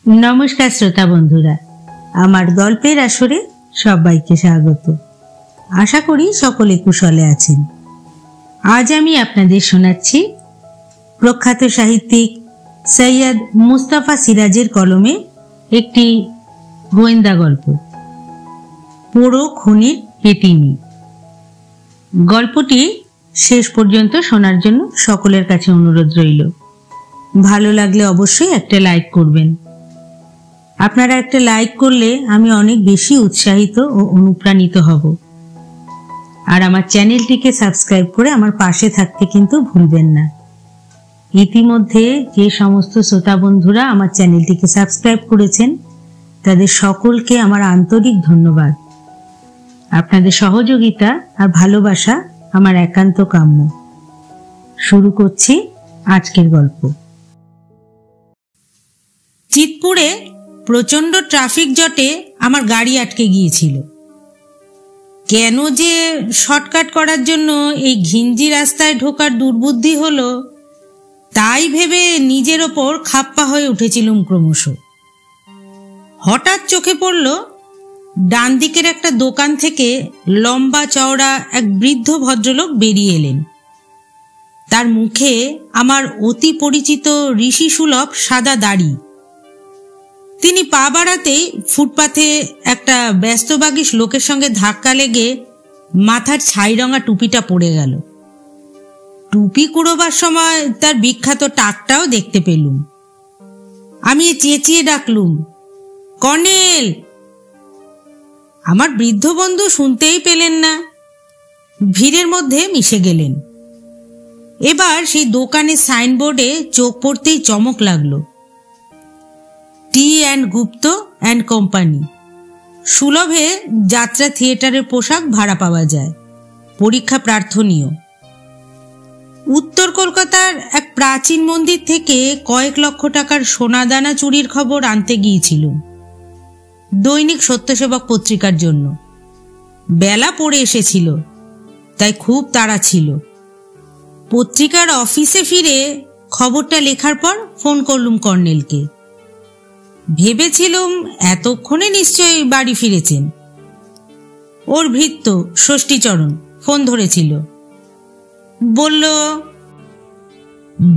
नमस्कार श्रोता बंधुरा आमार गल्पेर आसरे सबाइके स्वागत। आशा करी सकले कुशले आछेन। आज आमी आपनादेर शोनाच्छि प्रख्यात साहित्यिक सैयद मुस्तफा सिराजेर कलमे एकटी गोयेन्दा गल्प पोड़ो खुनिर पेटिनी। गल्पटी शेष पर्यन्त शोनार जन्य सकलेर काछे अनुरोध रइल। भालो लागले अवश्यई एकटा लाइक करबेन। আপনারা একটা লাইক করলে আমি অনেক বেশি উৎসাহিত ও অনুপ্রাণিত হব। আর আমার চ্যানেলটিকে সাবস্ক্রাইব করে আমার পাশে থাকতে কিন্তু ভুলবেন না। ইতিমধ্যে যে সমস্ত শ্রোতা বন্ধুরা আমার চ্যানেলটিকে সাবস্ক্রাইব করেছেন তাদের সকলকে আমার আন্তরিক ধন্যবাদ। আপনাদের সহযোগিতা আর ভালোবাসা আমার একান্ত কাম্য। শুরু করছি আজকের গল্প। চিতপুরে प्रचंड ट्राफिक जटे आमार गाड़ी आटके गिয়েছিল। কেন যে শর্টকাট করার জন্য এই ঘিঞ্জি রাস্তায় ঢোকার দুর্বুদ্ধি হলো তাই ভেবে নিজের ওপর খাপ্পা হয়ে উঠেছিলাম ক্রমশ। হঠাৎ চোখে পড়ল ডান দিকের একটা দোকান থেকে লম্বা চওড়া এক বৃদ্ধ ভদ্রলোক বেরিয়ে এলেন। তার মুখে আমার অতি পরিচিত ঋষি সুলভ সাদা দাড়ি। তিনি পা বাড়াতেই ফুটপাথে একটা ব্যস্তবাগীশ লোকের সঙ্গে ধাক্কা লেগে মাথার ছাইরঙা টুপিটা পড়ে গেল। টুপি কুড়োবার সময় তার বিখ্যাত টাকটাও দেখতে পেলুম। আমি চেঁচিয়ে ডাকলুম, কর্নেল! আমার বৃদ্ধ বন্ধু শুনতেই পেলেন না, ভিড়ের মধ্যে মিশে গেলেন। এবার সেই দোকানের সাইনবোর্ডে চোখ পড়তেই চমক লাগলো, টি অ্যান্ড গুপ্ত অ্যান্ড কোম্পানি, সুলভে যাত্রা থিয়েটারের পোশাক ভাড়া পাওয়া যায়, পরীক্ষা প্রার্থনীয়। উত্তর কলকাতার এক প্রাচীন মন্দির থেকে কয়েক লক্ষ টাকার সোনাদানা চুরির খবর আনতে গিয়েছিল দৈনিক সত্যসেবক পত্রিকার জন্য। বেলা পড়ে এসেছিল, তাই খুব তাড়া ছিল। পত্রিকার অফিসে ফিরে খবরটা লেখার পর ফোন করলুম কর্নেলকে। ভেবেছিলুম এতক্ষণে নিশ্চয়ই বাড়ি ফিরেছেন। ওর ভৃত্য ষষ্ঠীচরণ ফোন ধরেছিল। বলল,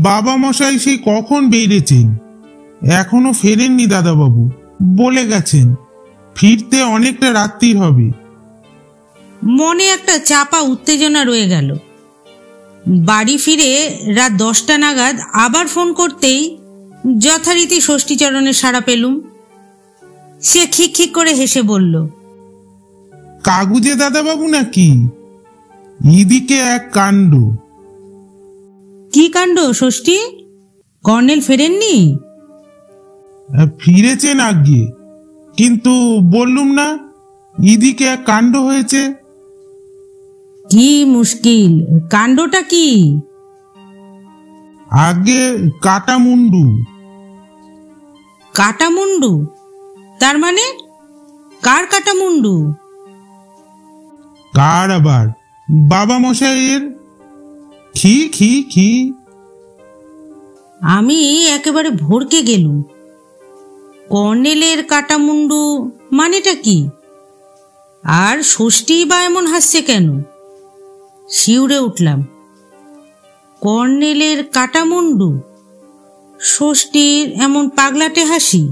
বাবা মশাই সেই কখন বেরিয়েছেন, এখনো ফেরেননি দাদাবাবু, বলে গেছেন ফিরতে অনেকটা রাত্রি হবে। মনে একটা চাপা উত্তেজনা রয়ে গেল। বাড়ি ফিরে রাত 10টা নাগাদ আবার ফোন করতেই যথারীতি ষষ্ঠীচরণের সাড়া পেলুম। সে খিক খিক করে হেসে বলল, কাগুজে দাদাবাবু নাকি? এদিকে এক কাণ্ড। কি কাণ্ড ষষ্ঠী? কর্নেল ফেরেননি? ফিরেছেন আগে, কিন্তু বললুম না এদিকে এক কাণ্ড হয়েছে। কি মুশকিল, কাণ্ডটা কি? আগে কাটামুন্ডু। কাটামুন্ডু? তার মানে কার কাটামুন্ডু? কার আবার? বাবা মশাইয়ের। খি খি খি। আমি একেবারে ভরকে গেলুম। কর্নেলের কাটামুন্ডু মানেটা কি? আর ষষ্ঠী বা এমন হাসছে কেন? শিউরে উঠলাম। কর্নেলের কাটামুন্ডু, ষষ্ঠীর এমন পাগলাটে হাসি।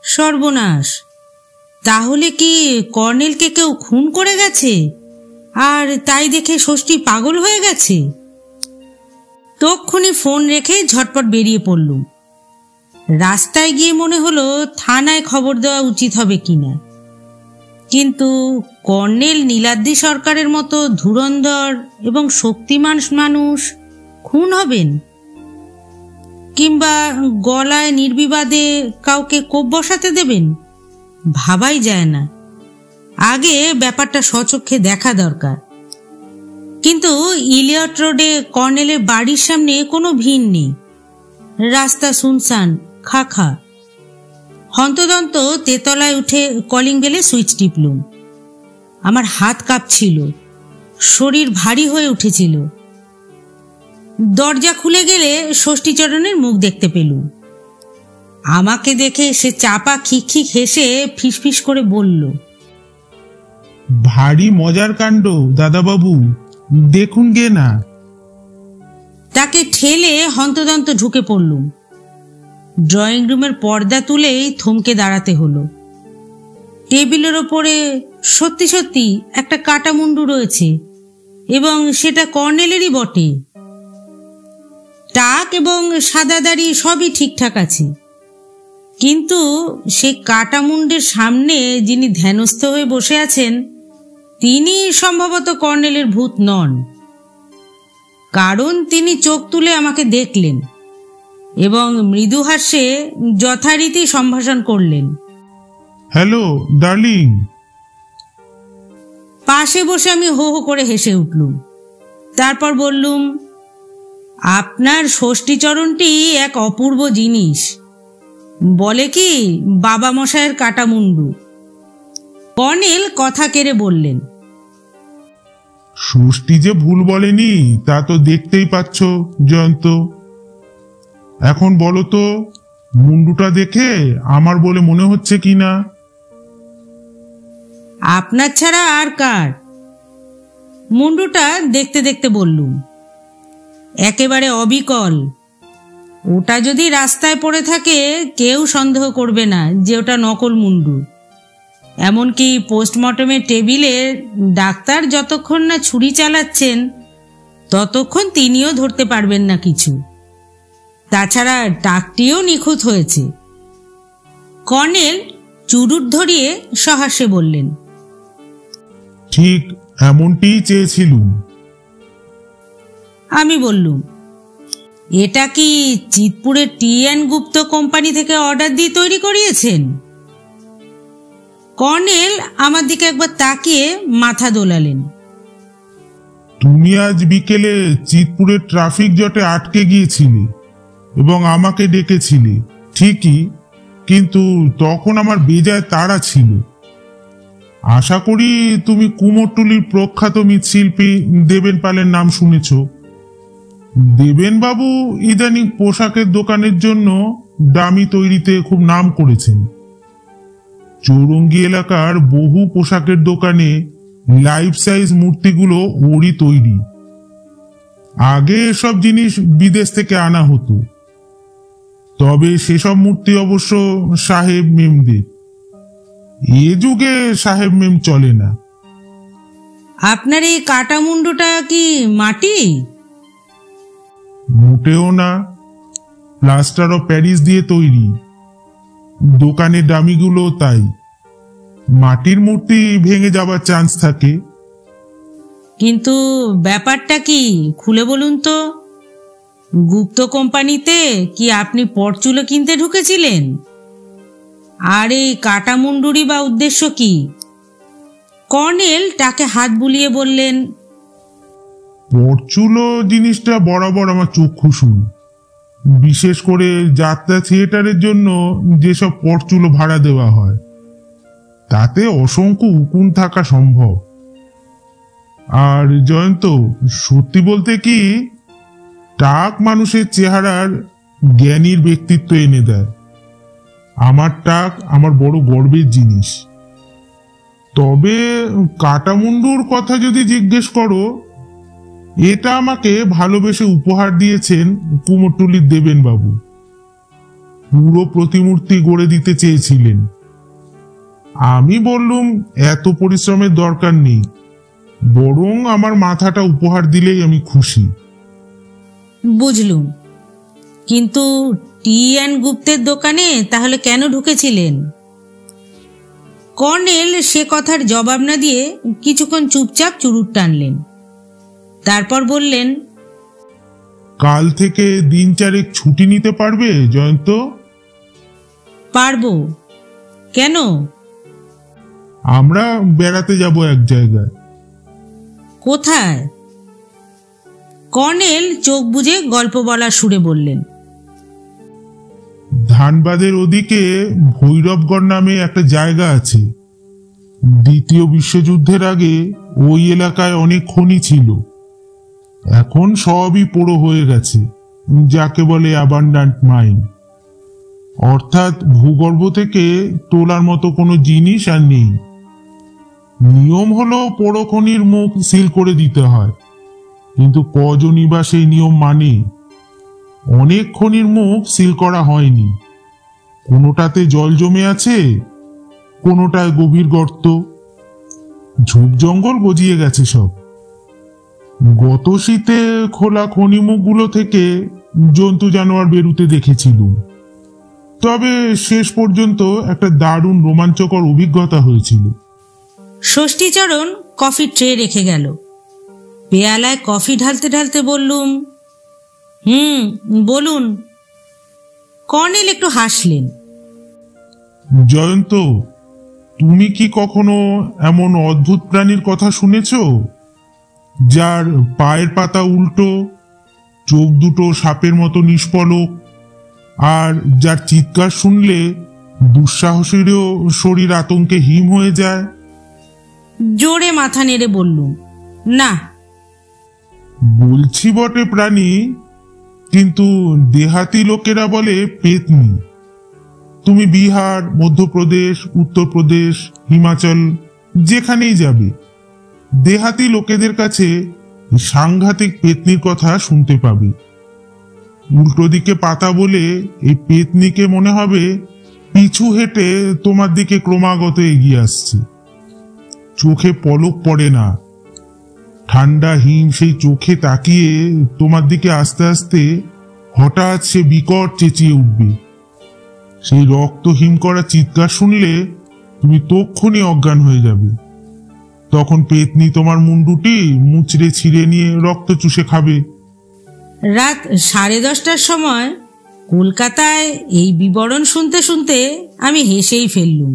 সর্বনাশ! তাহলে কি কর্নেলকে কেউ খুন করে গেছে আর তাই দেখে ষষ্ঠী পাগল হয়ে গেছে? তক্ষুনি ফোন রেখে ঝটপট বেরিয়ে পড়লুম। রাস্তায় গিয়ে মনে হলো থানায় খবর দেওয়া উচিত হবে কিনা, কিন্তু কর্নেল নীলাদ্রি সরকারের মতো ধুরন্ধর এবং শক্তিমান মানুষ খুন হবেন, কিংবা গলায় নির্বিবাদে কাউকে কোপ বসাতে দেবেন? ভাবাই যায় না। আগে ব্যাপারটা স্বচক্ষে দেখা দরকার। কিন্তু ইলিয়ট রোডে কর্নেলের বাড়ির সামনে কোনো ভিড় নেই, রাস্তা শুনশান খাখা। হন্তদন্ত তেতলায় উঠে কলিং বেলে সুইচ টিপলুম। আমার হাত কাঁপছিল, শরীর ভারী হয়ে উঠেছিল। দরজা খুলে গেলে ষষ্ঠীচরণের মুখ দেখতে পেলুম। আমাকে দেখে সে চাপা খিকখিক হেসে ফিসফিস করে বলল, ভারী মজার কাণ্ড দাদাবাবু, দেখুন গে না। তাকে ঠেলে হন্তদন্ত ঢুকে পড়লুম। ড্রয়িং রুমের পর্দা তুলেই থমকে দাঁড়াতে হলো। টেবিলের ওপরে সত্যি সত্যি একটা কাটা মুন্ডু রয়েছে, এবং সেটা কর্নেলেরই বটে। টাক এবং সাদা দাড়ি সবই ঠিকঠাক আছে, কিন্তু সে কাটা মুন্ডের সামনে যিনি ধ্যানস্থ হয়ে বসে আছেন, তিনি সম্ভবত কর্নেলের ভূত নন। কারণ তিনি চোখ তুলে আমাকে দেখলেন এবং মৃদু হাস্যে যথারীতি সম্ভাষণ করলেন। Hello darling. পাশে বসে আমি হো হো করে হেসে উঠলুম। তারপর বললুম, আপনার ষষ্ঠীচরণটি এক অপূর্ব জিনিস। বলে কি বাবা মশায়ের কাটা মুন্ডু। কর্নেল কথা কেড়ে বললেন, ষষ্ঠী যে ভুল বলেনি তা তো দেখতেই পাচ্ছ জয়ন্ত। এখন বলো তো, মুন্ডুটা দেখে আমার বলে মনে হচ্ছে কি না? আপনার ছাড়া আর কার? মুন্ডুটা দেখতে দেখতে বললুম, একেবারে অবিকল। ওটা যদি রাস্তায় পড়ে থাকে কেউ সন্দেহ করবে না যে ওটা নকল মুন্ডু। এমনকি পোস্টমর্টমের টেবিলে ডাক্তার যতক্ষণ না ছুরি চালাচ্ছেন ততক্ষণ তিনিও ধরতে পারবেন না কিছু। তাছাড়া টাকটিও নিখুঁত হয়েছে। কর্নেল চুরুট ধরিয়ে সহাস্যে বললেন, ঠিক এমনটিই চেয়েছিলুম। আমি বললুম, এটা কি চিতপুরের টি&G গুপ্ত কোম্পানি থেকে অর্ডার দিয়ে তৈরি করিয়েছেন? কর্নেল আমার দিকে একবার তাকিয়ে মাথা দোলালেন। তুমি আজ বিকেলে চিতপুরের ট্রাফিক জটে আটকে গিয়েছিলে এবং আমাকে ডেকেছিলে ঠিকই, কিন্তু তখন আমার বেজায় তাড়া ছিল। আশা করি তুমি কুমোরটুলির প্রখ্যাত মৃৎশিল্পী দেবেন পালের নাম শুনেছ। দেবেন বাবু ইদানিং পোশাকের দোকানের জন্য দামি তৈরিতে খুব নাম করেছেন। চৌরঙ্গি এলাকার বহু পোশাকের দোকানে লাইফ সাইজ মূর্তিগুলো ওরই তৈরি। আগে এসব জিনিস বিদেশ থেকে আনা হতো, তবে সেসব মূর্তি অবশ্য সাহেব মেমদের। এ যুগে সাহেব মেম চলে না। আপনার এই কাটা মুন্ডুটা কি মাটি? মোটেও না, প্লাস্টার অফ প্যারিস দিয়ে তৈরি। দোকানের দামিগুলো তাই। মাটির মূর্তি ভেঙে যাবার চান্স থাকে। কিন্তু ব্যাপারটা কি খুলে বলুন তো। গুপ্ত কোম্পানিতে কি আপনি পরচুলো কিনতে ঢুকেছিলেন? আর এই কাটা মুন্ডুরি বা উদ্দেশ্য কি? কর্নেল তাকে হাত বুলিয়ে বললেন, পরচুলো জিনিসটা বরাবর আমার চক্ষু শুন। বিশেষ করে যাত্রা থিয়েটারের জন্য যেসব পরচুলো ভাড়া দেওয়া হয়, তাতে অসংখ্য উকুন থাকা সম্ভব। আর জয়ন্ত, সত্যি বলতে কি, টাক মানুষের চেহারার জ্ঞানীর ব্যক্তিত্ব এনে দেয়। আমার টাক আমার বড় গর্বের জিনিস। তবে কাটামুন্ডুর কথা যদি জিজ্ঞেস করো, এটা আমাকে ভালোবেসে উপহার দিয়েছেন কুমোরটুলির দেবেন বাবু। পুরো প্রতিমূর্তি গড়ে দিতে চেয়েছিলেন। আমি বললুম এত পরিশ্রমের দরকার নেই, বরং আমার মাথাটা উপহার দিলেই আমি খুশি। বুঝলুম, কিন্তু টি&G গুপ্তের দোকানে তাহলে কেন ঢুকেছিলেন? কর্নেল সে কথার জবাব না দিয়ে কিছুক্ষণ চুপচাপ চুরুট টানলেন। তারপর বললেন, কাল থেকে দিন চারেক ছুটি নিতে পারবে জয়ন্ত? পারবো। কেন? আমরা বেড়াতে যাব এক জায়গায়। কোথায়? কর্নেল চোখ বুজে গল্প বলার সুরে বললেন, ধানবাদের ওদিকে ভৈরবগড় নামে একটা জায়গা আছে। দ্বিতীয় বিশ্বযুদ্ধের আগে ওই এলাকায় অনেক খনি ছিল। এখন সবই পোড়ো হয়ে গেছে, যাকে বলে অ্যাবান্ডান্ট মাইন। অর্থাৎ ভূগর্ভ থেকে তোলার মতো কোনো জিনিস আর নেই। নিয়ম হলো পোড়ো খনির মুখ সিল করে দিতে হয়, কিন্তু কজনই বা সেই নিয়ম মানে? অনেক খনির মুখ সিল করা হয়নি, কোনোটাতে জল জমে আছে, কোনোটায় গভীর গর্ত, ঝোপ জঙ্গল গজিয়ে গেছে সব। গত শীতে খোলা খনি মুখগুলো থেকে জন্তু জানোয়ার বেরুতে দেখেছিলুম। তবে শেষ পর্যন্ত একটা দারুণ রোমাঞ্চকর অভিজ্ঞতা হয়েছিল। ষষ্ঠীচরণ কফির ট্রে রেখে গেল। পেয়ালায় কফি ঢালতে ঢালতে বললুম, বলুন। কর্নেল একটু হাসলেন। জয়ন্ত, তুমি কি কখনো এমন অদ্ভুত প্রাণীর কথা শুনেছ, যার পায়ের পাতা উল্টো, চোখ দুটো সাপের মতো নিষ্পলক, আর যার চিৎকার শুনলে দুঃসাহসীরও শরীর আতঙ্কে হিম হয়ে যায়? জোরে মাথা নেড়ে বললুম, না। বলছি বটে প্রাণী, কিন্তু দেহাতি লোকেরা বলে পেতনি। তুমি বিহার, মধ্যপ্রদেশ, উত্তরপ্রদেশ, হিমাচল যেখানেই যাবে, দেহাতি লোকেদের কাছে সাংঘাতিক পেতনির কথা শুনতে পাবে। উল্টো দিকে পাতা বলে এই পেতনিকে মনে হবে পিছু হেঁটে তোমার দিকে ক্রমাগত এগিয়ে আসছে। চোখে পলক পড়ে না, ঠান্ডা হিম সেই চোখে তাকিয়ে তোমার দিকে আস্তে আস্তে হঠাৎ সে বিকট চেঁচিয়ে উঠবে। সেই রক্ত হিম করা চিৎকার শুনলে তুমি তক্ষুনি অজ্ঞান হয়ে যাবে। তখন পেতনি তোমার মুন্ডুটি মুচড়ে ছিঁড়ে নিয়ে রক্ত চুষে খাবে। রাত 10:30টার সময় কলকাতায় এই বিবরণ শুনতে শুনতে আমি হেসেই ফেললুম,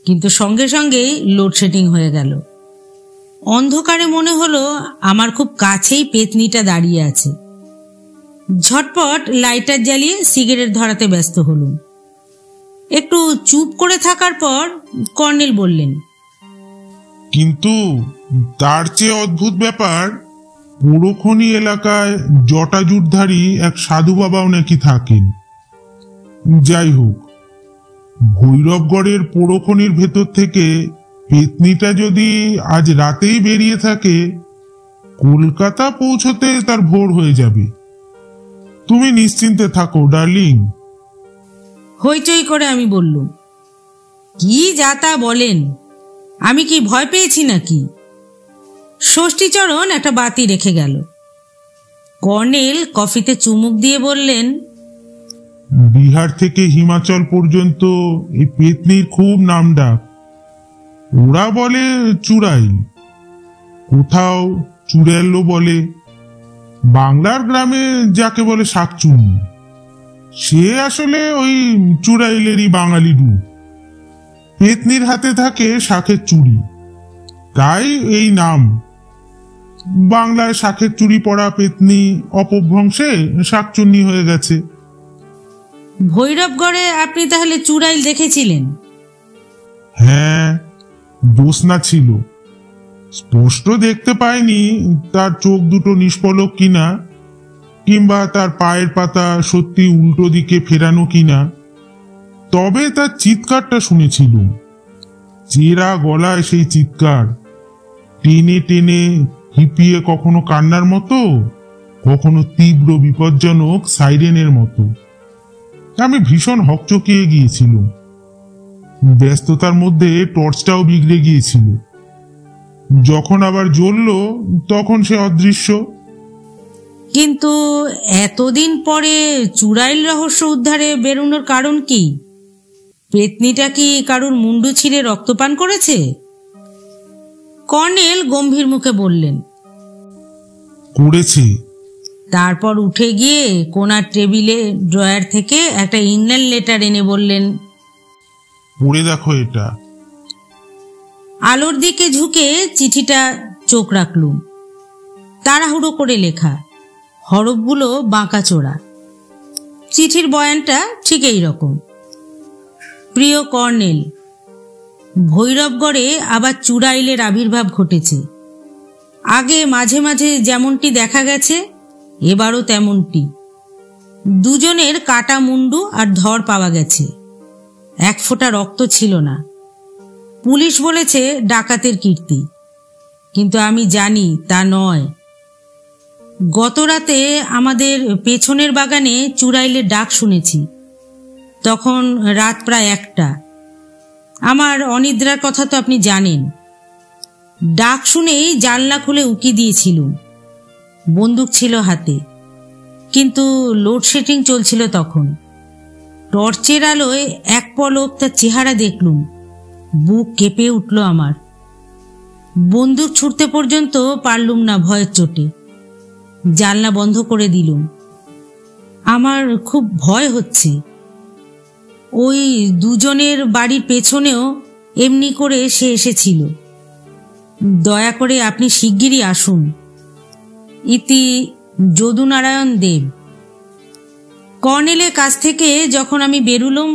কিন্তু সঙ্গে সঙ্গেই লোডশেডিং হয়ে গেল। অন্ধকারে মনে হলো আমার খুব কাছেই পেতনিটা দাঁড়িয়ে আছে। ঝটপট লাইটার জ্বালিয়ে সিগারেট ধরাতে ব্যস্ত হলুম। একটু চুপ করে থাকার পর কর্নেল বললেন, কিন্তু তার চেয়ে অদ্ভুত ব্যাপার, পোড়ো খনি এলাকায় জটাজুটধারী এক সাধু বাবাও নাকি থাকেন। যাই হোক, ভৈরবগড়ের পোড়ো খনির ভেতর থেকে পেতনিটা যদি আজ রাতেই বেরিয়ে থাকে, কলকাতা পৌঁছতে তার ভোর হয়ে যাবে। তুমি নিশ্চিন্তে থাকো ডার্লিং। হইচই করে আমি বললুম, কি যা তা বলেন, আমি কি ভয় পেয়েছি নাকি? ষষ্ঠীচরণ একটা বাতি রেখে গেল। কর্নেল কফিতে চুমুক দিয়ে বললেন, বিহার থেকে হিমাচল পর্যন্ত এই পেতনির খুব নামডাক। ওরা বলে চুড়াইল, কোথাও চুড়েলও বলে। বাংলার গ্রামে যাকে বলে শাকচুন্নি, সে আসলে ওই চুড়াইলেরই বাঙালি রূপ। পেতনির হাতে থাকে শাঁখের চুড়ি, তাই এই নাম। বাংলায় শাঁখের চুড়ি পরা পেতনি অপভ্রংশে শাকচুন্নি হয়ে গেছে। ভৈরবগড়ে আপনি তাহলে চুড়াইল দেখেছিলেন? হ্যাঁ, জ্যোৎস্না ছিল। স্পষ্ট দেখতে পাইনি তার চোখ দুটো নিষ্পলক কিনা, কিংবা তার পায়ের পাতা সত্যি উল্টো দিকে ফেরানো কিনা। তবে তার চিৎকারটা শুনেছিলুম। চেরা গলায় সেই চিৎকার, টেনে টেনে হিপিয়ে, কখনো কান্নার মতো, কখনো তীব্র বিপজ্জনক সাইরেনের মতো। আমি ভীষণ হকচকিয়ে গিয়েছিলাম। ব্যস্ততার মধ্যে টর্চটাও বিগড়ে গিয়েছিল। যখন আবার জ্বলল তখন সে অদৃশ্য। কিন্তু এতদিন পরে চুড়াইল রহস্য উদ্ধারে বেরোনোর কারণ কি? পেতনিটা কি কারুর মুন্ডু ছিঁড়ে রক্তপান করেছে? কর্নেল গম্ভীর মুখে বললেন, করেছে। তারপর উঠে গিয়ে কোনার টেবিলে ড্রয়ার থেকে একটা ইনল্যান্ড লেটার এনে বললেন, পড়ে দেখো এটা। আলোর দিকে ঝুঁকে চিঠিটা চোখ রাখলুম। তাড়াহুড়ো করে লেখা, হরফগুলো বাঁকা চোরা। চিঠির বয়ানটা ঠিক এই রকম: প্রিয় কর্নেল, ভৈরবগড়ে আবার চুড়াইলের আবির্ভাব ঘটেছে। আগে মাঝে মাঝে যেমনটি দেখা গেছে, এবারও তেমনটি। দুজনের কাটা মুন্ডু আর ধর পাওয়া গেছে, এক ফোঁটা রক্ত ছিল না। পুলিশ বলেছে ডাকাতের কীর্তি, কিন্তু আমি জানি তা নয়। গত রাতে আমাদের পেছনের বাগানে চুড়াইলের ডাক শুনেছি। তখন রাত প্রায় 1টা। আমার অনিদ্রার কথা তো আপনি জানেন। ডাক শুনেই জানলা খুলে উকি দিয়েছিলুম। বন্দুক ছিল হাতে, কিন্তু লোডশেডিং চলছিল তখন। টর্চের আলোয় এক পলক তার চেহারা দেখলুম। বুক কেঁপে উঠল আমার। বন্দুক ছুটতে পর্যন্ত পারলুম না ভয়ের চোটে। জানলা বন্ধ করে দিলুম। আমার খুব ভয় হচ্ছে। ওই দুজনের বাড়ির পেছনেও এমনি করে সে এসেছিল। দয়া করে আপনি শিগগিরই আসুন। ইতি যদুনারায়ণ দেব। কর্নেলের কাছ থেকে যখন আমি বেরুলুম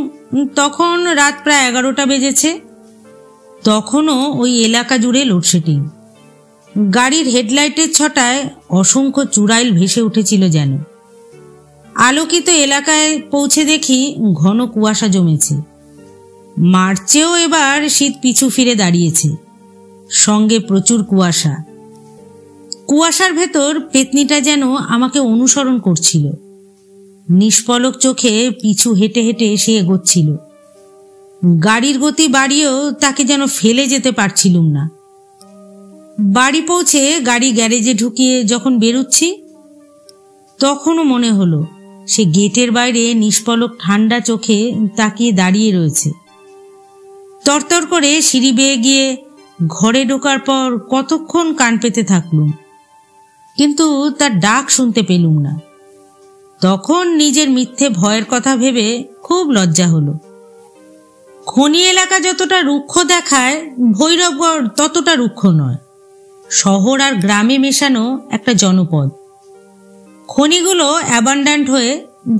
তখন রাত প্রায় 11টা বেজেছে। তখনও ওই এলাকা জুড়ে লোডশেডিং। গাড়ির হেডলাইটের ছটায় অসংখ্য চুড়াইল ভেসে উঠেছিল যেন। আলোকিত এলাকায় পৌঁছে দেখি ঘন কুয়াশা জমেছে। মার্চেও এবার শীত পিছু ফিরে দাঁড়িয়েছে, সঙ্গে প্রচুর কুয়াশা। কুয়াশার ভেতর পেতনিটা যেন আমাকে অনুসরণ করছিল। নিষ্পলক চোখে পিছু হেঁটে হেঁটে এসে এগোচ্ছিল। গাড়ির গতি বাড়িয়েও তাকে যেন ফেলে যেতে পারছিলুম না। বাড়ি পৌঁছে গাড়ি গ্যারেজে ঢুকিয়ে যখন বেরুচ্ছি তখনও মনে হলো সে গেটের বাইরে নিষ্পলক ঠান্ডা চোখে তাকিয়ে দাঁড়িয়ে রয়েছে। তরতর করে সিঁড়ি বেয়ে গিয়ে ঘরে ঢোকার পর কতক্ষণ কান পেতে থাকলুম, কিন্তু তার ডাক শুনতে পেলুম না। তখন নিজের মিথ্যে ভয়ের কথা ভেবে খুব লজ্জা হলো। খনি এলাকা যতটা রুক্ষ দেখায়, ভৈরবগড় ততটা রুক্ষ নয়। শহর আর গ্রামে মেশানো একটা জনপদ। খনিগুলো অ্যাবান্ডান্ট হয়ে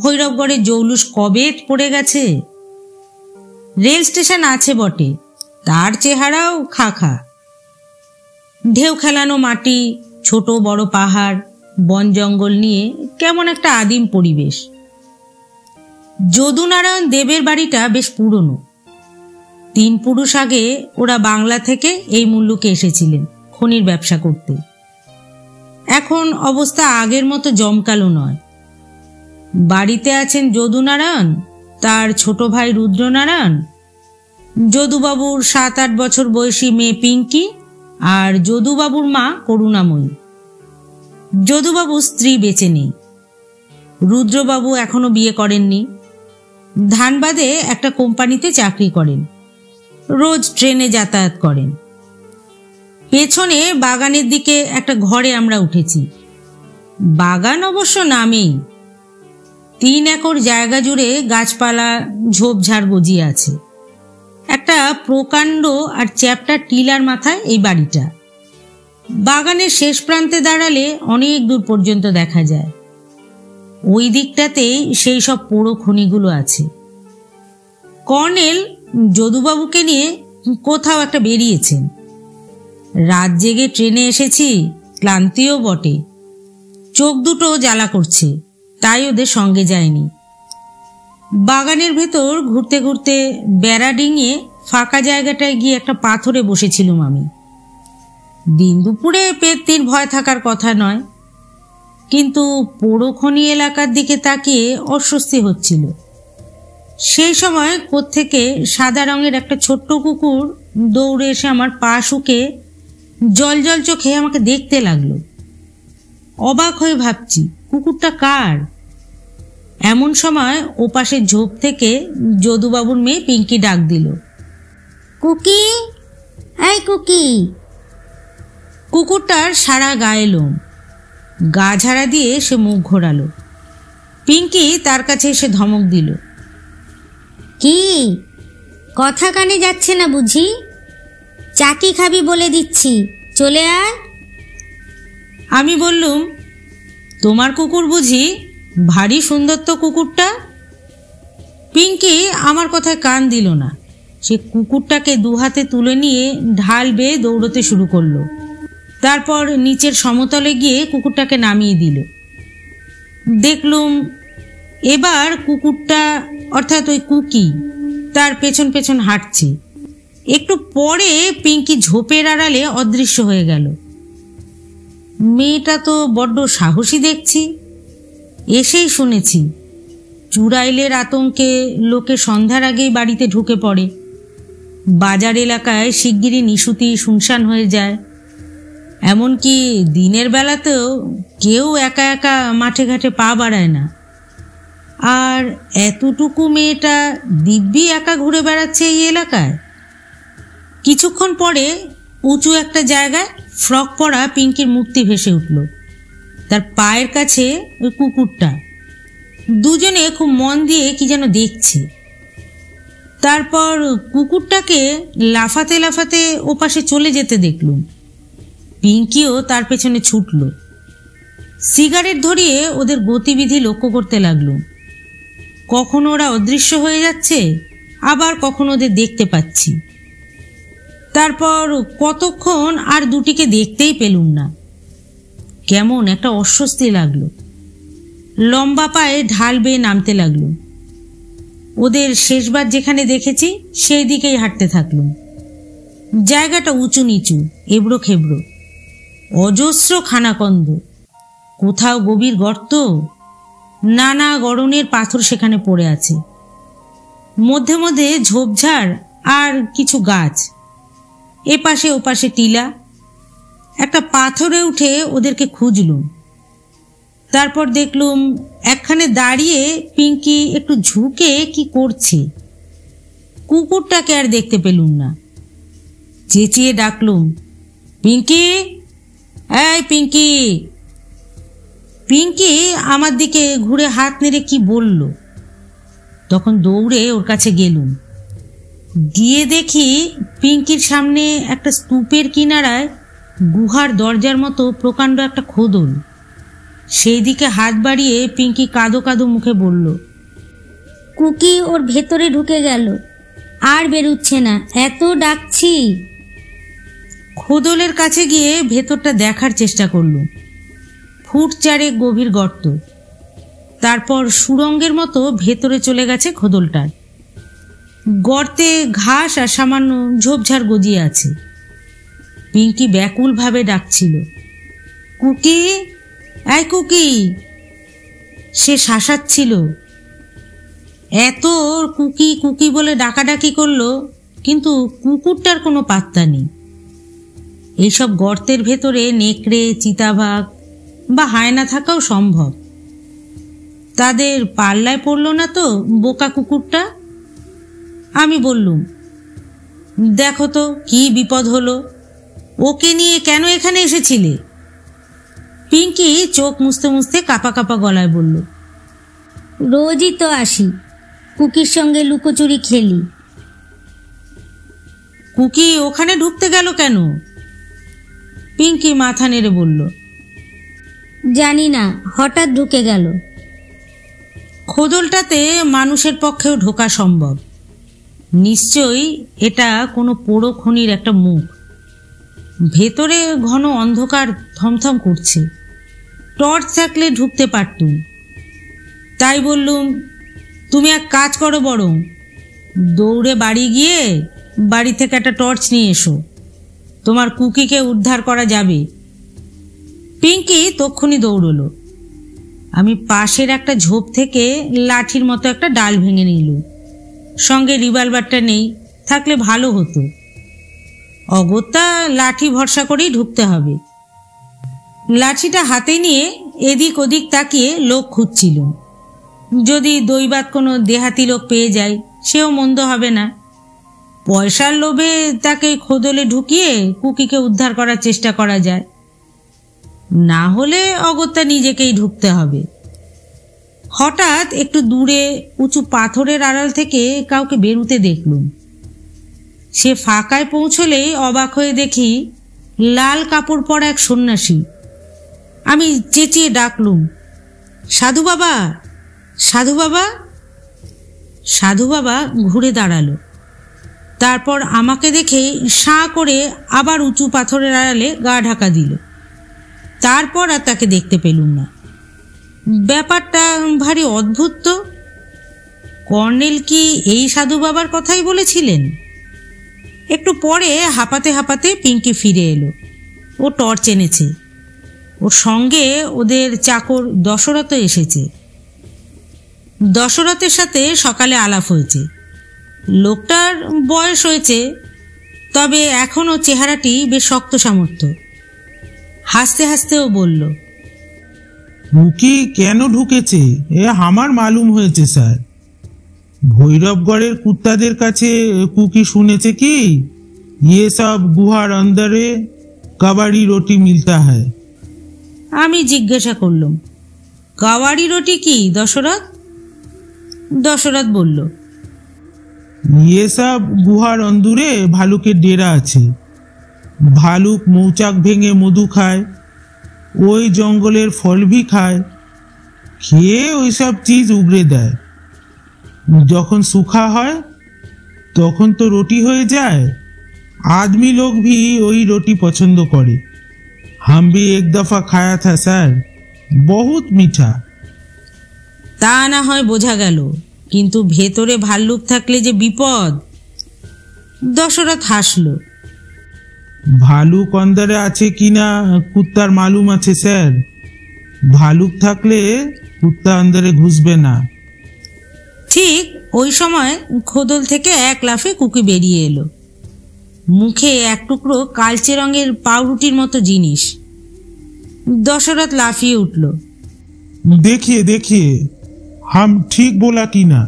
ভৈরবগড়ের জৌলুস কবে পড়ে গেছে। রেল স্টেশন আছে বটে, তার চেহারাও খাখা। ঢেউ খেলানো মাটি, ছোট বড় পাহাড়, বন জঙ্গল নিয়ে কেমন একটা আদিম পরিবেশ। যদুনারায়ণ দেবের বাড়িটা বেশ পুরনো। 3 পুরুষ আগে ওরা বাংলা থেকে এই মুল্লুকে এসেছিলেন খনির ব্যবসা করতে। এখন অবস্থা আগের মতো জমকালো নয়। বাড়িতে আছেন যদুনারায়ণ, তার ছোট ভাই রুদ্রনারায়ণ, যদুবাবুর 7-8 বছর বয়সী মেয়ে পিঙ্কি, আর যদুবাবুর মা করুণাময়ী। যদুবাবু স্ত্রী বেঁচে নেই। রুদ্রবাবু এখনো বিয়ে করেননি। ধানবাদে একটা কোম্পানিতে চাকরি করেন, রোজ ট্রেনে যাতায়াত করেন। পেছনে বাগানের দিকে একটা ঘরে আমরা উঠেছি। বাগান অবশ্য নামেই। 3 একর জায়গা জুড়ে গাছপালা ঝোপঝাড় গজিয়ে আছে। একটা প্রকাণ্ড আর চ্যাপ্টা টিলার মাথায় এই বাড়িটা। বাগানের শেষ প্রান্তে দাঁড়ালে অনেক দূর পর্যন্ত দেখা যায়। ওই দিকটাতেই সেই সব পোড়ো খনিগুলো আছে। কর্নেল যদুবাবুকে নিয়ে কোথাও একটা বেরিয়েছেন। রাত জেগে ট্রেনে এসেছি, ক্লান্তিও বটে। চোখ দুটো জ্বালা করছে, তাই ওদের সঙ্গে যায়নি। বাগানের ভেতর ঘুরতে ঘুরতে বেড়া ডিঙিয়ে ফাঁকা জায়গাটায় গিয়ে একটা পাথরে বসেছিলুম আমি। দিন দুপুরে পেতনির ভয় থাকার কথা নয়, কিন্তু পোড়ো খনি এলাকার দিকে তাকিয়ে অস্বস্তি হচ্ছিল। সেই সময় কোত্থেকে সাদা রঙের একটা ছোট্ট কুকুর দৌড়ে এসে আমার পা শুকে জল জল চোখে আমাকে দেখতে লাগলো। অবাক হয়ে ভাবছি কুকুরটা কার। এমন সময় ওপাশের ঝোপ থেকে যদুবাবুর মেয়ে পিঙ্কি ডাক দিল, কুকি, এই কুকি। কুকুরটার সারা গায়ে লোম। গা ঝাড়া দিয়ে সে মুখ ঘোরালো। পিঙ্কি তার কাছে এসে ধমক দিল, কি কথা কানে যাচ্ছে না বুঝি? চাটি খাবি বলে দিচ্ছি, চলে আয়। আমি বললুম, তোমার কুকুর বুঝি? ভারী সুন্দর তো কুকুরটা। পিঙ্কি আমার কথায় কান দিল না। সে কুকুরটাকে 2 হাতে তুলে নিয়ে ঢাল বেয়ে দৌড়তে শুরু করলো। তারপর নিচের সমতলে গিয়ে কুকুরটাকে নামিয়ে দিল। দেখলুম এবার কুকুরটা অর্থাৎ ওই কুকি তার পেছন পেছন হাঁটছে। একটু পরে পিঙ্কি ঝোপের আড়ালে অদৃশ্য হয়ে গেল। মেয়েটা তো বড্ড সাহসী দেখছি। এসেই শুনেছি চুড়াইলের আতঙ্কে লোকে সন্ধ্যার আগেই বাড়িতে ঢুকে পড়ে। বাজার এলাকায় শিগগিরই নিশুতি শুনশান হয়ে যায়। এমনকি দিনের বেলাতেও কেউ একা একা মাঠে ঘাটে পা বাড়ায় না। আর এতটুকু মেয়েটা দিব্যি একা ঘুরে বেড়াচ্ছে এই এলাকায়। কিছুক্ষণ পরে উঁচু একটা জায়গায় ফ্রক পরা পিঙ্কির মূর্তি ভেসে উঠল। তার পায়ের কাছে ওই কুকুরটা। দুজনে খুব মন দিয়ে কি যেন দেখছে। তারপর কুকুরটাকে লাফাতে লাফাতে ওপাশে চলে যেতে দেখলুম। পিঙ্কিও তার পেছনে ছুটল। সিগারেট ধরিয়ে ওদের গতিবিধি লক্ষ্য করতে লাগলুম। কখনো ওরা অদৃশ্য হয়ে যাচ্ছে, আবার কখনো ওদের দেখতে পাচ্ছি। তারপর কতক্ষণ আর দুটিকে দেখতেই পেলুম না। কেমন একটা অস্বস্তি লাগলো। লম্বা পায়ে ঢাল বেয়ে নামতে লাগলো। ওদের শেষবার যেখানে দেখেছি সেই দিকেই হাঁটতে থাকলুম। জায়গাটা উঁচু নিচু, এবড়ো খেবড়ো, অজস্র খানাকন্দ, কোথাও গভীর গর্ত, নানা গড়নের পাথর সেখানে পড়ে আছে। মধ্যে মধ্যে ঝোপঝাড় আর কিছু গাছ, এপাশে ওপাশে টিলা। একটা পাথরে উঠে ওদেরকে খুঁজলুম। তারপর দেখলুম একখানে দাঁড়িয়ে পিঙ্কি একটু ঝুঁকে কি করছে। কুকুরটাকে আর দেখতে পেলুম না। চেঁচিয়ে ডাকলুম, পিঙ্কি, এই পিঙ্কি। পিঙ্কি আমার দিকে ঘুরে হাত নেড়ে কি বলল। তখন দৌড়ে ওর কাছে গেলুম। গিয়ে দেখি পিঙ্কির সামনে একটা স্তূপের কিনারায় গুহার দরজার মতো প্রকাণ্ড একটা খোদল। সেই দিকে হাত বাড়িয়ে পিঙ্কি কাঁদো কাঁদো মুখে বলল, কুকি ওর ভেতরে ঢুকে গেল, আর বেরুচ্ছে না, এত ডাকছি। খোদলের কাছে গিয়ে ভেতরটা দেখার চেষ্টা করলুম। ফুট চারেক গভীর গর্ত। তারপর সুড়ঙ্গের মতো ভেতরে চলে গেছে খোদলটার। গর্তে ঘাস আর সামান্য ঝোপঝাড় গজিয়ে আছে। পিঙ্কি ব্যাকুলভাবে ডাকছিল, কুকি, এই কুকি। সে শাসাচ্ছিল। এত কুকি কুকি বলে ডাকাডাকি করলো, কিন্তু কুকুরটার কোনো পাত্তা নেই। এইসব গর্তের ভেতরে নেকড়ে, চিতাবাঘ বা হায়না থাকাও সম্ভব। তাদের পাল্লায় পড়ল না তো বোকা কুকুরটা। আমি বললুম, দেখো তো কি বিপদ হলো, ওকে নিয়ে কেন এখানে এসেছিলে? পিঙ্কি চোখ মুছতে মুছতে কাঁপা কাঁপা গলায় বলল, রোজই তো আসি, কুকির সঙ্গে লুকোচুরি খেলি। কুকি ওখানে ঢুকতে গেল কেন? পিঙ্কি মাথা নেড়ে বলল, জানি না, হঠাৎ ঢুকে গেল। খোদলটাতে মানুষের পক্ষেও ঢোকা সম্ভব। নিশ্চয়ই এটা কোনো পোড়ো খনির একটা মুখ। ভেতরে ঘন অন্ধকার থমথম করছে। টর্চ থাকলে ঢুকতে পারতুম। তাই বললুম, তুমি এক কাজ করো, বরং দৌড়ে বাড়ি গিয়ে বাড়ি থেকে একটা টর্চ নিয়ে এসো, তোমার কুকিকে উদ্ধার করা যাবে। পিঙ্কি তক্ষুনি দৌড়লো। আমি পাশের একটা ঝোপ থেকে লাঠির মতো একটা ডাল ভেঙে নিলুম। সঙ্গে রিভলভারটা নেই, থাকলে ভালো হতো। অগত্যা লাঠি ভরসা করেই ঢুকতে হবে। লাঠিটা হাতে নিয়ে এদিক ওদিক তাকিয়ে লোক খুঁজছিলুম। যদি দৈবাত কোনো দেহাতি লোক পেয়ে যায়, সেও মন্দ হবে না। পয়সার লোভে তাকে খোদলে ঢুকিয়ে কুকিকে উদ্ধার করার চেষ্টা করা যায়। না হলে অগত্যা নিজেকেই ঢুকতে হবে। হঠাৎ একটু দূরে উঁচু পাথরের আড়াল থেকে কাউকে বেরুতে দেখলুম। সে ফাঁকায় পৌঁছলেই অবাক হয়ে দেখি লাল কাপড় পরা এক সন্ন্যাসী। আমি চেঁচিয়ে ডাকলুম, সাধু বাবা, সাধু বাবা। সাধু বাবা ঘুরে দাঁড়ালো। তারপর আমাকে দেখে সাঁ করে আবার উঁচু পাথরের আড়ালে গা ঢাকা দিল। তারপর আর তাকে দেখতে পেলুম না। ব্যাপারটা ভারী অদ্ভুত তো। কর্নেল কি এই সাধু বাবার কথাই বলেছিলেন? একটু পরে হাঁপাতে হাঁপাতে পিঙ্কি ফিরে এলো। ও টর্চ এনেছে। ওর সঙ্গে ওদের চাকর দশরথ এসেছে। দশরথের সাথে সকালে আলাপ হয়েছে। লোকটার বয়স হয়েছে, তবে এখনও চেহারাটি বেশ শক্ত সামর্থ্য। হাসতে হাসতেও বলল, কুকি কেন ঢুকেছে এ আমার মালুম হয়েছে স্যার। ভৈরবগড়ের কুত্তাদের কাছে কুকি শুনেছে কি ये सब गुहार अंदरे কাবাড়ি রুটি মিলতা হয়। আমি জিজ্ঞাসা করলাম, কাওয়াড়ি রুটি কি দশরথ? দশরথ বলল, ये सब গুহার অন্দরে ভালুকের ডেরা আছে। ভালুক মৌচাক ভেঙে মধু খায়, ওই জঙ্গলের ফল ভি খায়, খেয়ে ওই সব চিজ উগড়ে দেয়। যখন শুখা হয় তখন তো রুটি হয়ে যায়। आदमी लोग भी वही रोटी पसंद करे। हम भी एक दफा खाया था सर, बहुत मीठा। তা না হয় বোঝা গেল, কিন্তু ভেতরে ভাল্লুক থাকলে যে বিপদ। দশরথ হাসল। ভালুক অন্দরে আছে কিনা কুত্তার মালুম আছে স্যার। ভালুক থাকলে কুত্তা অন্দরে ঘুষবে না। ঠিক ওই সময় খোদল থেকে এক লাফে কুকি বেরিয়ে এলো। মুখে এক টুকরো কালচে রঙের পাউরুটির মতো জিনিস। দশরথ লাফিয়ে উঠল। देखिए देखिए हम ठीक बोला कि ना।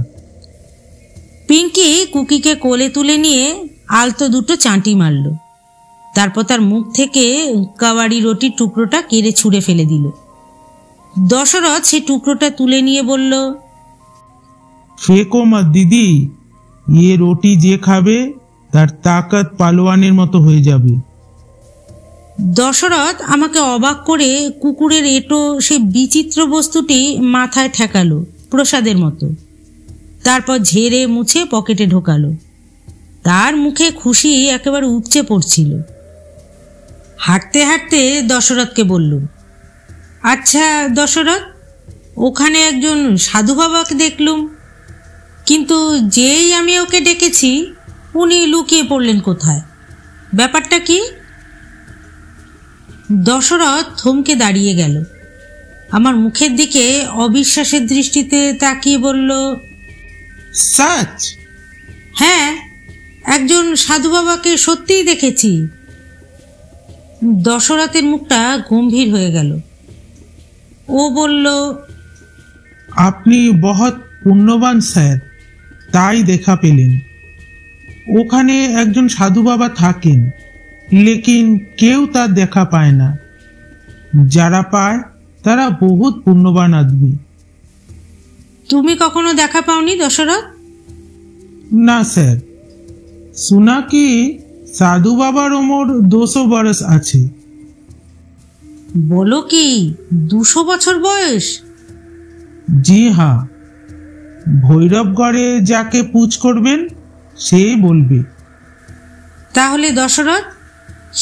পিঙ্কি কুকিকে কোলে তুলে নিয়ে আলতো দুটো চাঁটি মারল। তারপর তার মুখ থেকে কাওয়াড়ি রুটির টুকরোটা কেড়ে ছুঁড়ে ফেলে দিল। দশরথ সেই টুকরোটা তুলে নিয়ে বলল, फेंको मत दीदी, ये रोटी जे खाবে তার তাকত পালোয়ানের মতো হয়ে যাবে। দশরথ আমাকে অবাক করে কুকুরের এঁটো সে বিচিত্র বস্তুটি মাথায় ঠেকালো প্রসাদের মতো। তারপর ঝেড়ে মুছে পকেটে ঢোকালো। তার মুখে খুশি একেবারে উপচে পড়ছিল। হাঁটতে হাঁটতে দশরথকে বললুম, আচ্ছা দশরথ, ওখানে একজন সাধু বাবাকে দেখলুম, কিন্তু যেই আমি ওকে ডেকেছি উনি লুকিয়ে পড়লেন কোথায়? ব্যাপারটা কি? দশরথ থমকে দাঁড়িয়ে গেল। আমার মুখের দিকে অবিশ্বাসের দৃষ্টিতে তাকিয়ে বলল, সচ? হ্যাঁ, একজন সাধু বাবাকে সত্যিই দেখেছি। দশরথের মুখটা গম্ভীর হয়ে গেল। ও বলল, আপনি বহুত পুণ্যবান স্যার, তাই দেখা পেলেন। ওখানে একজন সাধু বাবা থাকেন, লেকিন কেউ তার দেখা পায় না। যারা পায় তারা বহুত পুণ্যবান আদমি। তুমি কখনো দেখা পাওনি দশরথ? না স্যার, শোনা কি সাধু বাবার ওমর 200 বরস আছে। বলো কি, 200 বছর বয়স? জি হ্যাঁ, ভৈরবগড়ে যাকে পুজ করবেন সে বলবে। তাহলে দশরথ,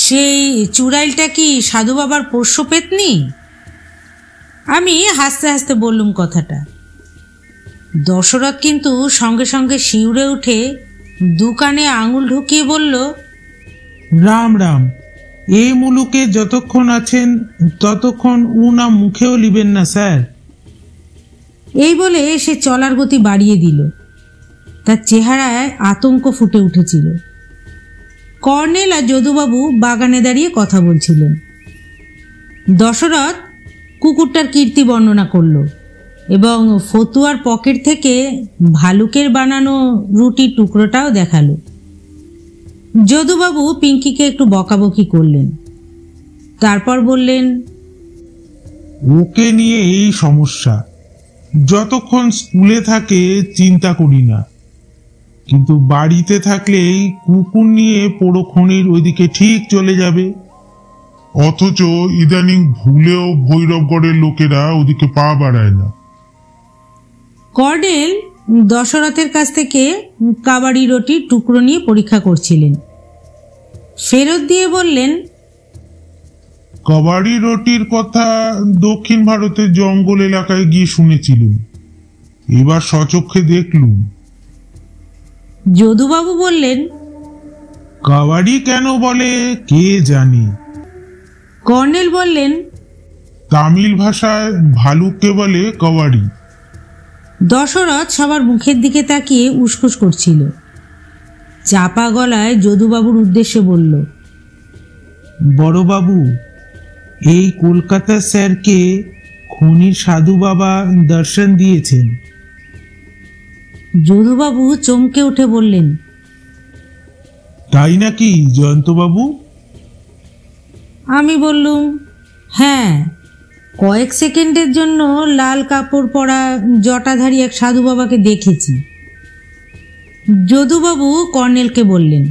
সেই চুড়াইলটা কি সাধু বাবার পোষ্য পেতনি? আমি হাসতে হাসতে বললুম কথাটা। দশরথ কিন্তু সঙ্গে সঙ্গে শিউরে উঠে দোকানে আঙুল ঢুকিয়ে বলল, রাম রাম, এই মুলুকে যতক্ষণ আছেন ততক্ষণ উনা মুখেও লিবেন না স্যার। এই বলে সে চলার গতি বাড়িয়ে দিল। তার চেহারায় আতঙ্ক ফুটে উঠেছিল। কর্নেল আর যদুবাবু বাগানে দাঁড়িয়ে কথা বলছিলেন। দশরথ কুকুরটার কীর্তি বর্ণনা করল এবং ফতুয়ার পকেট থেকে ভালুকের বানানো রুটির টুকরোটাও দেখালো। যদুবাবু পিঙ্কিকে একটু বকাবকি করলেন। তারপর বললেন, ওকে নিয়ে এই সমস্যা। যতক্ষণ স্কুলে থাকে চিন্তা করি না, কিন্তু বাড়িতে থাকলেই কুকুর নিয়ে পোড়োখনির ওইদিকে ঠিক চলে যাবে। অথচ ইদানিং ভুলেও ভৈরবগড়ের লোকেরা ওদিকে পা বাড়ায় না। কর্নেল দশরথের কাছ থেকে কাবাড়ি রুটির টুকরো নিয়ে পরীক্ষা করছিলেন। ফেরত দিয়ে বললেন, কাবাডি রুটির কথা দক্ষিণ ভারতের জঙ্গল এলাকায় গিয়ে শুনেছিলুম, এবার সচক্ষে দেখলুম। যদুবাবু বললেন, কাবাডি কেন বলে কে জানে। কর্নেল বললেন, তামিল ভাষায় ভালুককে বলে কাবাডি। দশরথ সবার মুখের দিকে তাকিয়ে উসখুস করছিল। চাপা গলায় যদুবাবুর উদ্দেশ্যে বলল, বড়বাবু, এই কলকাতা স্যারকে খনির সাধু বাবা দর্শন দিয়েছেন। যদুবাবু চমকে উঠে বললেন, তাই নাকি জয়ন্তবাবু? আমি বললুম, হ্যাঁ, কয়েক সেকেন্ডের জন্য লাল কাপড় পরা জটাধারী এক সাধু বাবাকে দেখেছি। যদুবাবু কর্নেলকে বললেন,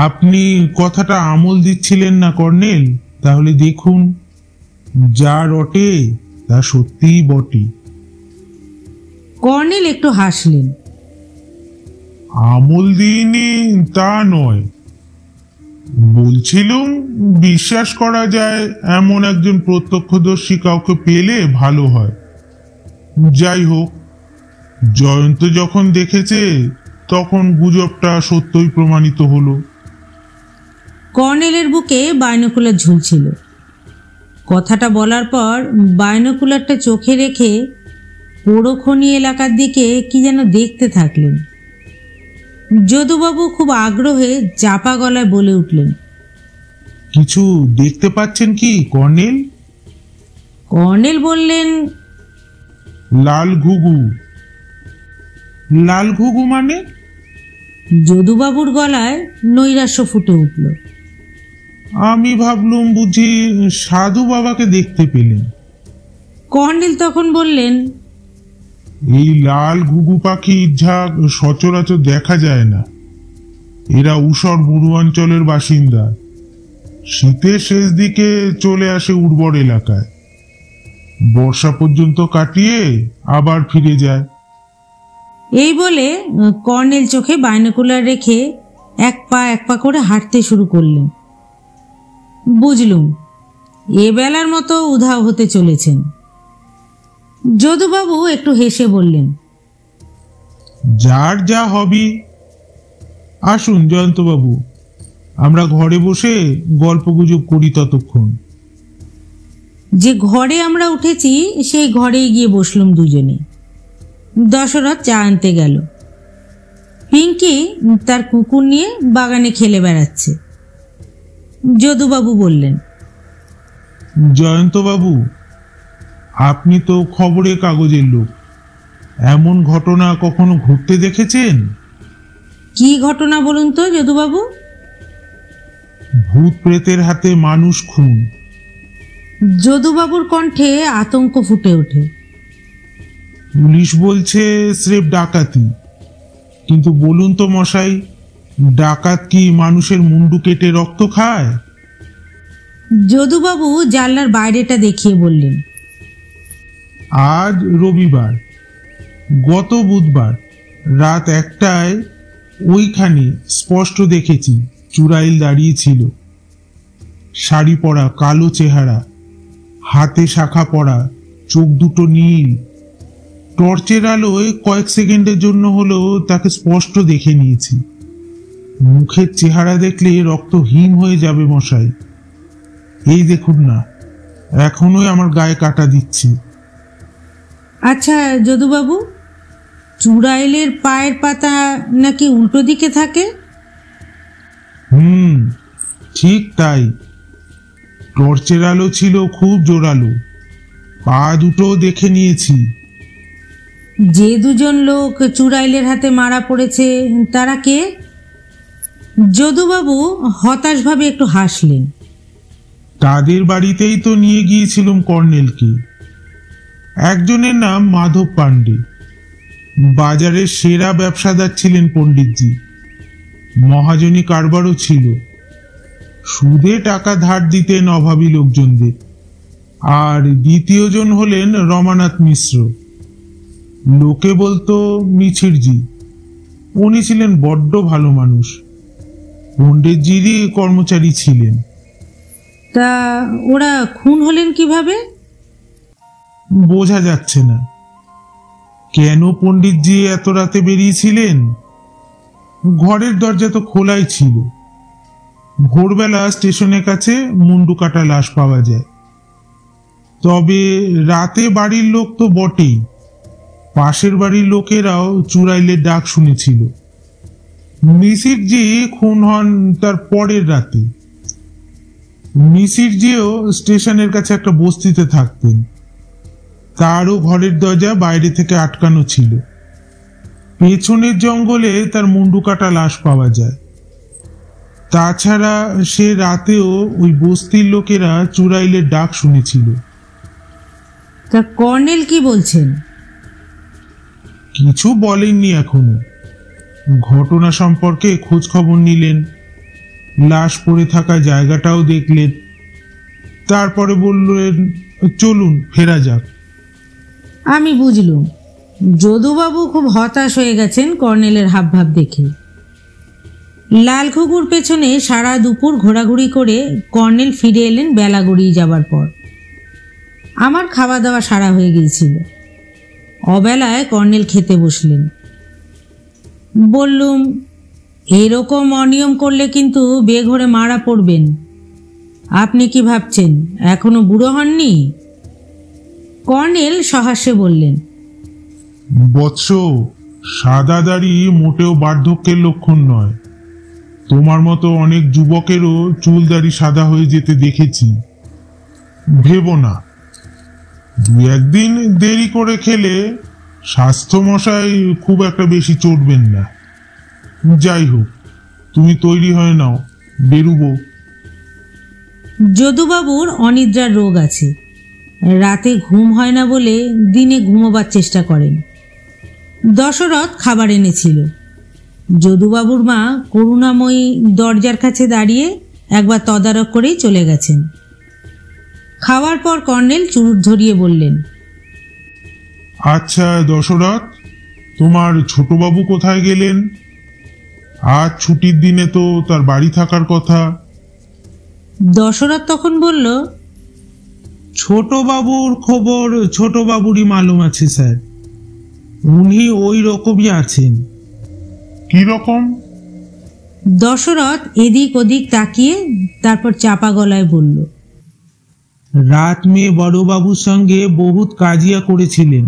আপনি কথাটা আমল দিচ্ছিলেন না কর্নেল? তাহলে দেখুন, যা রটে তা সত্যিই বটে। কর্নেল একটু হাসলেন। আমল দিইনি তা নয়, বলছিলুম বিশ্বাস করা যায় এমন একজন প্রত্যক্ষদর্শী কাউকে পেলে ভালো হয়। যাই হোক, জয়ন্ত যখন দেখেছে তখন গুজবটা সত্যই প্রমাণিত হলো। কর্নেলের বুকে বাইনোকুলার ঝুলছিল। কথাটা বলার পর বাইনোকুলারটা চোখে রেখে পোড়ো খনি এলাকার দিকে কি যেন দেখতে থাকলেন। যদুবাবু খুব আগ্রহে চাপা গলায় বলে উঠলেন, কিছু দেখতে পাচ্ছেন কি কর্নেল? কর্নেল বললেন, লাল ঘুঘু। লাল ঘুঘু মানে? যদুবাবুর গলায় নৈরাশ্য ফুটে উঠল। আমি ভাবলুম বুঝি সাধু বাবাকে দেখতে পেলেন। কর্নেল তখন বললেন, এই লাল ঘুঘু পাখির ঝাঁক সচরাচর দেখা যায় না। এরা ঊষর মরুয়াঞ্চলের বাসিন্দা। শীতের শেষ দিকে চলে আসে উর্বর এলাকায়, বর্ষা পর্যন্ত কাটিয়ে আবার ফিরে যায়। এই বলে কর্নেল চোখে বাইনোকুলার রেখে এক পা করে হাঁটতে শুরু করলেন। বুঝলুম এ বেলার মতো উধাও হতে চলেছেন। যদুবাবু একটু হেসে বললেন, যার যা হবি। আসুন জয়ন্তবাবু, আমরা ঘরে বসে গল্প গুজব করি ততক্ষণ। যে ঘরে আমরা উঠেছি সেই ঘরেই গিয়ে বসলুম দুজনে। দশরথ চা আনতে গেল। পিঙ্কি তার কুকুর নিয়ে বাগানে খেলে বেড়াচ্ছে। যদুবাবু বললেন, জয়ন্তবাবু, আপনি তো খবরের কাগজের লোক, এমন ঘটনা কখনো ঘটতে দেখেছেন? কি ঘটনা বলুন তো যদুবাবু? ভূত প্রেতের হাতে মানুষ খুন। যদুবাবুর কণ্ঠে আতঙ্ক ফুটে ওঠে। পুলিশ বলছে স্রেফ ডাকাতি, কিন্তু বলুন তো মশাই, ডাকাত কি মানুষের মুন্ডু কেটে রক্ত খায়? যদুবাবু জানলার বাইরেটা দেখিয়ে বললেন, আজ রবিবার, গত বুধবার রাত 1টায় ওইখানে স্পষ্ট দেখেছি চুড়াইল দাঁড়িয়ে ছিল। শাড়ি পরা, কালো চেহারা, হাতে শাখা পরা, চোখ দুটো নীল। টর্চের আলোয় কয়েক সেকেন্ডের জন্য হলেও তাকে স্পষ্ট দেখে নিয়েছি। মুখের চেহারা দেখলে রক্ত হিম হয়ে যাবে মশাই। এই দেখুন না, এখনোই আমার গায়ে কাটা দিচ্ছে। আচ্ছা যদুবাবু, চুড়াইলের পায়ের পাতা নাকি উল্টো দিকে থাকে? ঠিক তাই। টর্চের আলো ছিল খুব জোরালো, পা দুটো দেখে নিয়েছি। যে দুজন লোক চুড়াইলের হাতে মারা পড়েছে তারা কে? যদুবাবু হতাশভাবে একটু হাসলেন। তাদের বাড়িতেই তো নিয়ে গিয়েছিলাম কর্নেলকে। একজনের নাম মাধব পাণ্ডে, বাজারের সেরা ব্যবসাদার ছিলেন পণ্ডিতজি। মহাজনী কারবারও ছিল, সুদে টাকা ধার দিতেন অভাবী লোকজনদের। আর দ্বিতীয়জন হলেন রমানাথ মিশ্র, লোকে বলতো মিছিরজি। উনি ছিলেন বড্ড ভালো মানুষ, পণ্ডিতজিরই কর্মচারী ছিলেন। তা ওরা খুন হলেন কিভাবে? বোঝা যাচ্ছে না। কেন পণ্ডিতজি এত রাতে বেরিয়েছিলেন? ঘরের দরজা তো খোলাই ছিল। ভোরবেলা স্টেশনের কাছে মুন্ডু কাটা লাশ পাওয়া যায়। তবে রাতে বাড়ির লোক তো বটেই, পাশের বাড়ির লোকেরাও চুড়াইলের ডাক শুনেছিল। মিসিরজি খুন হন তার পরের রাতে। মিসিরজিও স্টেশনের কাছে একটা বস্তিতে থাকতেন। তারও ঘরের দরজা বাইরে থেকে আটকানো ছিল। পেছনের জঙ্গলে তার মুন্ডু কাটা লাশ পাওয়া যায়। তাছাড়া সে রাতেও ওই বস্তির লোকেরা চুড়াইলের ডাক শুনেছিল। তা কর্নেল কি বলছেন? কিছু বলেননি এখনো। ঘটনা সম্পর্কে খোঁজ খবর নিলেন, লাশ পড়ে থাকা জায়গাটাও দেখলেন, তারপরে বললেন চলুন ফেরা যাক। আমি বুঝলুম যদুবাবু খুব হতাশ হয়ে গেছেন কর্নেলের হাবভাব দেখে। লালঘুঘুর পেছনে সারা দুপুর ঘোরাঘুরি করে কর্নেল ফিরে এলেন বেলা গড়িয়ে যাবার পর। আমার খাওয়া দাওয়া সারা হয়ে গিয়েছিল। অবেলায় কর্নেল খেতে বসলেন। বললুম, এরকম অনিয়ম করলে কিন্তু বেঘরে মারা পড়বেন। আপনি কি ভাবছেন এখনো বুড়ো হননি? কর্নেল সহাস্যে বললেন, বৎস, সাদা দাড়ি মোটেও বার্ধক্যের লক্ষণ নয়। তোমার মতো অনেক যুবকেরও চুল দাড়ি সাদা হয়ে যেতে দেখেছি। ভেবো না, দু একদিন দেরি করে খেলে স্বাস্থ্য মশাই খুব একটা বেশি চড়বেন না। যাই হোক, তুমি তৈরি হয়ে নাও, বেরুবো। যদুবাবুর অনিদ্রার রোগ আছে। রাতে ঘুম হয় না বলে দিনে ঘুমোবার চেষ্টা করেন। দশরথ খাবার এনেছিল। যদুবাবুর মা করুণাময়ী দরজার কাছে দাঁড়িয়ে একবার তদারক করেই চলে গেছেন। খাওয়ার পর কর্নেল চুরুট ধরিয়ে বললেন, আচ্ছা দশরথ, তোমার ছোটবাবু কোথায় গেলেন? আজ ছুটির দিনে তো তার বাড়ি থাকার কথা। দশরথ তখন বলল, ছোট বাবুর খবর ছোট বাবুরই মালুম আছে স্যার। উনি ওই রকমই আছেন। কি রকম? দশরথ এদিক ওদিক তাকিয়ে তারপর চাপা গলায় বলল, রাত মেয়ে বড়বাবুর সঙ্গে বহুত কাজিয়া করেছিলেন।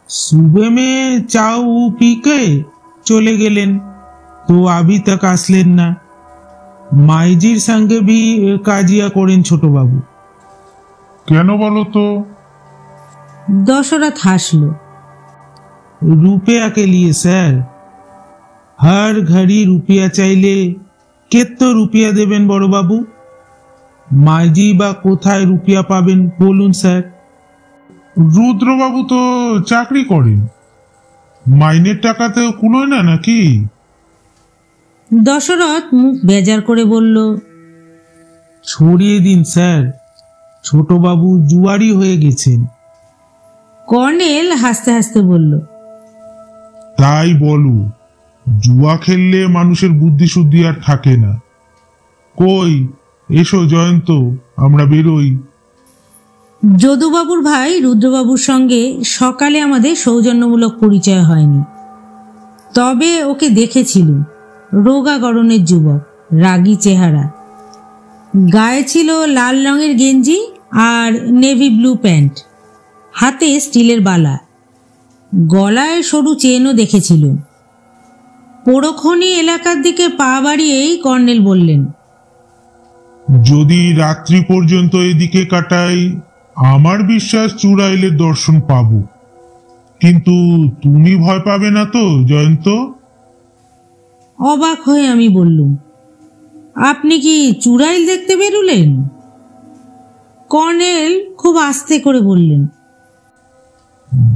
সুবে মে চাও পিকে চলে গেলেন, তো আবি তক আসলেন না। মাইজির সঙ্গে ভি কাজিয়া করেন ছোটবাবু। কেন বলো তো? দশরথ হাসল। रुपया के लिए सर। हर घड़ी रुपया চাইলে কত রুপিয়া দেবেন বড়বাবু? মাইজি বা কোথায় রুপিয়া পাবেন বলুন স্যার? রুদ্রবাবু তো চাকরি করেন, মাইনের টাকাতেও কুলোয় না নাকি? দশরথ মুখ বেজার করে বলল, ছড়িয়ে দিন স্যার, ছোটবাবু জুয়ারি হয়ে গেছেন। কর্নেল হাসতে হাসতে বলল, তাই বলো, জুয়া খেললে মানুষের বুদ্ধি শুদ্ধি আর থাকে না। কই এসো জয়ন্ত, আমরা বেরোই। যদুবাবুর ভাই রুদ্রবাবুর সঙ্গে সকালে আমাদের সৌজন্যমূলক পরিচয় হয়নি, তবে ওকে দেখেছিল। রোগা গড়নের যুবক, রাগী চেহারা, গায়ে ছিল লাল রঙের গেঞ্জি আর নেভি ব্লু প্যান্ট, হাতে স্টিলের বালা, গলায় সরু চেনও দেখেছিল। পোড়োখনি এলাকার দিকে পা বাড়িয়েই কর্নেল বললেন, যদি রাত্রি পর্যন্ত এদিকে কাটাই, আমার বিশ্বাস চুড়াইলের দর্শন পাবো। কিন্তু তুমি ভয় পাবে না তো জয়ন্ত? অবাক হয়ে আমি বললুম, আপনি কি চুড়াইল দেখতে বেরুলেন? কর্নেল খুব আস্তে করে বললেন,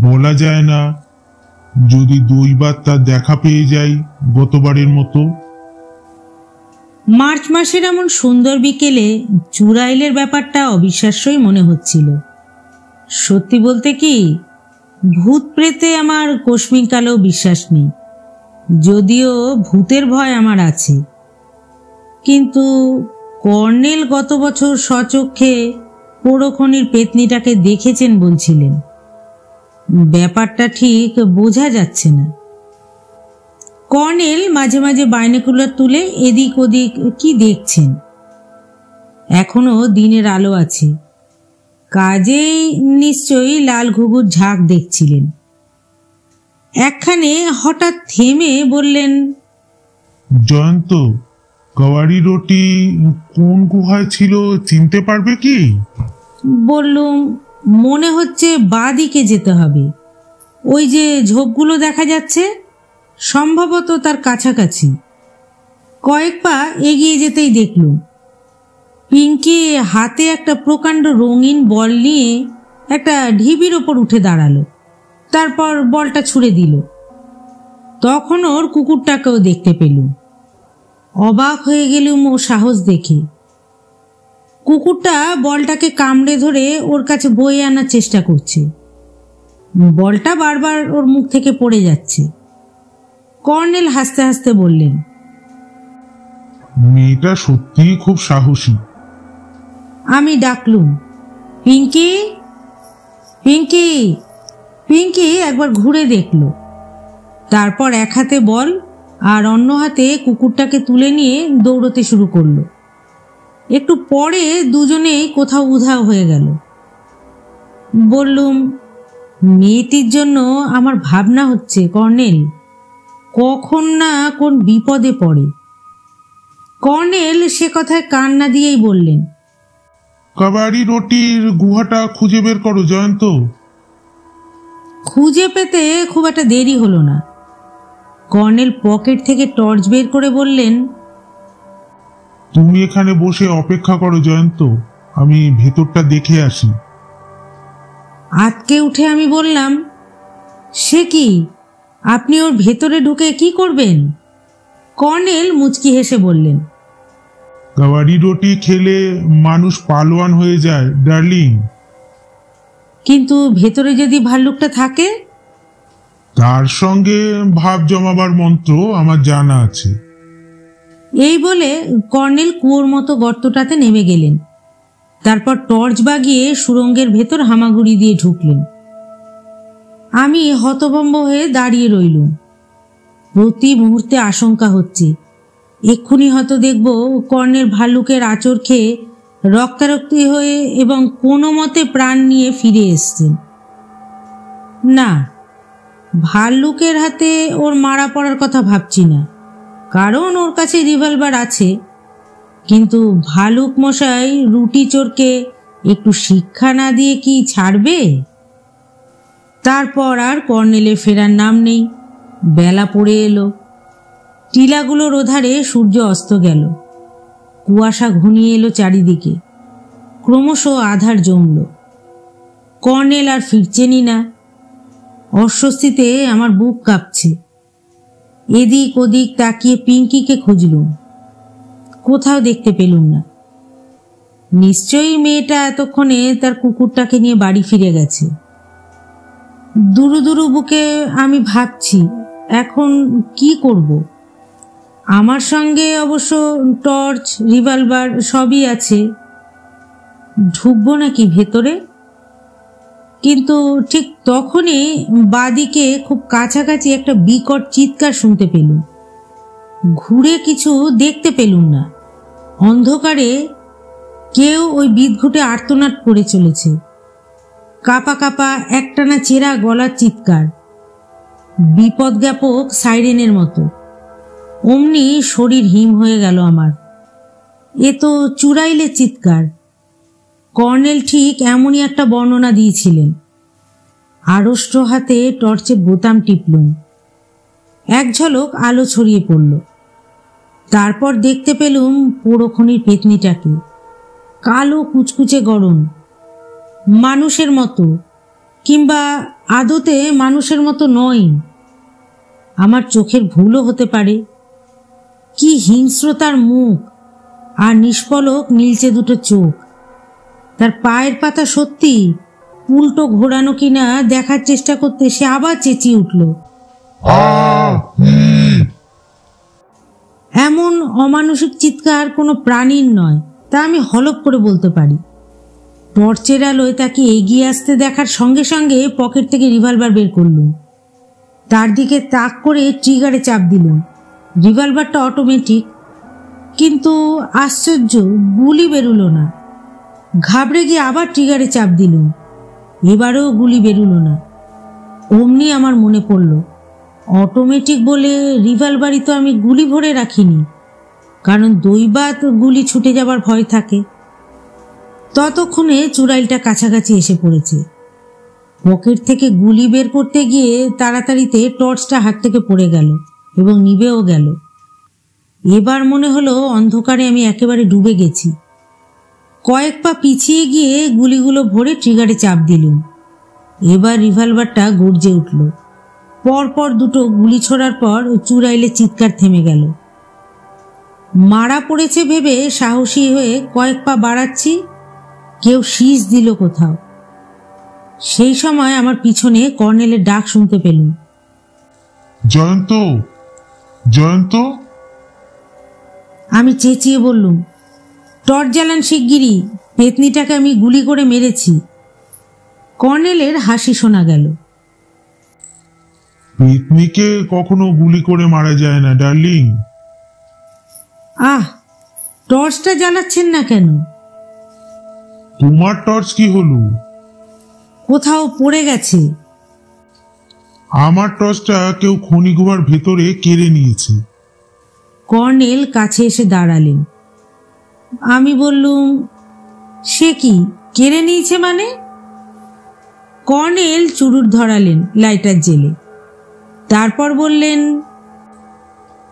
বলা যায় না, যদি দুইবার তার দেখা পেয়ে যাই গতবারের মতো। মার্চ মাসের এমন সুন্দর বিকেলে চুড়াইলের ব্যাপারটা অবিশ্বাস্যই মনে হচ্ছিল। সত্যি বলতে কি, ভূত প্রেতে আমার কোশমিনকালেও বিশ্বাস নেই, যদিও ভূতের ভয় আমার আছে। কিন্তু কর্নেল গত বছর স্বচক্ষে পোড়োখনির পেতনিটাকে দেখেছেন বলছিলেন। ব্যাপারটা ঠিক বোঝা যাচ্ছে না। কর্নেল মাঝে মাঝে বাইনোকুলার তুলে এদিক ওদিক কি দেখছেন। এখনো দিনের আলো আছে, কাজেই নিশ্চয়ই লাল ঘুঘুর ঝাঁক দেখছিলেন। একখানে হঠাৎ থেমে বললেন, জয়ন্ত, কাওয়ারি রোটি কোন গুহায় ছিল চিনতে পারবে কি? বললুম, মনে হচ্ছে বাঁ দিকে যেতে হবে। ওই যে ঝোপগুলো দেখা যাচ্ছে, সম্ভবত তার কাছাকাছি। কয়েক পা এগিয়ে যেতেই দেখলুম পিঙ্কি হাতে একটা প্রকাণ্ড রঙিন বল নিয়ে একটা ঢিবির ওপর উঠে দাঁড়ালো। তারপর বলটা ছুঁড়ে দিল। তখন ওর কুকুরটাকেও দেখতে পেলুম। অবাক হয়ে গেলুম ও সাহস দেখে। কুকুরটা বলটাকে কামড়ে ধরে ওর কাছে বয়ে আনার চেষ্টা করছে। বলটা বারবার ওর মুখ থেকে পড়ে যাচ্ছে। কর্নেল হাসতে হাসতে বললেন, মেয়েটা সত্যিই খুব সাহসী। আমি ডাকলুম, পিঙ্কি, পিঙ্কি। পিঙ্কি একবার ঘুরে দেখল, তারপর এক হাতে বল আর অন্য হাতে কুকুরটাকে তুলে নিয়ে দৌড়তে শুরু করলো। একটু পরে দুজনেই কোথাও উধাও হয়ে গেল। বললুম, মেয়েটির জন্য আমার ভাবনা হচ্ছে কর্নেল, কখন না কোন বিপদে পড়ে। কর্নেল সে কথায় কান না দিয়েই বললেন, কাওয়ারি রোটির গুহাটা খুঁজে বের করো জয়ন্ত। খুঁজে পেতে খুব একটা দেরি হলো না। কর্নেল পকেট থেকে টর্চ বের করে বললেন, তুমি এখানে বসে অপেক্ষা করো জয়ন্ত, আমি ভেতরটা দেখে আসি। আতকে উঠে আমি বললাম, সে কি, আপনি ওর ভেতরে ঢুকে কি করবেন? কর্নেল মুচকি হেসে বললেন, কাওয়ারি রুটি খেলে মানুষ পালোয়ান হয়ে যায় ডার্লিং। কিন্তু ভেতরে যদি ভাল্লুকটা থাকে? তার সঙ্গে ভাব জমাবার মন্ত্র আমার জানা আছে। এই বলে কর্নেল কুয়োর মতো গর্তটাতে নেমে গেলেন। তারপর টর্চ বাগিয়ে সুড়ঙ্গের ভেতর হামাগুড়ি দিয়ে ঢুকলেন। আমি হতভম্ব হয়ে দাঁড়িয়ে রইলুম। প্রতি মুহূর্তে আশঙ্কা হচ্ছে, এক্ষুনি হয়তো দেখব কর্নেল ভাল্লুকের আঁচড় খেয়ে রক্তারক্তি হয়ে এবং কোনো মতে প্রাণ নিয়ে ফিরে এসছেন। না, ভাল্লুকের হাতে ওর মারা পড়ার কথা ভাবছি না, কারণ ওর কাছে রিভলভার আছে। কিন্তু ভালুক মশাই রুটি চোরকে একটু শিক্ষা না দিয়ে কি ছাড়বে? তারপর আর কর্নেলের ফেরার নাম নেই। বেলা পড়ে এলো। টিলাগুলোর ওধারে সূর্য অস্ত গেল। কুয়াশা ঘনিয়ে এলো চারিদিকে। ক্রমশ আধার জমল। কর্নেল আর ফিরছেনই না। অস্বস্তিতে আমার বুক কাঁপছে। এদিক ওদিক তাকিয়ে পিঙ্কিকে খুঁজলুম, কোথাও দেখতে পেলুম না। নিশ্চয়ই মেয়েটা এতক্ষণে তার কুকুরটাকে নিয়ে বাড়ি ফিরে গেছে। দুরু দুরু বুকে আমি ভাবছি এখন কি করব। আমার সঙ্গে অবশ্য টর্চ, রিভলভার সবই আছে। ঢুকবো নাকি ভেতরে? কিন্তু ঠিক তখনই বাদিকে খুব কাছাকাছি একটা বিকট চিৎকার শুনতে পেলুম। ঘুরে কিছু দেখতে পেলুম না। অন্ধকারে কেউ ওই বিদঘুটে আর্তনাদ করে চলেছে। কাপা কাপা একটানা চেরা গলার চিৎকার, বিপদ জ্ঞাপক সাইরেনের মতো। অমনি শরীর হিম হয়ে গেল আমার। এ তো চুড়াইলে চিৎকার। কর্নেল ঠিক এমনই একটা বর্ণনা দিয়েছিলেন। আড়ষ্ট হাতে টর্চের বোতাম টিপলুম। এক ঝলক আলো ছড়িয়ে পড়ল। তারপর দেখতে পেলুম পোড়োখনির পেতনিটাকে। কালো কুচকুচে গরম, মানুষের মতো, কিংবা আদতে মানুষের মতো নয়। আমার চোখের ভুলও হতে পারে। কি হিংস্রতার মুখ আর নিষ্পলক নীলচে দুটো চোখ। তার পায়ের পাতা সত্যি উল্টো ঘোরানো কিনা দেখার চেষ্টা করতে সে আবার চেঁচিয়ে উঠল। এমন অমানসিক চিৎকার কোনো প্রাণীর নয়, তা আমি হলপ করে বলতে পারি। টর্চের আলোয় তাকে এগিয়ে আসতে দেখার সঙ্গে সঙ্গে পকেট থেকে রিভলভার বের করলুম। তার দিকে তাক করে ট্রিগারে চাপ দিলুম। রিভলভারটা অটোমেটিক, কিন্তু আশ্চর্য, গুলি বেরুলো না। ঘাবড়ে গিয়ে আবার ট্রিগারে চাপ দিলুম, এবারেও গুলি বেরুলো না। অমনি আমার মনে পড়ল, অটোমেটিক বলে রিভলভারই তো আমি গুলি ভরে রাখিনি, কারণ দৈবাত গুলি ছুটে যাবার ভয় থাকে। ততক্ষণে চুড়াইলটা কাছাকাছি এসে পড়েছে। পকেট থেকে গুলি বের করতে গিয়ে তাড়াতাড়িতে টর্চটা হাত থেকে পড়ে গেল এবং নিভেও গেল। এবার মনে হলো অন্ধকারে আমি একেবারে ডুবে গেছি। কয়েক পা পিছিয়ে গিয়ে গুলিগুলো ভরে ট্রিগারে চাপ দিলুম। এবার রিভলভারটা গর্জে উঠল। পরপর দুটো গুলি ছোড়ার পর চুড়াইলে চিৎকার থেমে গেল। মারা পড়েছে ভেবে সাহসী হয়ে কয়েক পা বাড়াচ্ছি, কেউ শীষ দিল কোথাও। সেই সময় আমার পিছনে কর্নেলের ডাক শুনতে পেলুম। জয়ন্ত, জয়ন্ত! আমি চেঁচিয়ে বললুম, টর্চ জ্বালান শিগগিরি, পেতনিটাকে আমি গুলি করে মেরেছি। কর্নেলের হাসি শোনা গেল। পেতনিকে কখনো গুলি করে মারা যায় না ডার্লিং। আহ, টর্চটা জ্বালাচ্ছেন না কেন? তোমার টর্চ কি হলো? কোথাও পড়ে গেছে। আমার টর্চটা কেউ খনি গুহার ভেতরে কেড়ে নিয়েছে। কর্নেল কাছে এসে দাঁড়ালেন। আমি বললুম, সে কি, কেড়ে নিয়েছে মানে? কর্নেল চুরুট ধরালেন লাইটার জেলে। তারপর বললেন,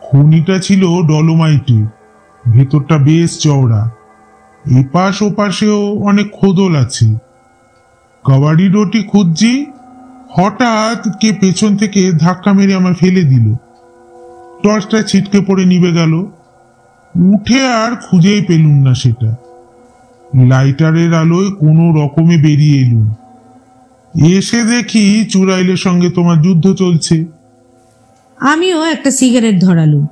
খনিটা ছিল ডলোমাইটে, ভেতরটা বেশ চওড়া, এপাশ ওপাশেও অনেক খোদল আছে। কবাডিডোটি খুঁজছি, হঠাৎ কে পেছন থেকে ধাক্কা মেরে আমায় ফেলে দিল। টর্চটা ছিটকে পড়ে নিভে গেল। উঠে আর খুঁজেই পেলুম না সেটা। লাইটারের আলোয় কোনো রকমে বেরিয়ে এলুম। এসে দেখি চুড়াইলের সঙ্গে তোমার যুদ্ধ চলছে। আমিও একটা সিগারেট ধরালুম।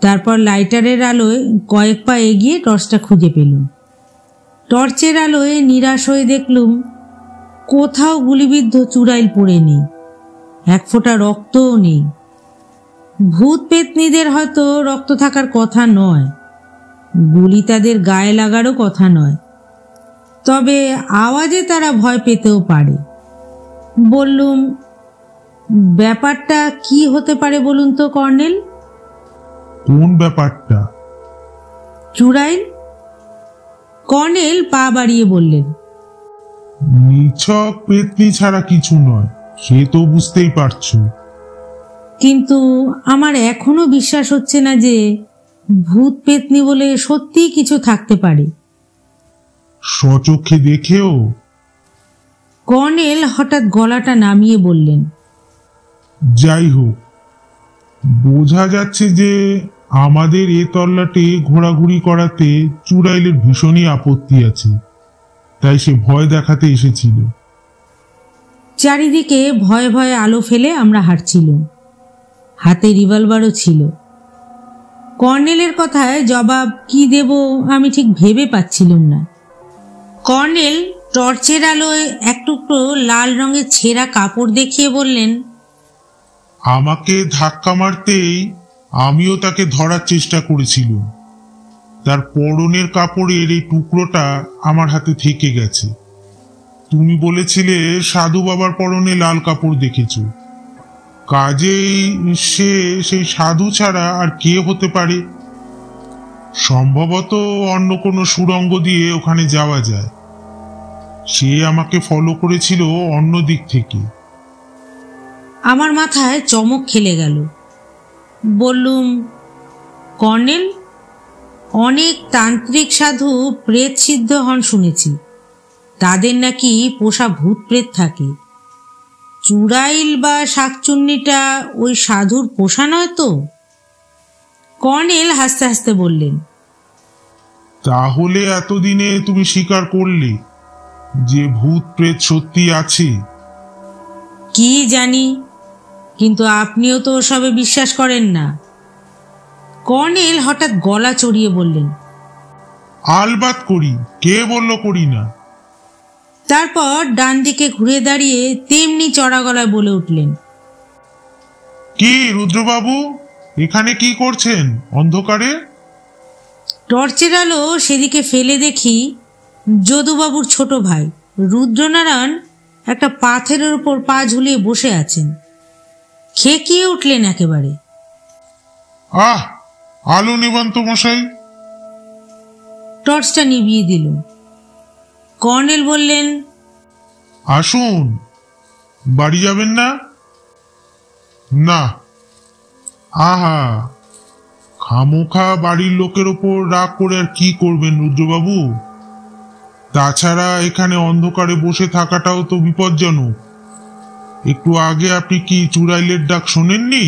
তারপর লাইটারের আলোয় কয়েক পা এগিয়ে টর্চটা খুঁজে পেলুম। টর্চের আলোয় নিরাশ হয়ে দেখলুম কোথাও গুলিবিদ্ধ চুড়াইল পড়ে নেই, এক ফোঁটা রক্তও নেই। ভূত পেতনিদের হয়তো রক্ত থাকার কথা নয়, গুলি তাদের গায়ে লাগারও কথা নয়, তবে আওয়াজে তারা ভয় পেতেও পারে। বললুম, ব্যাপারটা কি হতে পারে বলুন তো কর্নেল? কোন ব্যাপারটা? চুড়াইল। কর্নেল পা বাড়িয়ে বললেন, নিছক পেতনি ছাড়া কিছু নয়, সে তো বুঝতেই পারছো। কিন্তু আমার এখনো বিশ্বাস হচ্ছে না যে ভূত পেতনি বলে সত্যিই কিছু থাকতে পারে। স্বচক্ষে দেখেও? কর্নেল হঠাৎ গলাটা নামিয়ে বললেন, যাই হোক, বোঝা যাচ্ছে যে আমাদের এ তল্লাটে ঘোরাঘুরি করাতে চুড়াইলের ভীষণই আপত্তি আছে, তাই সে ভয় দেখাতে এসেছিল। চারিদিকে ভয়ে ভয়ে আলো ফেলে আমরা হাঁটছিলাম। হাতে রিভলভারও ছিল। কর্নেলের কথায় জবাব কি দেব আমি ঠিক ভেবে পাচ্ছিলাম না। কর্নেল টর্চের আলোয় এক টুকরো লাল রঙের ছেঁড়া কাপড় দেখিয়ে বললেন, আমাকে ধাক্কা মারতেই আমিও তাকে ধরার চেষ্টা করেছিলাম। তার পরনের কাপড়ের এই টুকরোটা আমার হাতে থেকে গেছে। তুমি বলেছিলে সাধু বাবার পরনে লাল কাপড় দেখেছো, কাজেই সে সেই সাধু ছাড়া আর কে হতে পারে? সম্ভবত অন্য কোনো সুড়ঙ্গ দিয়ে ওখানে যাওয়া যায়। সে আমাকে ফলো করেছিল অন্য দিক থেকে। আমার মাথায় চমক খেলে গেল। বললুম, কর্নেল, অনেক তান্ত্রিক সাধু প্রেত সিদ্ধ হন শুনেছি, তাদের নাকি পোষা ভূত প্রেত থাকে। চুড়াইল বা শাকচুন্নিটা ওই সাধুর পোষা নয় তো? কর্নেল হাসতে হাসতে বললেন, তাহলে এতদিনে তুমি স্বীকার করলে যে ভূত প্রেত সত্যি আছে? কি জানি, কিন্তু আপনিও তো ওসবে বিশ্বাস করেন না। কর্নেল হঠাৎ গলা চড়িয়ে বললেন, আলবাত করি, কে বলল করি না। তারপর ডান দিকে ঘুরে দাঁড়িয়ে তেমনি চড়া গলায় বলে উঠলেন, কি রুদ্রবাবু, এখানে কি করছেন অন্ধকারে? টর্চের আলো সেদিকে ফেলে দেখি যদুবাবুর ছোট ভাই রুদ্রনারায়ণ একটা পাথরের উপর পা ঝুলিয়ে বসে আছেন। খেকিয়ে উঠলেন একেবারে। আহ, আলো নেবান তো মশাই। টর্চটা নিভিয়ে দিল। কর্নেল বললেন, আসুন। বাড়ি যাবেন না? না। আহা, খামোখা বাড়ির লোকের ওপর রাগ করে আর কি করবেন রুদ্রবাবু? তাছাড়া এখানে অন্ধকারে বসে থাকাটাও তো বিপজ্জনক। একটু আগে আপনি কি চুড়াইলের ডাক শোনেননি?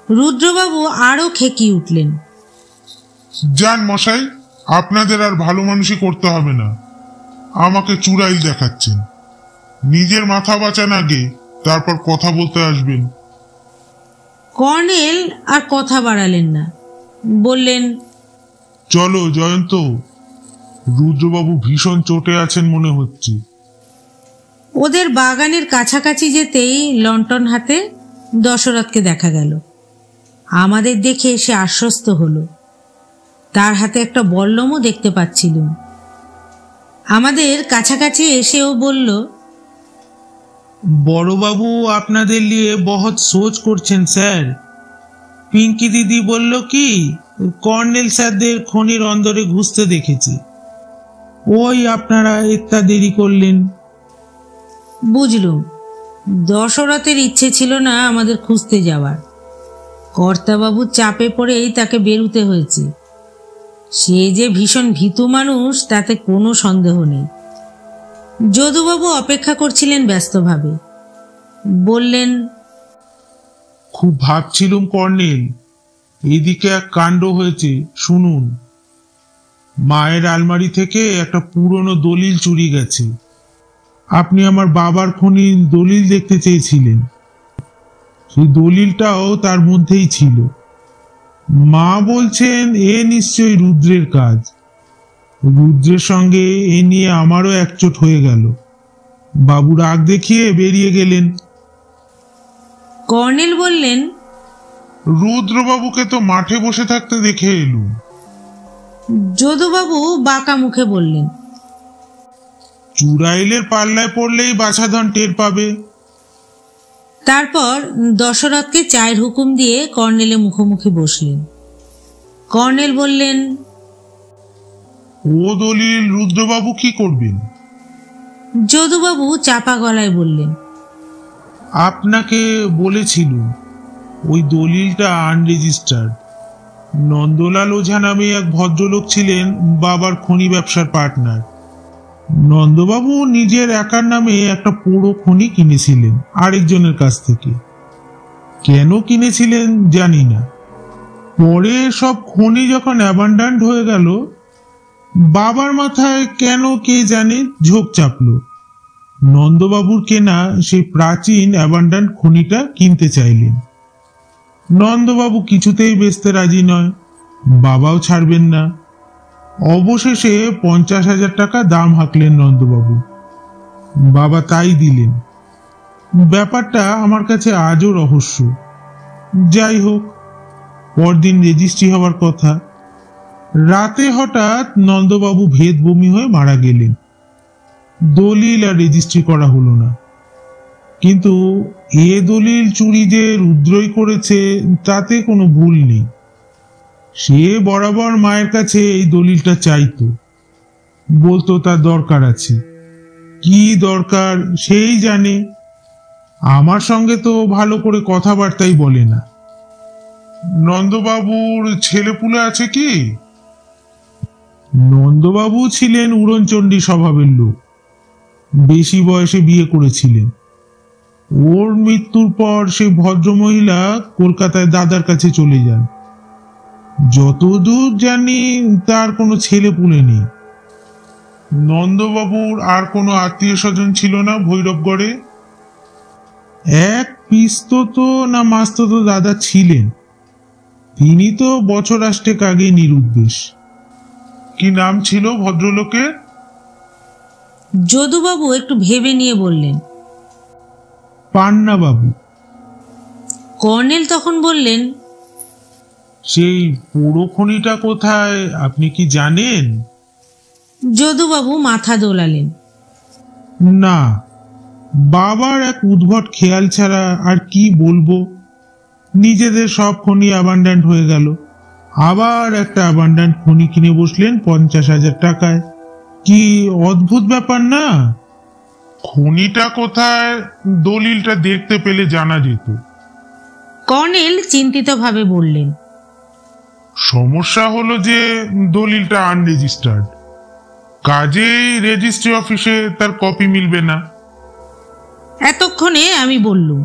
রুদ্রবাবু আরো খেকিয়ে উঠলেন। যান মশাই, আপনাদের আর ভালো মানুষই করতে হবে না। আমাকে চুড়াইল দেখাচ্ছেন। নিজের মাথা বাঁচান আগে, তারপর কথা বলতে আসবেন। কর্নেল আর কথা বাড়ালেন না, বললেন, চলো জয়ন্ত, রুদ্রবাবু ভীষণ চোটে আছেন মনে হচ্ছে। ওদের বাগানের কাছাকাছি যেতেই লণ্ঠন হাতে দশরথকে দেখা গেল। আমাদের দেখে সে আশ্বস্ত হলো। তার হাতে একটা বল্লমও দেখতে পাচ্ছিলুম। আমাদের কাছাকাছি এসেও বলল, বড়বাবু আপনাদের নিয়ে বহুত সোচ করছেন স্যার। পিঙ্কি দিদি বলল কি কর্নেল স্যারদের খনির অন্দরে ঘুষতে দেখেছি। ওই আপনারা এত্তা দেরি করলেন। বুঝলুম দশরথের ইচ্ছে ছিল না আমাদের খুঁজতে যাওয়ার। কর্তাবাবুর চাপে পড়েই তাকে বেরুতে হয়েছে। সে যে ভীষণ ভীতু মানুষ তাতে কোনো সন্দেহ নেই। যদুবাবু অপেক্ষা করছিলেন ব্যস্তভাবে। বললেন, খুব ভাবছিলুম কর্নেল, এদিকে এক কাণ্ড হয়েছে, শুনুন। মায়ের আলমারি থেকে একটা পুরনো দলিল চুরি গেছে। আপনি আমার বাবার খনির দলিল দেখতে চেয়েছিলেন, সেই দলিলটাও তার মধ্যেই ছিল। মা বলছেন এ নিশ্চয়ই রুদ্রের কাজ। রুদ্রের সঙ্গে এ নিয়ে আমারও একচোট হয়ে গেল। বাবু রাগ দেখিয়ে বেরিয়ে গেলেন। কর্নেল বললেন, রুদ্রবাবুকে তো মাঠে বসে থাকতে দেখে এলুম। যদুবাবু বাঁকা মুখে বললেন, চুড়াইলের পাল্লায় পড়লেই বাছাধন টের পাবে। তারপর দশরথকে চায়ের হুকুম দিয়ে কর্নেলের মুখোমুখি বসলেন। কর্নেল বললেন, ও দলিল রুদ্রবাবু কি করবেন? যদুবাবু চাপা গলায় বললেন, আপনাকে বলেছিল ওই দলিলটা আনরেজিস্টার্ড। নন্দলাল ওঝা নামে এক ভদ্রলোক ছিলেন বাবার খনি ব্যবসার পার্টনার। নন্দবাবু নিজের একার নামে একটা পুরো খনি কিনেছিলেন আরেকজনের কাছ থেকে। কেন কিনেছিলেন জানি না। পরে সব খনি যখন অ্যাবান্ডান্ট হয়ে গেল, বাবার মাথায় কেন কে জানে ঝোঁক চাপলো। নন্দবাবুর কেনা সেই প্রাচীন অ্যাবান্ডান্ট খনিটা কিনতে চাইলেন। নন্দবাবু কিছুতেই বেচতে রাজি নয়, বাবাও ছাড়বেন না। অবশেষে 50,000 টাকা দাম হাঁকলেন নন্দবাবু। বাবা তাই দিলেন। ব্যাপারটা আমার কাছে আজও রহস্য। যাই হোক, পরদিন রেজিস্ট্রি হওয়ার কথা। রাতে হঠাৎ নন্দবাবু ভেদ বমি হয়ে মারা গেলেন। দলিল আর রেজিস্ট্রি করা হলো না। কিন্তু এ দলিল চুরি যে রুদ্রই করেছে তাতে কোনো ভুল নেই। সে বরাবর মায়ের কাছে এই দলিলটা চাইতো, বলতো তার দরকার আছে। কি দরকার সেই জানে। আমার সঙ্গে তো ভালো করে কথাবার্তাই বলে না। নন্দবাবুর ছেলেপুলে আছে কি? নন্দবাবু ছিলেন উড়নচণ্ডী স্বভাবের লোক। বেশি বয়সে বিয়ে করেছিলেন। ওর মৃত্যুর পর সেই ভদ্রমহিলা কলকাতায় দাদার কাছে চলে যান। যতদূর জানি তার কোনো ছেলেপুলে নেই। নন্দবাবুর আর কোনো আত্মীয় স্বজন ছিল না ভৈরবগড়ে? এক পিস্তত না মাস্তত দাদা ছিলেন, তিনি তো বছর 8 আগেই নিরুদ্দেশ। কি নাম ছিল ভদ্রলোকের? যদুবাবু একটু ভেবে নিয়ে বললেন, পান্না বাবু। কর্নেল তখন বললেন, সেই পোড়ো খনিটা কোথায় আপনি কি জানেন? যদুবাবু মাথা দোলালেন। না, বাবার এক উদ্ভট খেয়াল ছাড়া আর কি বলবো। নিজেদের সব খনি অ্যাবান্ডান্ট হয়ে গেল, আবার একটা অ্যাবান্ডান্ট খনি কিনে বসলেন 50,000 টাকায়। কি অদ্ভুত ব্যাপার না? খনিটা কোথায় দলিলটা দেখতে পেলে জানা যেত। কর্নেল চিন্তিতভাবে বললেন, সমস্যা হলো যে দলিলটা আনরেজিস্টার্ড, কাজেই রেজিস্ট্রি অফিসে তার কপি মিলবে না। এতক্ষণে আমি বললুম,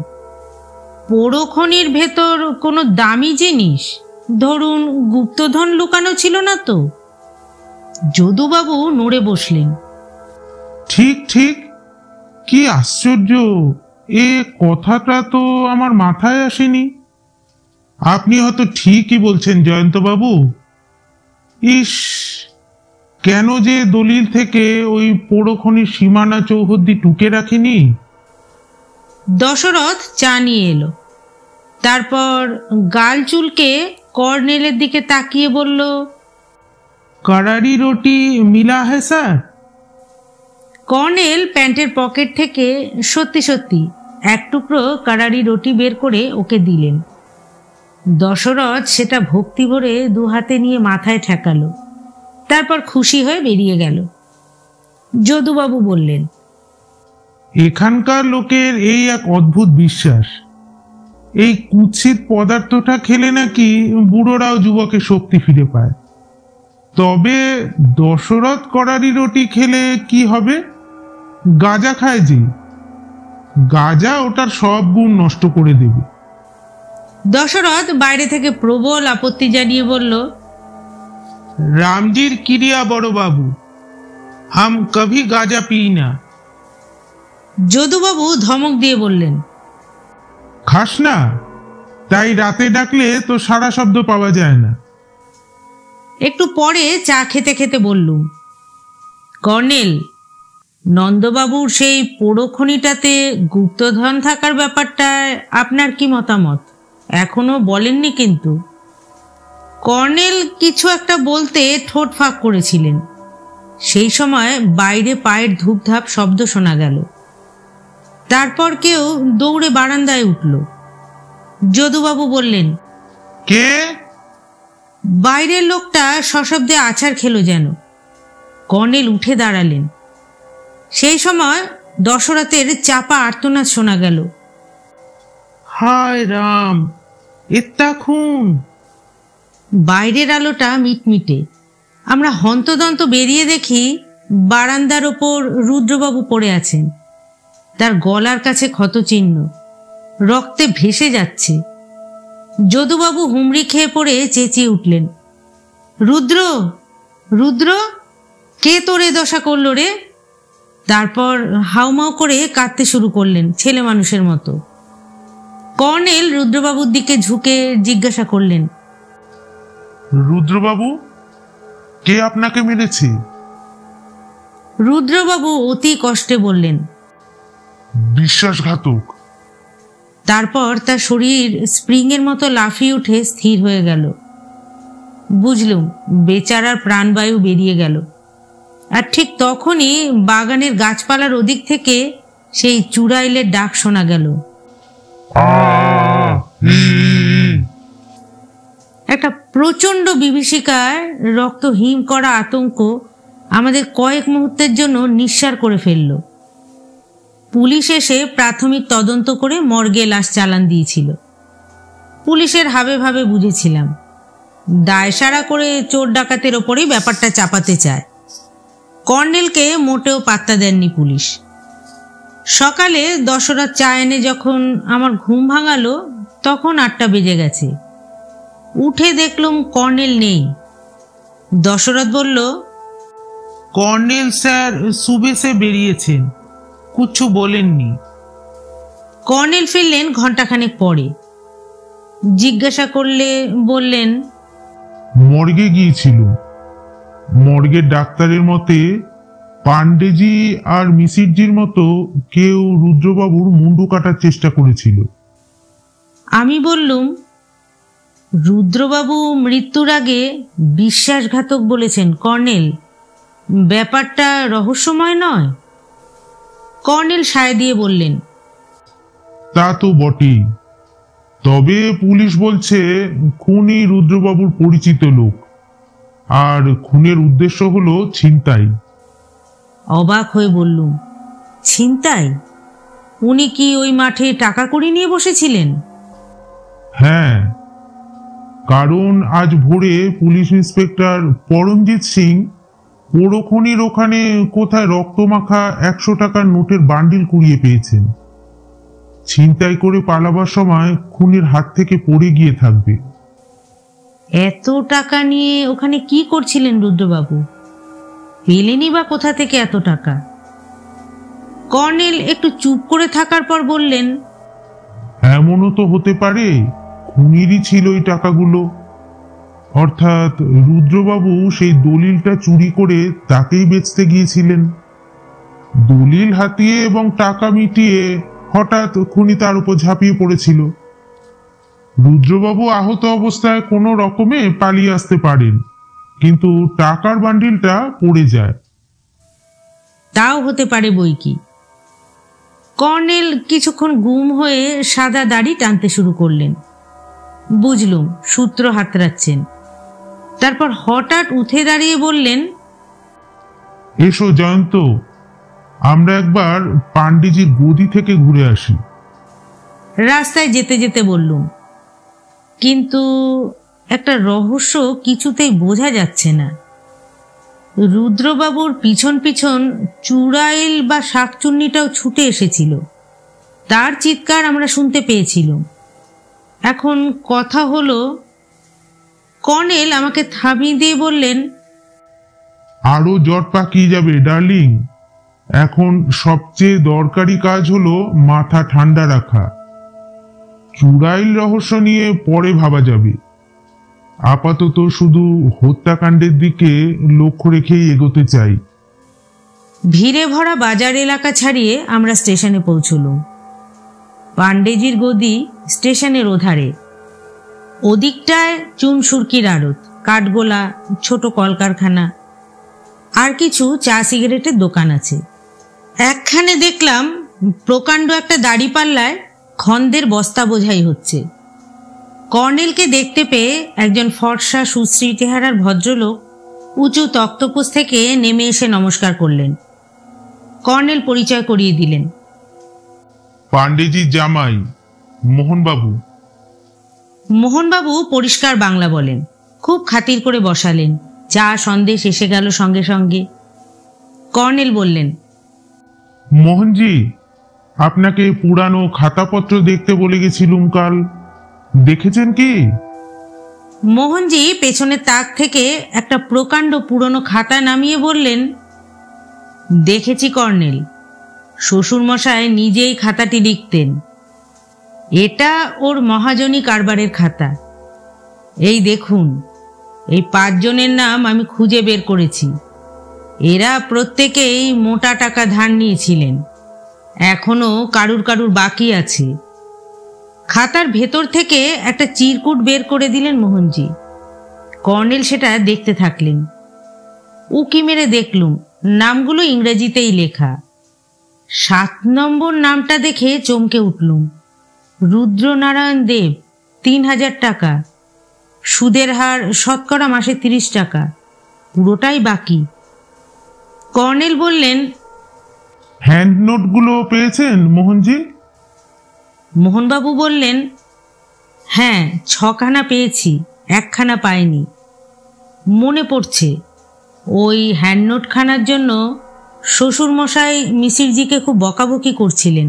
পোড়ো খনির ভেতর কোনো দামি জিনিস, ধরুন গুপ্তধন লুকানো ছিল না তো? যদুবাবু নড়ে বসলেন। ঠিক ঠিক, কি আশ্চর্য, এ কথাটা তো আমার মাথায় আসেনি। আপনি হয়তো ঠিকই বলছেন জয়ন্তবাবু। ইস, কেন যে দলিল থেকে ওই পোড়ো খনির সীমানা চৌহদ্দি টুকে রাখিনি। দশরথ চা নিয়ে এলো, তারপর গাল চুলকে কর্নেলের দিকে তাকিয়ে বলল, কড়ারি রুটি মিলা হ্যাঁ স্যার? কর্নেল প্যান্টের পকেট থেকে সত্যি সত্যি এক টুকরো কড়ারি রুটি বের করে ওকে দিলেন। দশরথ সেটা ভক্তি ভরে দু হাতে নিয়ে মাথায় ঠেকালো, তারপর খুশি হয়ে বেরিয়ে গেল। যদুবাবু বললেন, এখানকার লোকের এই এক অদ্ভুত বিশ্বাস, এই কুৎসিত পদার্থটা খেলে নাকি বুড়োরাও যুবকের শক্তি ফিরে পায়। তবে দশরথ কড়ারি রুটি খেলে কি হবে? গাঁজা খায় যে, গাঁজা ওটার সব গুণ নষ্ট করে দেবে। দশরথ বাইরে থেকে প্রবল আপত্তি জানিয়ে বলল, রামজির ক্রিয়া বড় বাবু, হাম কভি গাঁজা পি না। যদুবাবু ধমক দিয়ে বললেন, খাস না? তাই রাতে ডাকলে তো সারা শব্দ পাওয়া যায় না। একটু পরে চা খেতে খেতে বললুম, কর্নেল, নন্দবাবুর সেই পোড়ো খনিটাতে গুপ্তধন থাকার ব্যাপারটায় আপনার কি মতামত? এখনো বলেননি কিন্তু। কর্নেল কিছু একটা বলতে ঠোঁট ফাঁক করেছিলেন। সেই সময় বাইরে পায়ের ধূপধাপ শব্দ শোনা গেল। তারপর কেউ দৌড়ে বারান্দায় উঠল। যদুবাবু বললেন, কে? বাইরের লোকটা সশব্দে আছাড় খেলো যেন। কর্নেল উঠে দাঁড়ালেন। সেই সময় দশরথের চাপা আর্তনাদ শোনা গেল। হায় রাম, এত্তা খুন! বাইরের আলোটা মিটমিটে। আমরা হন্তদন্ত বেরিয়ে দেখি বারান্দার ওপর রুদ্রবাবু পড়ে আছেন। তার গলার কাছে ক্ষতচিহ্ন, রক্তে ভেসে যাচ্ছে। যদুবাবু হুমড়ি খেয়ে পড়ে চেঁচিয়ে উঠলেন, রুদ্র, রুদ্র, কে তোর এ দশা করলো রে? তারপর হাউমাউ করে কাঁদতে শুরু করলেন ছেলে মানুষের মতো। কর্নেল রুদ্রবাবুর দিকে ঝুঁকে জিজ্ঞাসা করলেন, রুদ্রবাবু, কে আপনাকে মেরেছে? রুদ্রবাবু অতি কষ্টে বললেন, বিশ্বাসঘাতক। তারপর তার শরীর স্প্রিংয়ের মতো লাফিয়ে উঠে স্থির হয়ে গেল। বুঝলুম বেচারার প্রাণবায়ু বেরিয়ে গেল। আর ঠিক তখনই বাগানের গাছপালার ওদিক থেকে সেই চুড়াইলের ডাক শোনা গেল। একটা প্রচণ্ড বিভীষিকার রক্ত হিম করা আতঙ্ক আমাদের কয়েক মুহূর্তের জন্য নিঃসার করে ফেলল। পুলিশ এসে প্রাথমিক তদন্ত করে মর্গে লাশ চালান দিয়েছিল। পুলিশের হাবে ভাবে বুঝেছিলাম দায়সারা করে চোর ডাকাতের ওপরেই ব্যাপারটা চাপাতে চায়। কর্নেলকে মোটেও পাত্তা দেননি পুলিশ। সকালে দশরথ চা এনে যখন আমার ঘুম ভাঙালো তখন 8টা বেজে গেছে। উঠে দেখলুম কর্নেল নেই। দশরথ বলল, কর্নেল স্যার সুবেশে বেরিয়েছেন, কিছু বলেননি। কর্নেল ফিরলেন ঘন্টাখানেক পরে। জিজ্ঞাসা করলে বললেন, মর্গে গিয়েছিল, মর্গের ডাক্তারের মতে পান্ডেজি আর মিসিরজির মতো কেউ রুদ্রবাবুর মুন্ডু কাটার চেষ্টা করেছিল। আমি বললুম, রুদ্রবাবু মৃত্যুর আগে বিশ্বাসঘাতক বলেছেন কর্নেল, ব্যাপারটা রহস্যময় নয়? কর্নেল সায় দিয়ে বললেন, তা তো বটেই, তবে পুলিশ বলছে খুনি রুদ্রবাবুর পরিচিত লোক, আর খুনের উদ্দেশ্য হলো ছিনতাই। অবাক হয়ে বললুম, ছিনতাই? উনি কি ওই মাঠে টাকা কড়ি নিয়ে বসেছিলেন? হ্যাঁ, কারণ আজ ভোরে পুলিশ ইন্সপেক্টর পরমজিৎ সিং পৌরখনির ওখানে কোথায় রক্তমাখা 100 টাকার নোটের বান্ডিল কুড়িয়ে পেয়েছেন। ছিনতাই করে পালাবার সময় খুনির হাত থেকে পড়ে গিয়ে থাকবে। এত টাকা নিয়ে ওখানে কি করছিলেন রুদ্রবাবু? পেলেনি বা কোথা থেকে এত টাকা? কর্নেল একটু চুপ করে থাকার পর বললেন, এমনও তো হতে পারে খুনিরই ছিল ওই টাকাগুলো, অর্থাৎ রুদ্রবাবু সেই দলিলটা চুরি করে তাকেই বেচতে গিয়েছিলেন। দলিল হাতিয়ে এবং টাকা মিটিয়ে হঠাৎ খুনি তার উপর ঝাঁপিয়ে পড়েছিল। রুদ্রবাবু আহত অবস্থায় কোনো রকমে পালিয়ে আসতে পারেন, কিন্তু টাকার বান্ডিলটা পড়ে যায়। তাও হতে পারে বই কি। কর্নেল কিছুক্ষণ গুম হয়ে সাদা দাড়ি টানতে শুরু করলেন। বুঝলুম সূত্র হাতড়াচ্ছেন। তারপর হঠাৎ উঠে দাঁড়িয়ে বললেন, এসো জয়ন্ত, আমরা একবার পান্ডেজির গদি থেকে ঘুরে আসি। রাস্তায় যেতে যেতে বললুম, কিন্তু একটা রহস্য কিছুতেই বোঝা যাচ্ছে না। রুদ্রবাবুর পিছন পিছন চুড়াইল বা শাকচুন্নিটাও ছুটে এসেছিল, তার চিৎকার আমরা শুনতে পেয়েছিলাম। এখন কথা হলো, কর্নেল আমাকে থামিয়ে দিয়ে বললেন, আরো জট পাকিয়ে যাবে ডার্লিং, এখন সবচেয়ে দরকারি কাজ হলো মাথা ঠান্ডা রাখা। চুড়াইল রহস্য নিয়ে পরে ভাবা যাবে, আপাতত শুধু হত্যাকাণ্ডের দিকে লক্ষ্য রেখেই এগোতে চাই। ভিড়ে ভরা বাজার এলাকা ছাড়িয়ে আমরা স্টেশনে পৌঁছলুম। পান্ডেজির গদি স্টেশনের ওধারে, ওদিকটায় চুন সুরকির আড়ত, কাঠগোলা, ছোট কলকারখানা, আর কিছু চা সিগারেটের দোকান আছে। একখানে দেখলাম প্রকাণ্ড একটা দাড়িপাল্লায় খন্দের বস্তা বোঝাই হচ্ছে। কর্নেলকে দেখতে পেয়ে একজন ফর্সা সুশ্রী চেহারার ভদ্রলোক উঁচু তক্তপোষ থেকে নেমে এসে নমস্কার করলেন। কর্নেল পরিচয় করিয়ে দিলেন, পান্ডেজির জামাই মোহনবাবু। মোহনবাবু পরিষ্কার বাংলা বলেন, খুব খাতির করে বসালেন। চা সন্দেশ এসে গেল সঙ্গে সঙ্গে। কর্নেল বললেন, মোহনজি, আপনাকে পুরানো খাতাপত্র দেখতে বলে গেছিলুম কাল, দেখেছেন কি? মোহনজি পেছনের তাক থেকে একটা প্রকাণ্ড পুরনো খাতা নামিয়ে বললেন, দেখেছি কর্নেল, শ্বশুরমশাই নিজেই খাতাটি লিখতেন। এটা ওর মহাজনী কারবারের খাতা। এই দেখুন, এই 5 জনের নাম আমি খুঁজে বের করেছি। এরা প্রত্যেকেই মোটা টাকা ধার নিয়েছিলেন, এখনো কারুর কারুর বাকি আছে। খাতার ভেতর থেকে একটা চিরকুট বের করে দিলেন মোহনজি। কর্নেল সেটা দেখতে থাকলেন। উকি মেরে দেখলুম নামগুলো ইংরেজিতেই লেখা। 7 নম্বর নামটা দেখে চমকে উঠলুম। রুদ্রনারায়ণ দেব, 3000 টাকা। সুদের হার শতকরা মাসে 30 টাকা, পুরোটাই বাকি। কর্নেল বললেন, হ্যান্ড নোটগুলো পেয়েছেন মোহনজি? মোহনবাবু বললেন, হ্যাঁ, 6খানা পেয়েছি, 1খানা পাইনি। মনে পড়ছে, ওই হ্যান্ডনোটখানার জন্য শ্বশুরমশাই মিসিরজিকে খুব বকাবকি করছিলেন।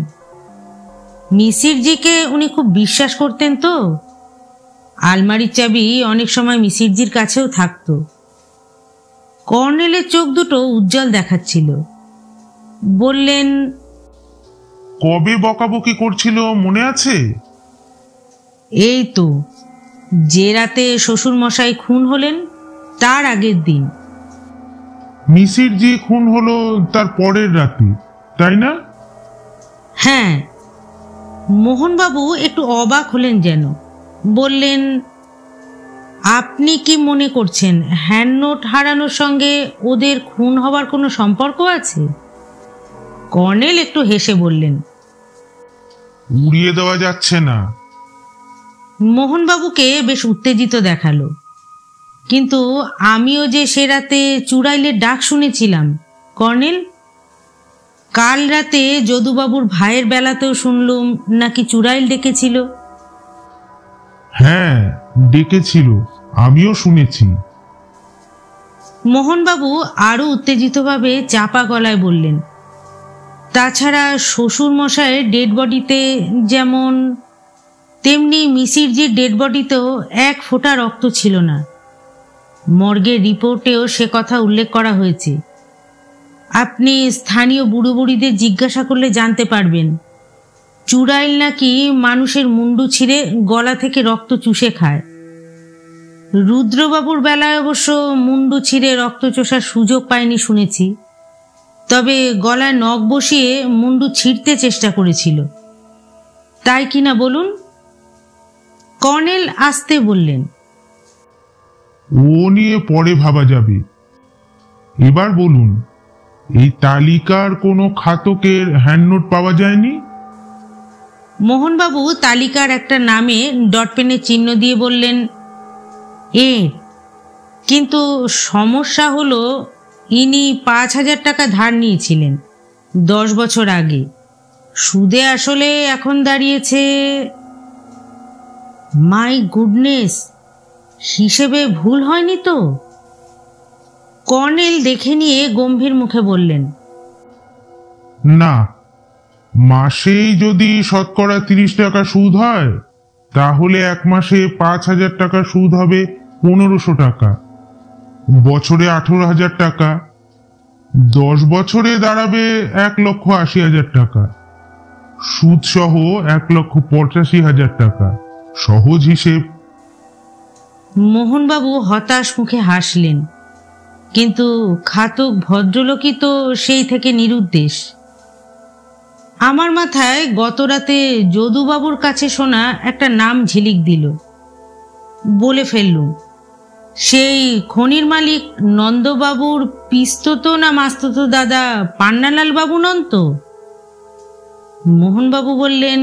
মিসিরজিকে উনি খুব বিশ্বাস করতেন তো। আলমারির চাবি অনেক সময় মিসিরজির কাছেও থাকতো। কর্নেলের চোখ দুটো উজ্জ্বল দেখাচ্ছিল। বললেন, কবে বকাবকি করছিল মনে আছে? এই তো, যে রাতে শ্বশুরমশাই খুন হলেন তার আগের দিন। মিসির যে খুন হলো তার পরের রাতে, তাই না? হ্যাঁ। মোহনবাবু একটু অবাক হলেন যেন। বললেন, আপনি কি মনে করছেন হ্যান্ড নোট হারানোর সঙ্গে ওদের খুন হবার কোনো সম্পর্ক আছে? কর্নেল একটু হেসে বললেন, উড়িয়ে দেওয়া যাচ্ছে না। মোহনবাবুকে বেশ উত্তেজিত দেখালো। কিন্তু আমিও যে সে রাতে চুড়াইলের ডাক শুনেছিলাম কর্নেল। কাল রাতে যদুবাবুর ভাইয়ের বেলাতেও শুনলুম নাকি চুড়াইল ডেকেছিল। হ্যাঁ, ডেকেছিল, আমিও শুনেছি। মোহনবাবু আরো উত্তেজিতভাবে চাপা গলায় বললেন, তাছাড়া শ্বশুর মশাইয়ের ডেড বডিতে যেমন, তেমনি মিসিরজির ডেড বডিতেও এক ফোঁটা রক্ত ছিল না। মর্গের রিপোর্টেও সে কথা উল্লেখ করা হয়েছে। আপনি স্থানীয় বুড়ো বুড়িদের জিজ্ঞাসা করলে জানতে পারবেন। চুড়াইল নাকি মানুষের মুন্ডু ছিঁড়ে গলা থেকে রক্ত চুষে খায়। রুদ্রবাবুর বেলায় অবশ্য মুন্ডু ছিঁড়ে রক্ত চোষার সুযোগ পায়নি শুনেছি, তবে গলায় নখ বসিয়ে মুন্ডু ছিঁড়তে চেষ্টা করেছিল। তাই কিনা বলুন? কর্নেল আস্তে বললেন, ও নিয়ে পরে ভাবা যাবে। এবার বলুন, এই তালিকার কোনো খাতকের হ্যান্ডনোট পাওয়া যায়নি? মোহনবাবু তালিকার একটা নামে ডটপেনের চিহ্ন দিয়ে বললেন, কিন্তু সমস্যা হলো ইনি 5,000 টাকা ধার নিয়েছিলেন 10 বছর আগে। সুদে আসলে এখন দাঁড়িয়েছে, মাই গুডনেস, হিসেবে ভুল হয়নি তো? কর্নেল দেখে নিয়ে গম্ভীর মুখে বললেন, না, মাসেই যদি শতকরা 30 টাকা সুদ হয়, তাহলে এক মাসে 5,000 টাকা সুদ হবে 1,500 টাকা, বছরে 18,000 টাকা, 10 বছরে দাঁড়াবে 1,80,000 টাকা, সুদ সহ 1,85,000 টাকা। সহজ হিসেব। মোহনবাবু হতাশ মুখে হাসলেন, কিন্তু খাতক ভদ্রলোকই তো সেই থেকে নিরুদ্দেশ। আমার মাথায় গত রাতে যদুবাবুর কাছে শোনা একটা নাম ঝিলিক দিল। বলে ফেললুম, সেই খনির মালিক নন্দবাবুর পিস্তত না মাস্তত দাদা পান্নালাল বাবু নন তো? মোহনবাবু বললেন,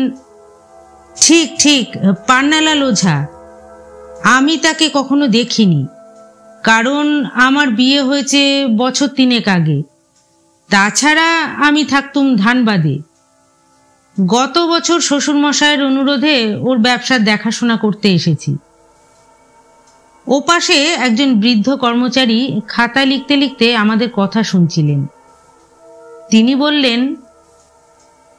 ঠিক ঠিক, পান্নালাল ওঝা। আমি তাকে কখনো দেখিনি, কারণ আমার বিয়ে হয়েছে বছর 3 আগে। তাছাড়া আমি থাকতুম ধানবাদে। গত বছর শ্বশুরমশাইয়ের অনুরোধে ওর ব্যবসার দেখাশোনা করতে এসেছি। ওপাশে একজন বৃদ্ধ কর্মচারী খাতা লিখতে লিখতে আমাদের কথা শুনছিলেন। তিনি বললেন,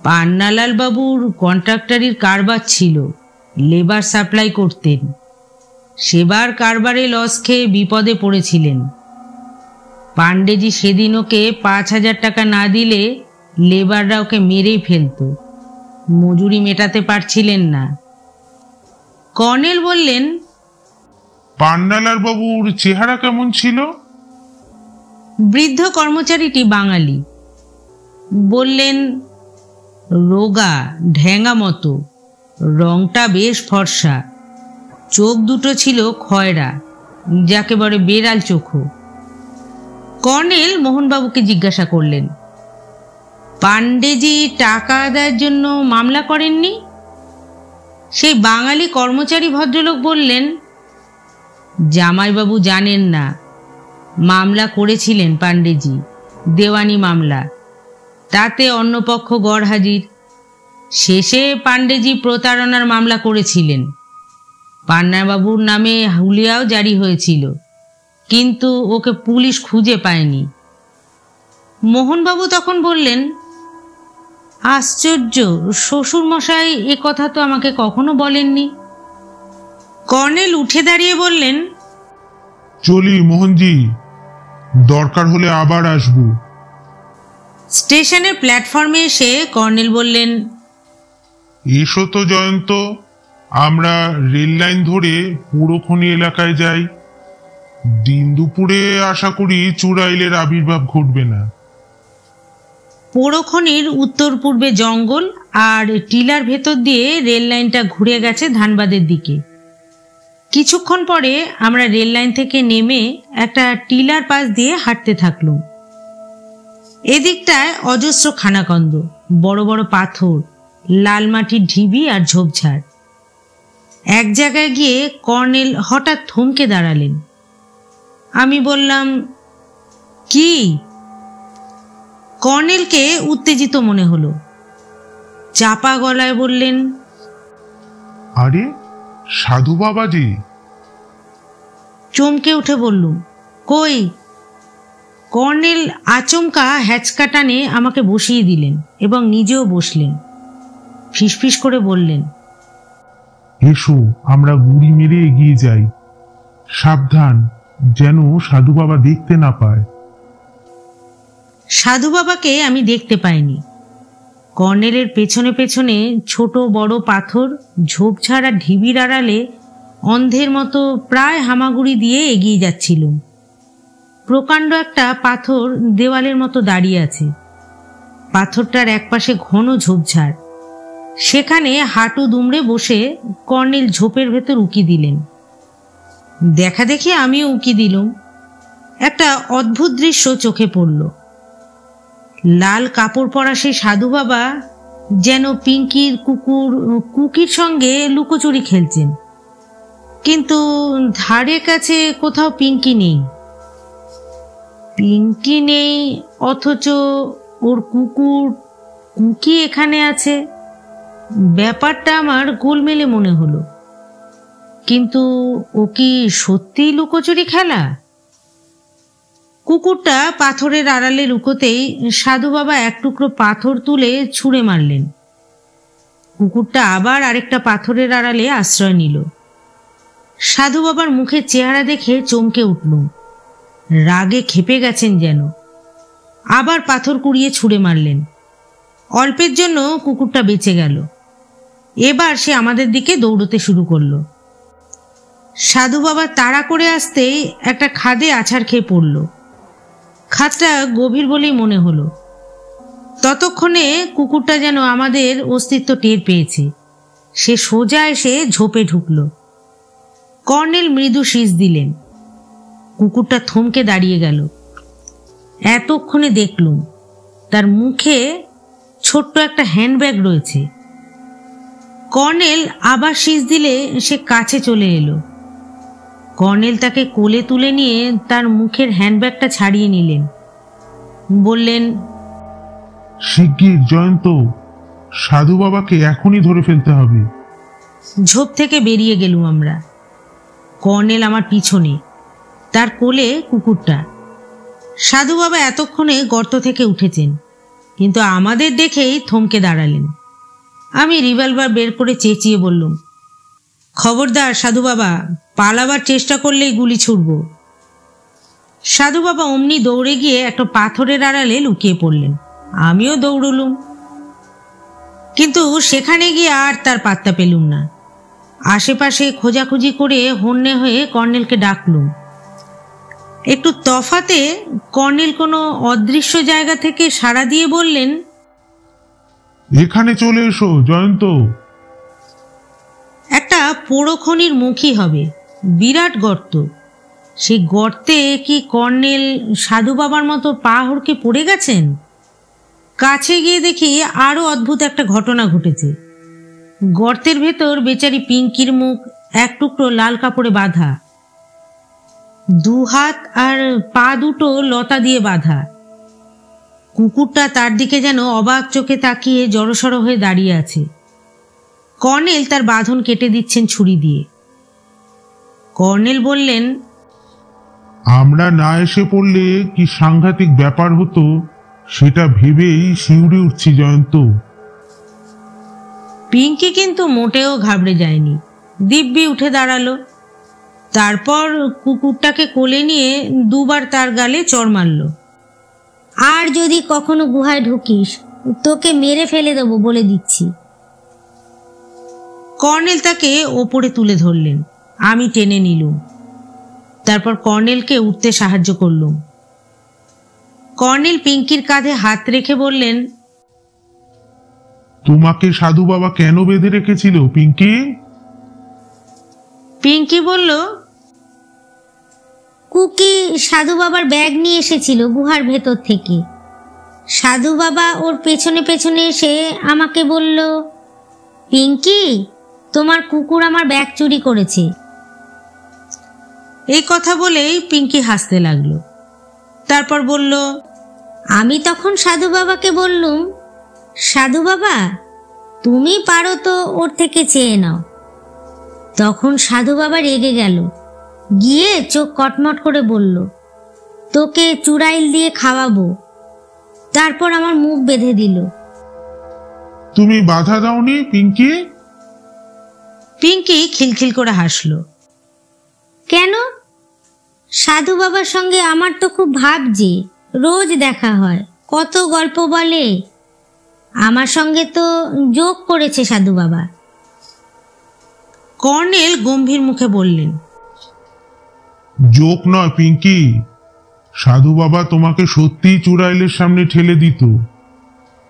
পান্নালাল বাবুর কন্ট্রাক্টরির কারবার ছিল, লেবার সাপ্লাই করতেন। সেবার কারবারে লস খেয়ে বিপদে পড়েছিলেন। পাণ্ডেজি সেদিন ওকে 5,000 টাকা না দিলে লেবাররা ওকে মেরেই ফেলত। মজুরি মেটাতে পারছিলেন না। কর্নেল বললেন, পান্নালাল বাবুর চেহারা কেমন ছিল? বৃদ্ধ কর্মচারীটি বাঙালি। বললেন, রোগা ঢ্যাঙা মতো, রংটা বেশ ফর্সা, চোখ দুটো ছিল খয়রা, যাকে বলে বেড়াল চোখো। কর্নেল মোহনবাবুকে জিজ্ঞাসা করলেন, পাণ্ডেজি টাকা আদায়ের জন্য মামলা করেননি? সেই বাঙালি কর্মচারী ভদ্রলোক বললেন, জামাইবাবু জানেন না, মামলা করেছিলেন পাণ্ডেজি, দেওয়ানি মামলা। তাতে অন্য পক্ষ গড়হাজির। শেষে পাণ্ডেজি প্রতারণার মামলা করেছিলেন। পান্নাবাবুর নামে হুলিয়াও জারি হয়েছিল, কিন্তু ওকে পুলিশ খুঁজে পায়নি। মোহনবাবু তখন বললেন, আশ্চর্য, শ্বশুর মশাই এ কথা তো আমাকে কখনো বলেননি। কর্নেল উঠে দাঁড়িয়ে বললেন, চলি মোহনজি, দরকার হলে আবার আসবো। স্টেশনের প্ল্যাটফর্মে এসে কর্নেল বললেন, এসো তো জয়ন্ত, আমরা রেল লাইন ধরে পুরো খনি এলাকায় যাই। দিন দুপুরে আশা করি চুড়াইলের আবির্ভাব ঘটবে না। পোড়োখনির উত্তর পূর্বে জঙ্গল আর টিলার ভেতর দিয়ে রেল লাইনটা ঘুরে গেছে ধানবাদের দিকে। কিছুক্ষণ পরে আমরা রেল লাইন থেকে নেমে একটা টিলার পাশ দিয়ে হাঁটতে থাকলাম। এদিকটায় অজস্র খানাকন্দ, বড় বড় পাথর, লাল মাটির ঢিবি আর ঝোপঝাড়। এক জায়গায় গিয়ে কর্নেল হঠাৎ থমকে দাঁড়ালেন। আমি বললাম, কি? কর্নেলকে উত্তেজিত মনে হলো। চাপা গলায় বললেন, আরে সাধু বাবা যে। চমকে উঠে বললুম, কই? কর্নেল আচমকা হ্যাচকা টানে আমাকে বসিয়ে দিলেন এবং নিজেও বসলেন। ফিসফিস করে বললেন, এসো আমরা গুড়ি মেরে এগিয়ে যাই, সাবধান যেন সাধু বাবা দেখতে না পায়। সাধু বাবাকে আমি দেখতে পাইনি। কর্নেলের পেছনে পেছনে ছোট বড় পাথর, ঝোপঝাড় আর ঢিবির আড়ালে অন্ধের মতো প্রায় হামাগুড়ি দিয়ে এগিয়ে যাচ্ছিলুম। প্রকাণ্ড একটা পাথর দেওয়ালের মতো দাঁড়িয়ে আছে। পাথরটার একপাশে ঘন ঝোপঝাড়। সেখানে হাঁটু দুমড়ে বসে কর্নেল ঝোপের ভেতর উকি দিলেন। দেখা দেখি আমিও উকি দিলুম। একটা অদ্ভুত দৃশ্য চোখে পড়ল। লাল কাপড় পরা সেই সাধু বাবা যেন পিঙ্কির কুকির সঙ্গে লুকোচুরি খেলছেন, কিন্তু ধারে কাছে কোথাও পিঙ্কি নেই। পিঙ্কি নেই অথচ ওর কুকি এখানে আছে। ব্যাপারটা আমার গোলমেলে মনে হলো। কিন্তু ও কি সত্যিই লুকোচুরি খেলা? কুকুরটা পাথরের আড়ালে লুকোতেই সাধু বাবা এক টুকরো পাথর তুলে ছুঁড়ে মারলেন। কুকুরটা আবার আরেকটা পাথরের আড়ালে আশ্রয় নিল। সাধু বাবার মুখের চেহারা দেখে চমকে উঠলুম। রাগে ক্ষেপে গেছেন যেন। আবার পাথর কুড়িয়ে ছুঁড়ে মারলেন। অল্পের জন্য কুকুরটা বেঁচে গেল। এবার সে আমাদের দিকে দৌড়তে শুরু করলো। সাধু বাবা তাড়া করে আসতেই একটা খাদে আছাড় খেয়ে পড়ল। খাদটা গভীর বলেই মনে হলো। ততক্ষণে কুকুরটা যেন আমাদের অস্তিত্ব টের পেয়েছে। সে সোজা এসে ঝোপে ঢুকল। কর্নেল মৃদু শীষ দিলেন। কুকুরটা থমকে দাঁড়িয়ে গেল। এতক্ষণে দেখলুম তার মুখে ছোট্ট একটা হ্যান্ডব্যাগ রয়েছে। কর্নেল আবার শীষ দিলে সে কাছে চলে এলো। কর্নেল তাকে কোলে তুলে নিয়ে তার মুখের হ্যান্ডব্যাগটা ছাড়িয়ে নিলেন। বললেন, শিগগির জয়ন্ত, সাধু বাবাকে এখনই ধরে ফেলতে হবে। ঝোপ থেকে বেরিয়ে গেলুম আমরা। কর্নেল আমার পিছনে, তার কোলে কুকুরটা। সাধু বাবা এতক্ষণে গর্ত থেকে উঠেছেন, কিন্তু আমাদের দেখেই থমকে দাঁড়ালেন। আমি রিভলভার বের করে চেঁচিয়ে বললুম, খবরদার সাধু বাবা, পালাবার চেষ্টা করলেই গুলি ছুড়ব। সাধু বাবা অমনি দৌড়ে গিয়ে একটা পাথরের আড়ালে লুকিয়ে পড়লেন। আমিও দৌড়লুম, কিন্তু সেখানে গিয়ে আর তার পাত্তা পেলুম না। আশেপাশে খোঁজাখুঁজি করে হন্যে হয়ে কর্নেলকে ডাকলুম। একটু তফাতে কর্নেল কোনো অদৃশ্য জায়গা থেকে সাড়া দিয়ে বললেন, এখানে চলে এসো জয়ন্ত। একটা পোড়োখনির মুখই হবে, বিরাট গর্ত। সেই গর্তে কি কর্নেল সাধু বাবার মতো পা হড়কে পড়ে গেছেন? কাছে গিয়ে দেখি আরো অদ্ভুত একটা ঘটনা ঘটেছে। গর্তের ভেতর বেচারি পিঙ্কির মুখ এক টুকরো লাল কাপড়ে বাঁধা, দু হাত আর পা দুটো লতা দিয়ে বাঁধা। কুকুরটা তার দিকে যেন অবাক চোখে তাকিয়ে জড়সড় হয়ে দাঁড়িয়ে আছে। কর্নেল তার বাঁধন কেটে দিচ্ছেন ছুরি দিয়ে। কর্নেল বললেন, আমরা না এসে পড়লে কি সাংঘাতিক ব্যাপার হতো সেটা ভেবেই শিউরে উঠছি জয়ন্ত। পিঙ্কি কিন্তু মোটেও ঘাবড়ে যায়নি, দিব্যি উঠে দাঁড়ালো। তারপর কুকুরটাকে কোলে নিয়ে দুবার তার গালে চড় মারল। আর যদি কখনো গুহায় ঢুকিস, তোকে মেরে ফেলে দেবো বলে দিচ্ছি। কর্নেল তাকে ওপরে তুলে ধরলেন। আমি টেনে নিলুম। তারপর কর্নেলকে উঠতে সাহায্য করলুম। কর্নেল পিঙ্কির কাঁধে হাত রেখে বললেন, তোমাকে সাধু বাবা কেন বেঁধে রেখেছিল পিঙ্কি? পিঙ্কি বলল, কুকি সাধু বাবার ব্যাগ নিয়ে এসেছিল গুহার ভেতর থেকে। সাধু বাবা ওর পেছনে পেছনে এসে আমাকে বলল, পিঙ্কি, তোমার কুকুর আমার ব্যাগ চুরি করেছে। এই কথা বলেই পিঙ্কি হাসতে লাগলো। তারপর বলল, আমি তখন সাধু বাবাকে বললুম, সাধু বাবা, তুমি পারো তো ওর থেকে চেয়ে নাও। তখন সাধু বাবা রেগে গেল, গিয়ে চোখ কটমট করে বলল, তোকে চুড়াইল দিয়ে খাওয়াবো। তারপর আমার মুখ বেঁধে দিল। তুমি বাধা দাওনি পিঙ্কি? পিঙ্কি খিলখিল করে হাসলো। কেন? সাধু বাবার সঙ্গে আমার তো খুব ভাব, যে রোজ দেখা হয়, কত গল্প বলে। আমার সঙ্গে তো যোগ করেছে সাধু বাবা। কর্নেল গম্ভীর মুখে বললেন, জোক নয় পিঙ্কি, সাধু বাবা তোমাকে সত্যিই চুড়াইলের সামনে ঠেলে দিত।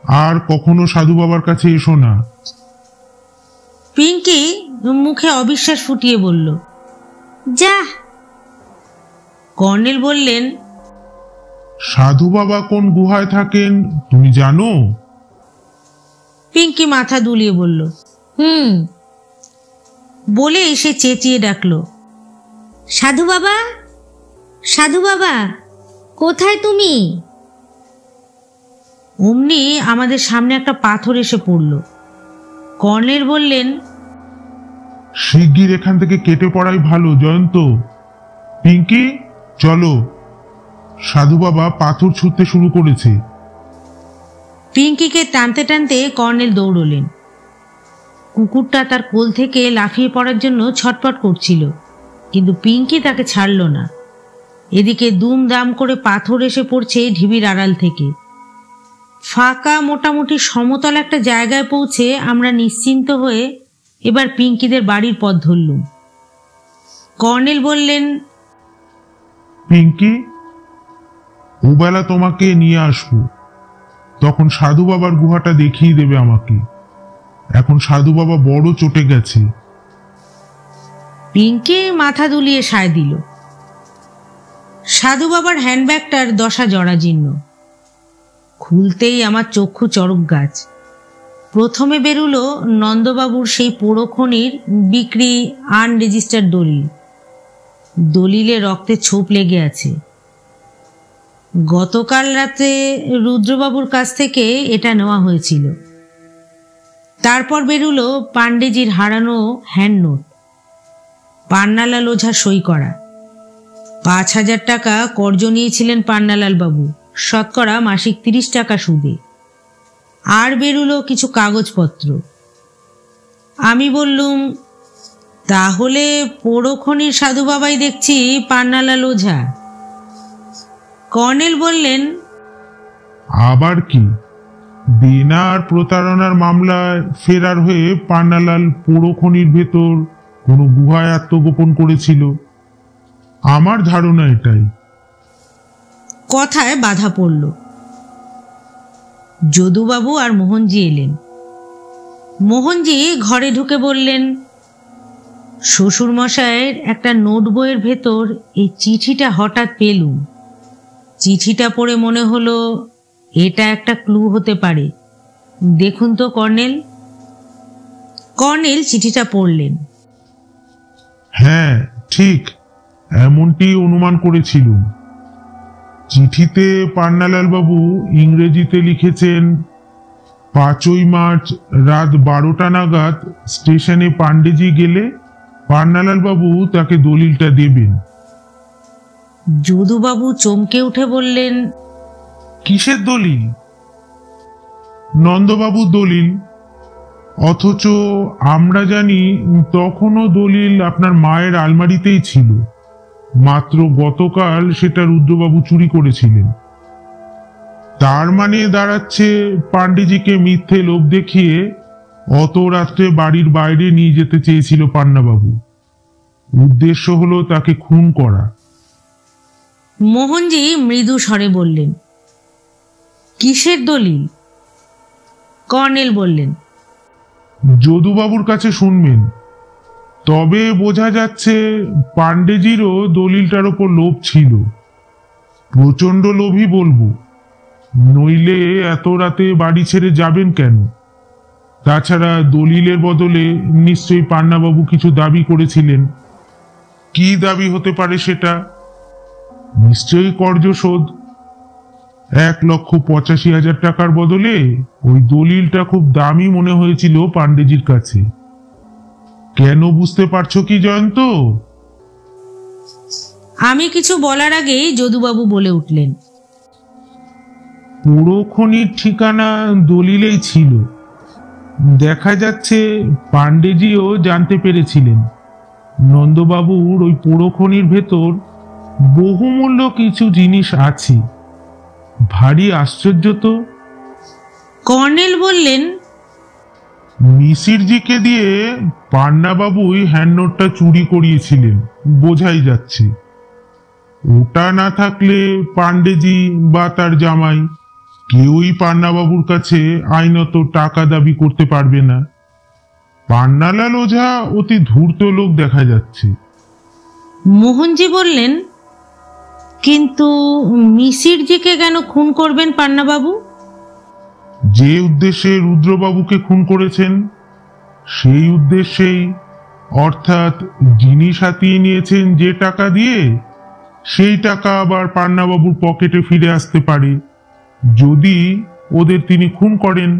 আর কখনো সাধু বাবার কাছে এসো না। পিঙ্কি মুখে অবিশ্বাস ফুটিয়ে বলল, যা। কর্নেল বললেন, সাধু বাবা কোন গুহায় থাকেন তুমি জানো? পিঙ্কি মাথা দুলিয়ে বলল, বলে এসে চেঁচিয়ে ডাকলো, সাধু বাবা, সাধু বাবা, কোথায় তুমি? অমনি আমাদের সামনে একটা পাথর এসে পড়ল। কর্নেল বললেন, শিগগির এখান থেকে কেটে পড়াই ভালো জয়ন্ত। পিঙ্কি, চলো, সাধু বাবা পাথর ছুঁড়তে শুরু করেছে। পিঙ্কিকে টানতে টানতে কর্নেল দৌড়লেন। কুকুরটা তার কোল থেকে লাফিয়ে পড়ার জন্য ছটপট করছিল, কিন্তু পিঙ্কি তাকে ছাড়ল না। এদিকে দুমদাম করে পাথর এসে পড়ছে ঢিবির আড়াল থেকে। ফাঁকা মোটামুটি সমতল একটা জায়গায় পৌঁছে আমরা নিশ্চিন্ত হয়ে এবার পিঙ্কিদের বাড়ির পথ ধরলুম। কর্নেল বললেন, পিঙ্কি, ওবেলা তোমাকে নিয়ে আসবো, তখন সাধু বাবার গুহাটা দেখিয়ে দেবে আমাকে। এখন সাধু বাবা বড় চটে গেছে। পিঙ্কি মাথা দুলিয়ে সায় দিল। সাধু বাবার হ্যান্ডব্যাগটার দশা জরাজীর্ণ। খুলতেই আমার চক্ষু চড়ক গাছ। প্রথমে বেরুলো নন্দবাবুর সেই পোড়োখনির বিক্রি আনরেজিস্টার্ড দলিল। দলিলে রক্তে ছোপ লেগে আছে। গতকাল রাতে রুদ্রবাবুর কাছ থেকে এটা নেওয়া হয়েছিল। তারপর বেরুলো পাণ্ডেজির হারানো হ্যান্ড নোট, পান্নালাল ওঝা সই করা। 5,000 টাকা কর্জ নিয়েছিলেন পান্নালাল বাবু, শতকরা মাসিক 30 টাকা সুদে। আর বেরুলো কিছু কাগজপত্র। আমি বললুম, তাহলে পোড়োখনির সাধু বাবাই দেখছি পান্নালাল ওঝা। কর্নেল বললেন, আবার কি, দেনা আর প্রতারণার মামলায় ফেরার হয়ে পান্নালাল পোড়োখনির ভেতর কোনো গুহায় আত্মগোপন করেছিল। আমার ধারণা এটাই। কথায় বাধা পড়ল। যদুবাবু আর মোহনজি এলেন। মোহনজি ঘরে ঢুকে বললেন, শ্বশুর মশাইয়ের একটা নোট বইয়ের ভেতর এই চিঠিটা হঠাৎ পেলুম। চিঠিটা পড়ে মনে হলো এটা একটা ক্লু হতে পারে। দেখুন তো কর্নেল। কর্নেল চিঠিটা পড়লেন। হ্যাঁ, ঠিক এমনটি অনুমান করেছিলুম। চিঠিতে পান্নালাল বাবু ইংরেজিতে লিখেছেন, 5ই মার্চ রাত 12টা নাগাদ স্টেশনে পাণ্ডেজি গেলে পান্নালাল বাবু তাকে দলিলটা দেবেন। যদুবাবু চমকে উঠে বললেন, কিসের দলিল? নন্দবাবুর দলিল। অথচ আমরা জানি তখনও দলিল আপনার মায়ের আলমারিতেই ছিল। মাত্র গতকাল সেটা রুদ্রবাবু চুরি করেছিলেন। তার মানে দাঁড়াচ্ছে পাণ্ডেজিকে মিথ্যে লোভ দেখিয়ে অত রাত্রে বাড়ির বাইরে নিয়ে যেতে চেয়েছিল পান্নাবাবু। উদ্দেশ্য হলো তাকে খুন করা। মোহনজি মৃদু স্বরে বললেন, কিসের দলিল? কর্নেল বললেন, যদুবাবুর কাছে শুনবেন। তবে বোঝা যাচ্ছে পাণ্ডেজিরও দলিলটার ওপর লোভ ছিল। প্রচন্ড লোভই বলবো, নইলে এত রাতে বাড়ি ছেড়ে যাবেন কেন? তাছাড়া দলিলের বদলে নিশ্চয়ই পান্নাবাবু কিছু দাবি করেছিলেন। কি দাবি হতে পারে সেটা? নিশ্চয়ই কর্য শোধ। 1,85,000 টাকার বদলে ওই দলিলটা খুব দামি মনে হয়েছিল পাণ্ডেজির কাছে। কেন বুঝতে পারছো কি জয়ন্ত? আমি কিছু বলার আগেই যদুবাবু বলে উঠলেন, পুরো খনির ঠিকানা দলিলেই ছিল। দেখা যাচ্ছে পাণ্ডেজিও জানতে পেরেছিলেন নন্দবাবুর ওই পুরো খনির ভেতর বহুমূল্য কিছু জিনিস আছে। ভারী আশ্চর্য তো। কর্নেল বললেন, মিসিরজিকে দিয়ে পান্নাবাবুই হ্যান্ডনোটটা চুরি করিয়েছিলেন, বোঝাই যাচ্ছে। ওটা না থাকলে পাণ্ডেজি বা তার জামাই কেউই পান্নাবাবুর কাছে আইনত টাকা দাবি করতে পারবে না। পান্নালাল ওঝা অতি ধূর্ত লোক দেখা যাচ্ছে। মোহনজি বললেন, কিন্তু মিসিরজিকে কেন খুন করবেন পান্নাবাবু? যে উদ্দেশ্যে রুদ্রবাবুকে খুন করেছেন সেই উদ্দেশ্যেই, অর্থাৎ জিনিস হাতিয়ে নিয়েছেন যে টাকা দিয়ে, সেই টাকা আবার পান্নাবাবুর পকেটে ফিরে আসতে পারে যদি ওদের তিনি খুন করেন।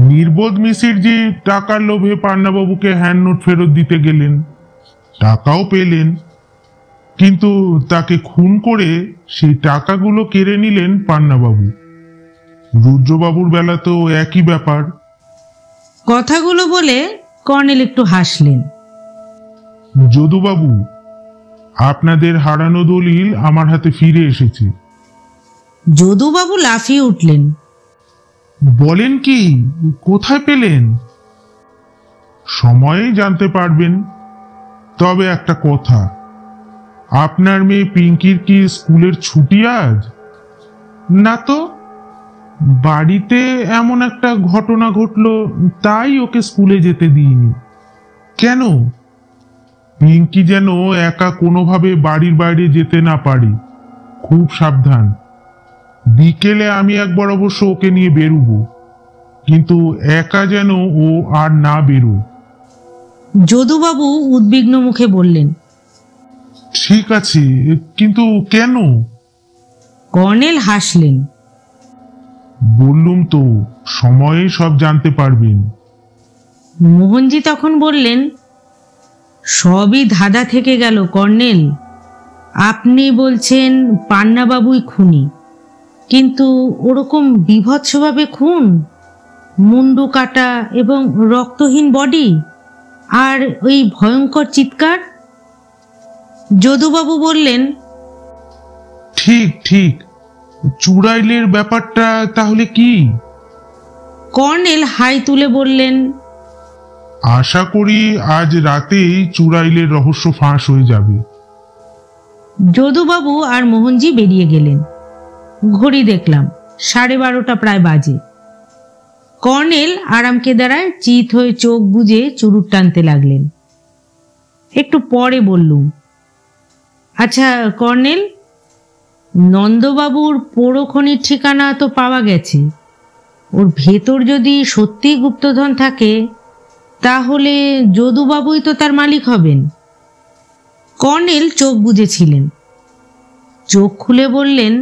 নির্বোধ মিসিরজি টাকার লোভে পান্নাবাবুকে হ্যান্ডনোট ফেরত দিতে গেলেন, টাকাও পেলেন, কিন্তু তাকে খুন করে সেই টাকাগুলো কেড়ে নিলেন পান্নাবাবু। রুদ্রবাবুর বেলাতেও একই ব্যাপার। কথাগুলো বলে কর্নেল একটু হাসলেন। যদুবাবু, আপনাদের হারানো দলিল আমার হাতে ফিরে এসেছে। যদুবাবু লাফিয়ে উঠলেন, বলেন কি? কোথায় পেলেন? সময়ে জানতে পারবেন। তবে একটা কথা, আপনার মেয়ে পিঙ্কির কি স্কুলের ছুটি আজ? না তো, বাড়িতে এমন একটা ঘটনা ঘটলো তাই ওকে স্কুলে যেতে দিইনি। কেন? পিঙ্কি যেন একা কোনোভাবে বাড়ির বাইরে যেতে না পারে, খুব সাবধান। বিকেলে আমি একবার অবশ্য ওকে নিয়ে বেরোবো, কিন্তু একা যেন ও আর না বেরো। যদুবাবু উদ্বিগ্ন মুখে বললেন, ঠিক আছে, কিন্তু কেন? কর্নেল হাসলেন, বললুম তো, সময়ে সব জানতে পারবেন। মোহনজি তখন বললেন, সবই ধাঁধা থেকে গেল কর্নেল। আপনি বলছেন পান্নাবাবুই খুনি, কিন্তু ওরকম বিভৎসভাবে খুন, মুন্ডু কাটা এবং রক্তহীন বডি, আর ওই ভয়ঙ্কর চিৎকার। যদুবাবু বললেন, ঠিক ঠিক। চুড়াইলের ব্যাপারটা তাহলে কি? কর্নেল হাই তুলে বললেন, আশা করি আজ রাতেই চুড়াইলের রহস্য ফাঁস হয়ে যাবে। যদুবাবু আর মোহনজি বেরিয়ে গেলেন। ঘড়ি দেখলাম 12:30 প্রায় বাজে। কর্নেল আরাম কেদারায় চিত হয়ে চোখ বুজে চুরুট টানতে লাগলেন। একটু পরে বললুম, আচ্ছা কর্নেল, নন্দবাবুর পোড়ো খনির ঠিকানা তো পাওয়া গেছে। ওর ভেতর যদি সত্যিই গুপ্তধন থাকে, তাহলে যদুবাবুই তো তার মালিক হবেন। কর্নেল চোখ বুজেছিলেন, চোখ খুলে বললেন,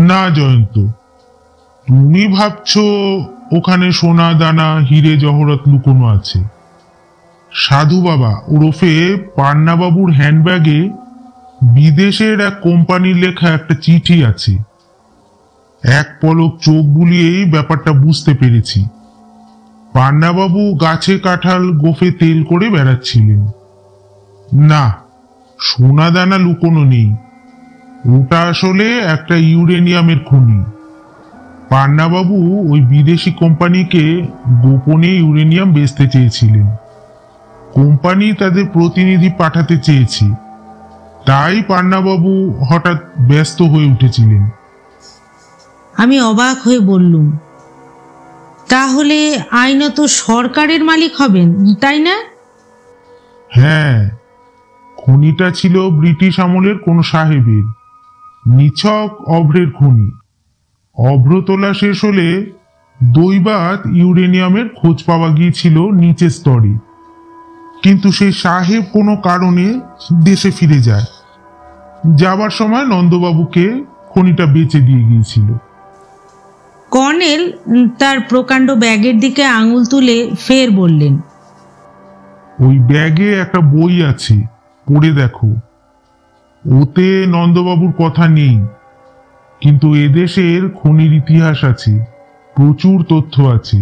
না জয়ন্ত, তুমি ভাবছো ওখানে সোনা দানা হিরে জহরত লুকোনো আছে। সাধু বাবা ওরফে পান্নাবাবুর হ্যান্ডব্যাগে বিদেশের এক কোম্পানির লেখা একটা চিঠি আছে। এক পলক চোখ বুলিয়েই ব্যাপারটা বুঝতে পেরেছি। পান্নাবাবু গাছে কাঁঠাল গোফে তেল করে বেড়াচ্ছিলেন। না, সোনা দানা লুকোনো নেই, ওটা আসলে একটা ইউরেনিয়ামের খনি। পান্নাবাবু ওই বিদেশি কোম্পানিকে গোপনে ইউরেনিয়াম বেচতে চেয়েছিলেন। কোম্পানি তাদের প্রতিনিধি পাঠাতে চেয়েছে, তাই পান্নাবাবু হঠাৎ ব্যস্ত হয়ে উঠেছিলেন। আমি অবাক হয়ে বললুম, তাহলে আইনত সরকারের মালিক হবেন, তাই না? হ্যাঁ, খনিটা ছিল ব্রিটিশ আমলের কোন সাহেবের, নিছক অভ্রের খনি। অভ্র তোলা শেষ হলে দৈবাত ইউরেনিয়ামের খোঁজ পাওয়া গিয়েছিল নিচের স্তরে, কিন্তু সেই সাহেব কোনো কারণে দেশে ফিরে যায়। যাবার সময় নন্দবাবুকে খনিটা বেচে দিয়ে গিয়েছিল। কর্নেল তার প্রকাণ্ড ব্যাগের দিকে আঙুল তুলে ফের বললেন, ওই ব্যাগে একটা বই আছে, পড়ে দেখো। ওতে নন্দবাবুর কথা নেই, কিন্তু এদেশের খনির ইতিহাস আছে, প্রচুর তথ্য আছে।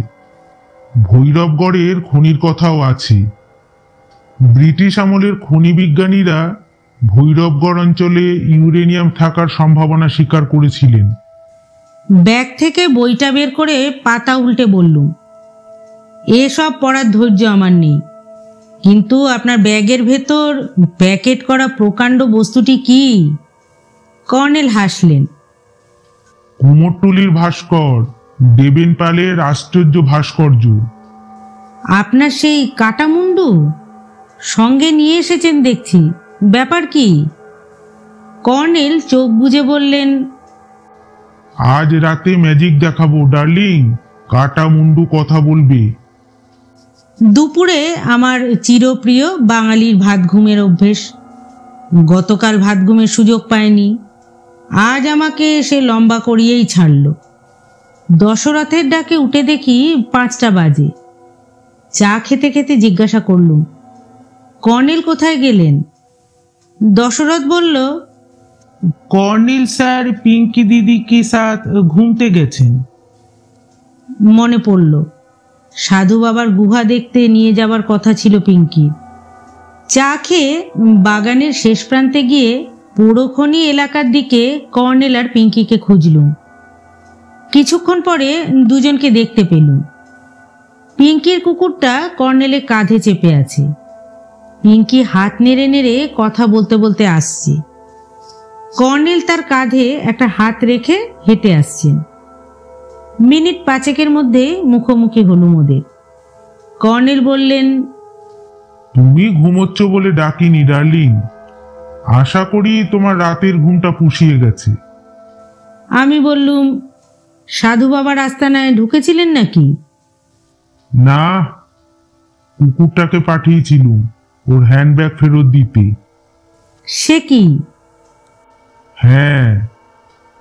ভৈরবগড়ের খনির কথাও আছে। ব্রিটিশ আমলের খনি বিজ্ঞানীরা ভৈরবগড় অঞ্চলে ইউরেনিয়াম থাকার সম্ভাবনা স্বীকার করেছিলেন। ব্যাগ থেকে বইটা বের করে পাতা উল্টে বললুম, এসব পড়ার ধৈর্য আমার নেই, কিন্তু আপনার ব্যাগের ভেতর প্যাকেট করা প্রকাণ্ড বস্তুটি কি? কর্নেল হাসলেন। কুমোরটুলির ভাস্কর, দেবেন পালের আশ্চর্য ভাস্কর্য। আপনার সেই কাটা মুন্ডু সঙ্গে নিয়ে এসেছেন দেখছি, ব্যাপার কি? কর্নেল চোখ বুজে বললেন, আজ রাতে ম্যাজিক দেখাবো ডার্লিং, কাটা মুন্ডু কথা বলবে। দুপুরে আমার চিরপ্রিয় বাঙালির ভাত ঘুমের অভ্যেস। গতকাল ভাত ঘুমের সুযোগ পায়নি, আজ আমাকে সে লম্বা করিয়েই ছাড়ল। দশরথের ডাকে উঠে দেখি 5টা বাজে। চা খেতে খেতে জিজ্ঞাসা করলুম, কর্নেল কোথায় গেলেন? দশরথ বলল, কর্নেল স্যার পিঙ্কি দিদি কে সাথ ঘুমতে গেছেন। মনে পড়ল, সাধু বাবার গুহা দেখতে নিয়ে যাবার কথা ছিল পিঙ্কি। চা খেয়ে বাগানের শেষ প্রান্তে গিয়ে পোড়োখনি এলাকার দিকে কর্নেল আর পিঙ্কিকে খুঁজলুম। কিছুক্ষণ পরে দুজনকে দেখতে পেলুম। পিঙ্কির কুকুরটা কর্নেলের কাঁধে চেপে আছে। পিঙ্কি হাত নেড়ে নেড়ে কথা বলতে বলতে আসছে। কর্নেল তার কাঁধে একটা হাত রেখে হেঁটে আসছেন। মিনিট 5 মধ্যে মুখোমুখি হলুম ওদের। কর্নেল বললেন, তুমি ঘুমোচ্ছ বলে ডাকিনি ডার্লিং, আশা করি তোমার রাতের ঘুমটা পুষিয়ে গেছে। আমি বললুম, সাধু বাবার আস্তানায় ঢুকেছিলেন নাকি? না, কুকুরটাকে পাঠিয়েছিলুম ওর হ্যান্ডব্যাগ ফেরত দিতে। সে কি? হ্যাঁ,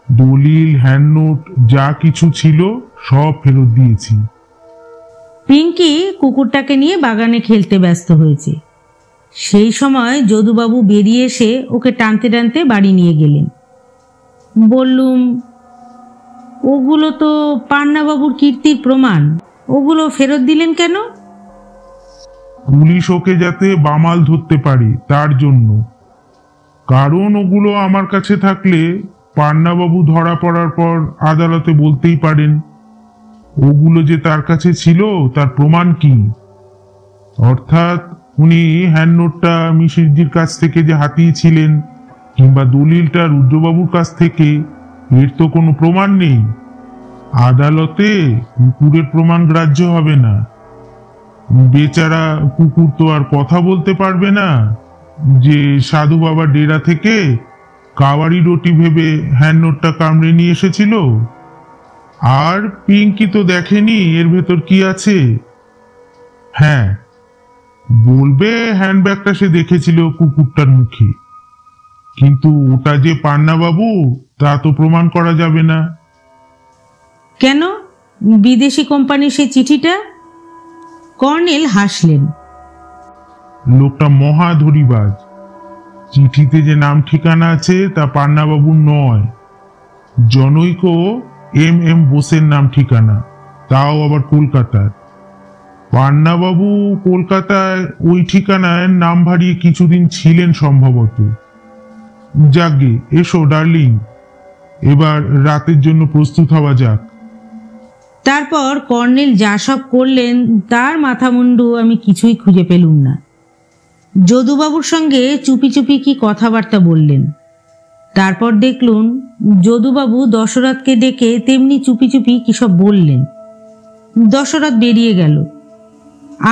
দলিল, হ্যান্ডনোট যা কিছু ছিল সব ফেরত দিয়েছি। পিঙ্কি কুকুরটাকে নিয়ে বাগানে খেলতে ব্যস্ত হয়েছে। সেই সময় যদুবাবু বেরিয়ে এসে ওকে টানতে টানতে বাড়ি নিয়ে গেলেন। বললুম, ওগুলো তো পান্নাবাবুর কীর্তির প্রমাণ, ওগুলো ফেরত দিলেন কেন? পুলিশ ওকে যাতে বামাল ধরতে পারে তার জন্য। কারণ ওগুলো আমার কাছে থাকলে পান্নাবাবু ধরা পড়ার পর আদালতে বলতেই পারেন ওগুলো যে তার কাছে ছিল তার প্রমাণ কি। অর্থাৎ উনি হ্যান্ডনোটটা মিসিরজির কাছ থেকে যে হাতিয়েছিলেন কিংবা দলিলটা রুদ্রবাবুর কাছ থেকে, এর তো কোনো প্রমাণ নেই। আদালতে কুকুরের প্রমাণ গ্রাহ্য হবে না। বেচারা কুকুর তো আর কথা বলতে পারবে না যে সাধু বাবা ডেরা থেকে কাওয়ারি রুটি ভেবে হ্যান্ডনোটটা কামড়ে নিয়ে এসেছিল। আর পিঙ্কি তো দেখেনি এর ভেতর কি আছে। হ্যাঁ, বলবে হ্যান্ডব্যাগটা সে দেখেছিল কুকুরটার মুখে, কিন্তু ওটা যে পান্নাবাবু তা তো প্রমাণ করা যাবে না। কেন? বিদেশি কোম্পানির সেই চিঠিটা? কর্নেল হাসলেন। লোকটা মহা ধরিবাজ। চিঠিতে যে নাম ঠিকানা আছে তা পান্নাবাবুর নয়, জনৈক M.M. বোসের নাম ঠিকানা, তাও আবার কলকাতার। পান্নাবাবু কলকাতায় ওই ঠিকানায় নাম ভারিয়ে কিছুদিন ছিলেন সম্ভবত। যাগে, এসো ডার্লিং, এবার রাতের জন্য প্রস্তুত হওয়া যাক। তারপর কর্নেল যা সব করলেন তার মাথা মুন্ডু আমি কিছুই খুঁজে পেলুম না। যদুবাবুর সঙ্গে চুপি চুপি কি কথাবার্তা বললেন। তারপর দেখলুম যদুবাবু দশরথকে ডেকে তেমনি চুপি চুপি কি সব বললেন। দশরথ বেরিয়ে গেল।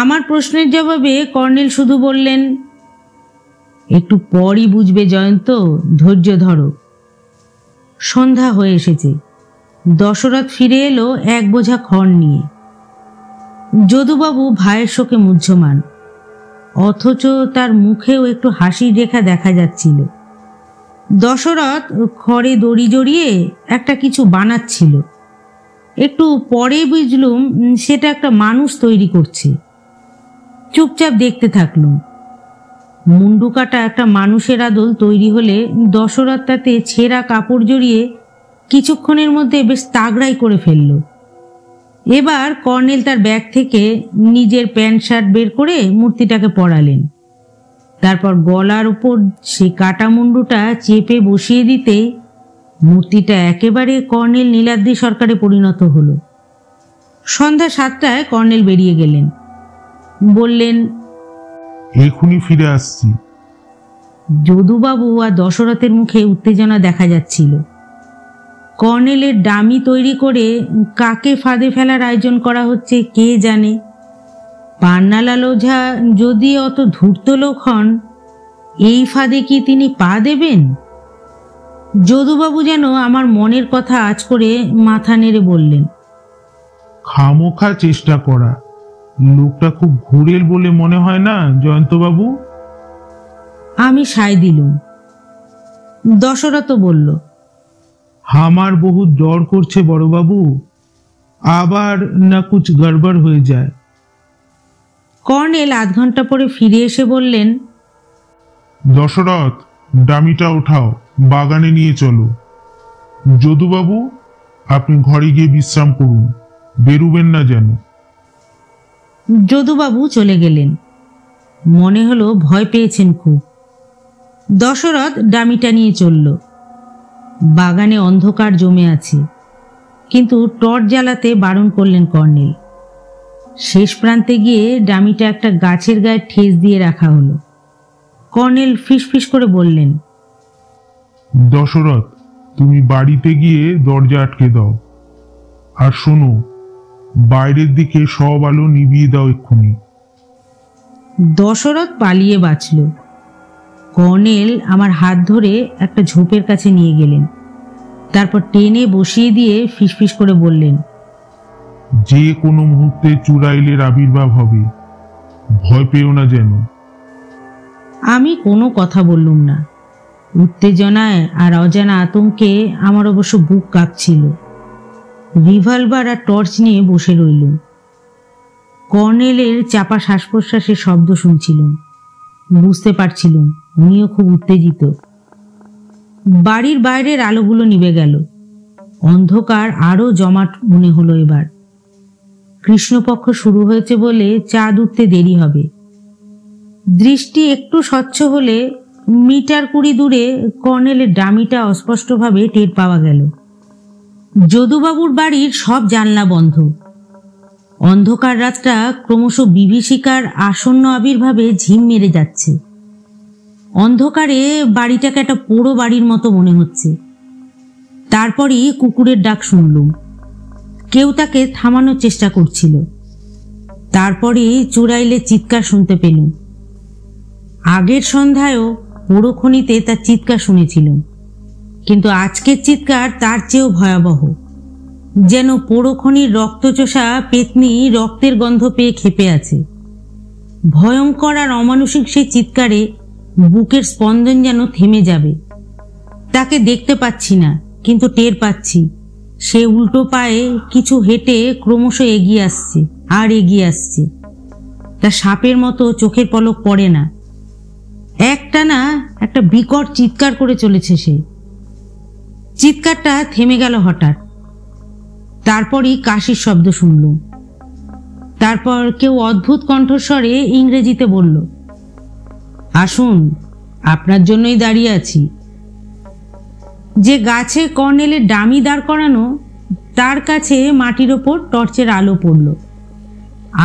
আমার প্রশ্নের জবাবে কর্নেল শুধু বললেন, একটু পরই বুঝবে জয়ন্ত, ধৈর্য ধরো। সন্ধ্যা হয়ে এসেছে। দশরথ ফিরে এলো এক বোঝা খড় নিয়ে। যদুবাবু ভাইয়ের শোকে মুহ্যমান, অথচ তার মুখেও একটু হাসির রেখা দেখা যাচ্ছিল। দশরথ খড়ে দড়ি জড়িয়ে একটা কিছু বানাচ্ছিল। একটু পরে বুঝলুম সেটা একটা মানুষ তৈরি করছে। চুপচাপ দেখতে থাকলুম। মুন্ডু কাটা একটা মানুষের আদল তৈরি হলে দশরথ তাতে ছেঁড়া কাপড় জড়িয়ে কিছুক্ষণের মধ্যে বেশ তাগড়াই করে ফেলল। এবার কর্নেল তার ব্যাগ থেকে নিজের প্যান্ট শার্ট বের করে মূর্তিটাকে পরালেন। তারপর গলার উপর সে কাটা মুন্ডুটা চেপে বসিয়ে দিতে মূর্তিটা একেবারে কর্নেল নীলাদ্রি সরকারে পরিণত হলো। সন্ধ্যা 7টায় কর্নেল বেরিয়ে গেলেন। বললেন, এখনই ফিরে আসছি। যদুবাবু আর দশরথের মুখে উত্তেজনা দেখা যাচ্ছিল। কর্নেলের ডামি তৈরি করে কাকে ফাঁদে ফেলার আয়োজন করা হচ্ছে কে জানে। পান্নালাল ওঝা যদি অত ধূর্ত লোক হন, এই ফাঁদে কি তিনি পা দেবেন? যদুবাবু যেন আমার মনের কথা আঁচ করে মাথা নেড়ে বললেন, খামোখা চেষ্টা করা। লোকটা খুব ঘুরেল বলে মনে হয় না জয়ন্তবাবু? আমি সায় দিলুম। দশরথ বলল, আমার বহু জ্বর করছে বড়বাবু, আবার না কুছ গড়বড় হয়ে যায়। কর্নেল আধ ঘন্টা পরে ফিরে এসে বললেন, দশরথ, ডামিটা ওঠাও, বাগানে নিয়ে চলো। যদুবাবু, আপনি ঘরে গিয়ে বিশ্রাম করুন, বেরুবেন না যেন। যদুবাবু চলে গেলেন। মনে হলো ভয় পেয়েছেন খুব। দশরথ ডামিটা নিয়ে চলল। বাগানে অন্ধকার জমে আছে, কিন্তু টর্চ জ্বালাতে বারণ করলেন কর্নেল। শেষ প্রান্তে গিয়ে ডামিটা একটা গাছের গায়ে ঠেস দিয়ে রাখা হলো। কর্নেল ফিসফিস করে বললেন, দশরথ, তুমি বাড়িতে গিয়ে দরজা আটকে দাও। আর শোনো, বাইরের দিকে সব আলো নিভিয়ে দাও এক্ষুনি। দশরথ পালিয়ে বাঁচল। কর্নেল আমার হাত ধরে একটা ঝোপের কাছে নিয়ে গেলেন। তারপর টেনে বসিয়ে দিয়ে ফিসফিস করে বললেন, যে কোনো মুহূর্তে চুড়াইলের আবির্ভাব হবে, ভয় পেও না যেন। আমি কোনো কথা বললুম না। উত্তেজনায় আর অজানা আতঙ্কে আমার অবশ্য বুক কাঁপছিল। রিভলভার আর টর্চ নিয়ে বসে রইলুম। কর্নেলের চাপা শ্বাস প্রশ্বাসের শব্দ শুনছিলাম। বুঝতে পারছিলুম উনিও খুব উত্তেজিত। বাড়ির বাইরের আলোগুলো নিভে গেল। অন্ধকার আরো জমাট মনে হলো এবার। কৃষ্ণপক্ষ শুরু হয়েছে বলে চাঁদ উঠতে দেরি হবে। দৃষ্টি একটু স্বচ্ছ হলে মিটার 20 দূরে কর্নেলের ডামিটা অস্পষ্টভাবে টের পাওয়া গেল। যদুবাবুর বাড়ির সব জানলা বন্ধ। অন্ধকার রাতটা ক্রমশ বিভীষিকার আসন্ন আবির্ভাবে ঝিম মেরে যাচ্ছে। অন্ধকারে বাড়িটাকে একটা পোড়ো বাড়ির মতো মনে হচ্ছে। তারপরই কুকুরের ডাক শুনলুম। কেউ তাকে থামানোর চেষ্টা করছিল। তারপরে চুড়াইলে চিৎকার শুনতে পেলুম। আগের সন্ধ্যায়ও পোড়ো খনিতে তার চিৎকার শুনেছিলাম, কিন্তু আজকের চিৎকার তার চেয়েও ভয়াবহ। যেন পোড়ো খনির রক্তচোষা পেতনি রক্তের গন্ধ পেয়ে খেপে আছে। ভয়ঙ্কর আর অমানুষিক সেই চিৎকারে বুকের স্পন্দন যেন থেমে যাবে। তাকে দেখতে পাচ্ছি না, কিন্তু টের পাচ্ছি সে উল্টো পায়ে কিছু হেঁটে ক্রমশ এগিয়ে আসছে আর এগিয়ে আসছে। তা সাপের মতো চোখের পলক পড়ে না। একটানা একটা বিকট চিৎকার করে চলেছে সে। চিৎকারটা থেমে গেল হঠাৎ। তারপরই কাশির শব্দ শুনলুম। তারপর কেউ অদ্ভুত কণ্ঠস্বরে ইংরেজিতে বলল, আসুন, আপনার জন্যই দাঁড়িয়ে আছি। যে গাছে কর্নেলের ডামি দাঁড় করানো, তার কাছে মাটির ওপর টর্চের আলো পড়ল।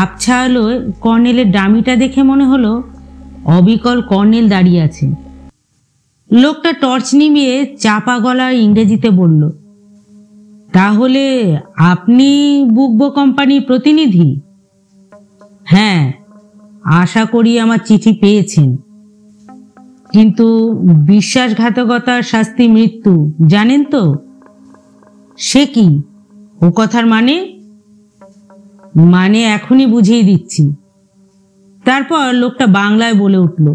আবছা আলোয় কর্নেলের ডামিটা দেখে মনে হলো অবিকল কর্নেল দাঁড়িয়ে আছে। লোকটা টর্চ নিভিয়ে চাপা গলায় ইংরেজিতে বলল, তাহলে আপনি বুকবো কোম্পানির প্রতিনিধি? হ্যাঁ, আশা করি আমার চিঠি পেয়েছেন। কিন্তু বিশ্বাসঘাতকতার শাস্তি মৃত্যু, জানেন তো? সে কি? ও কথার মানে এখনই বুঝিয়ে দিচ্ছি। তারপর লোকটা বাংলায় বলে উঠল,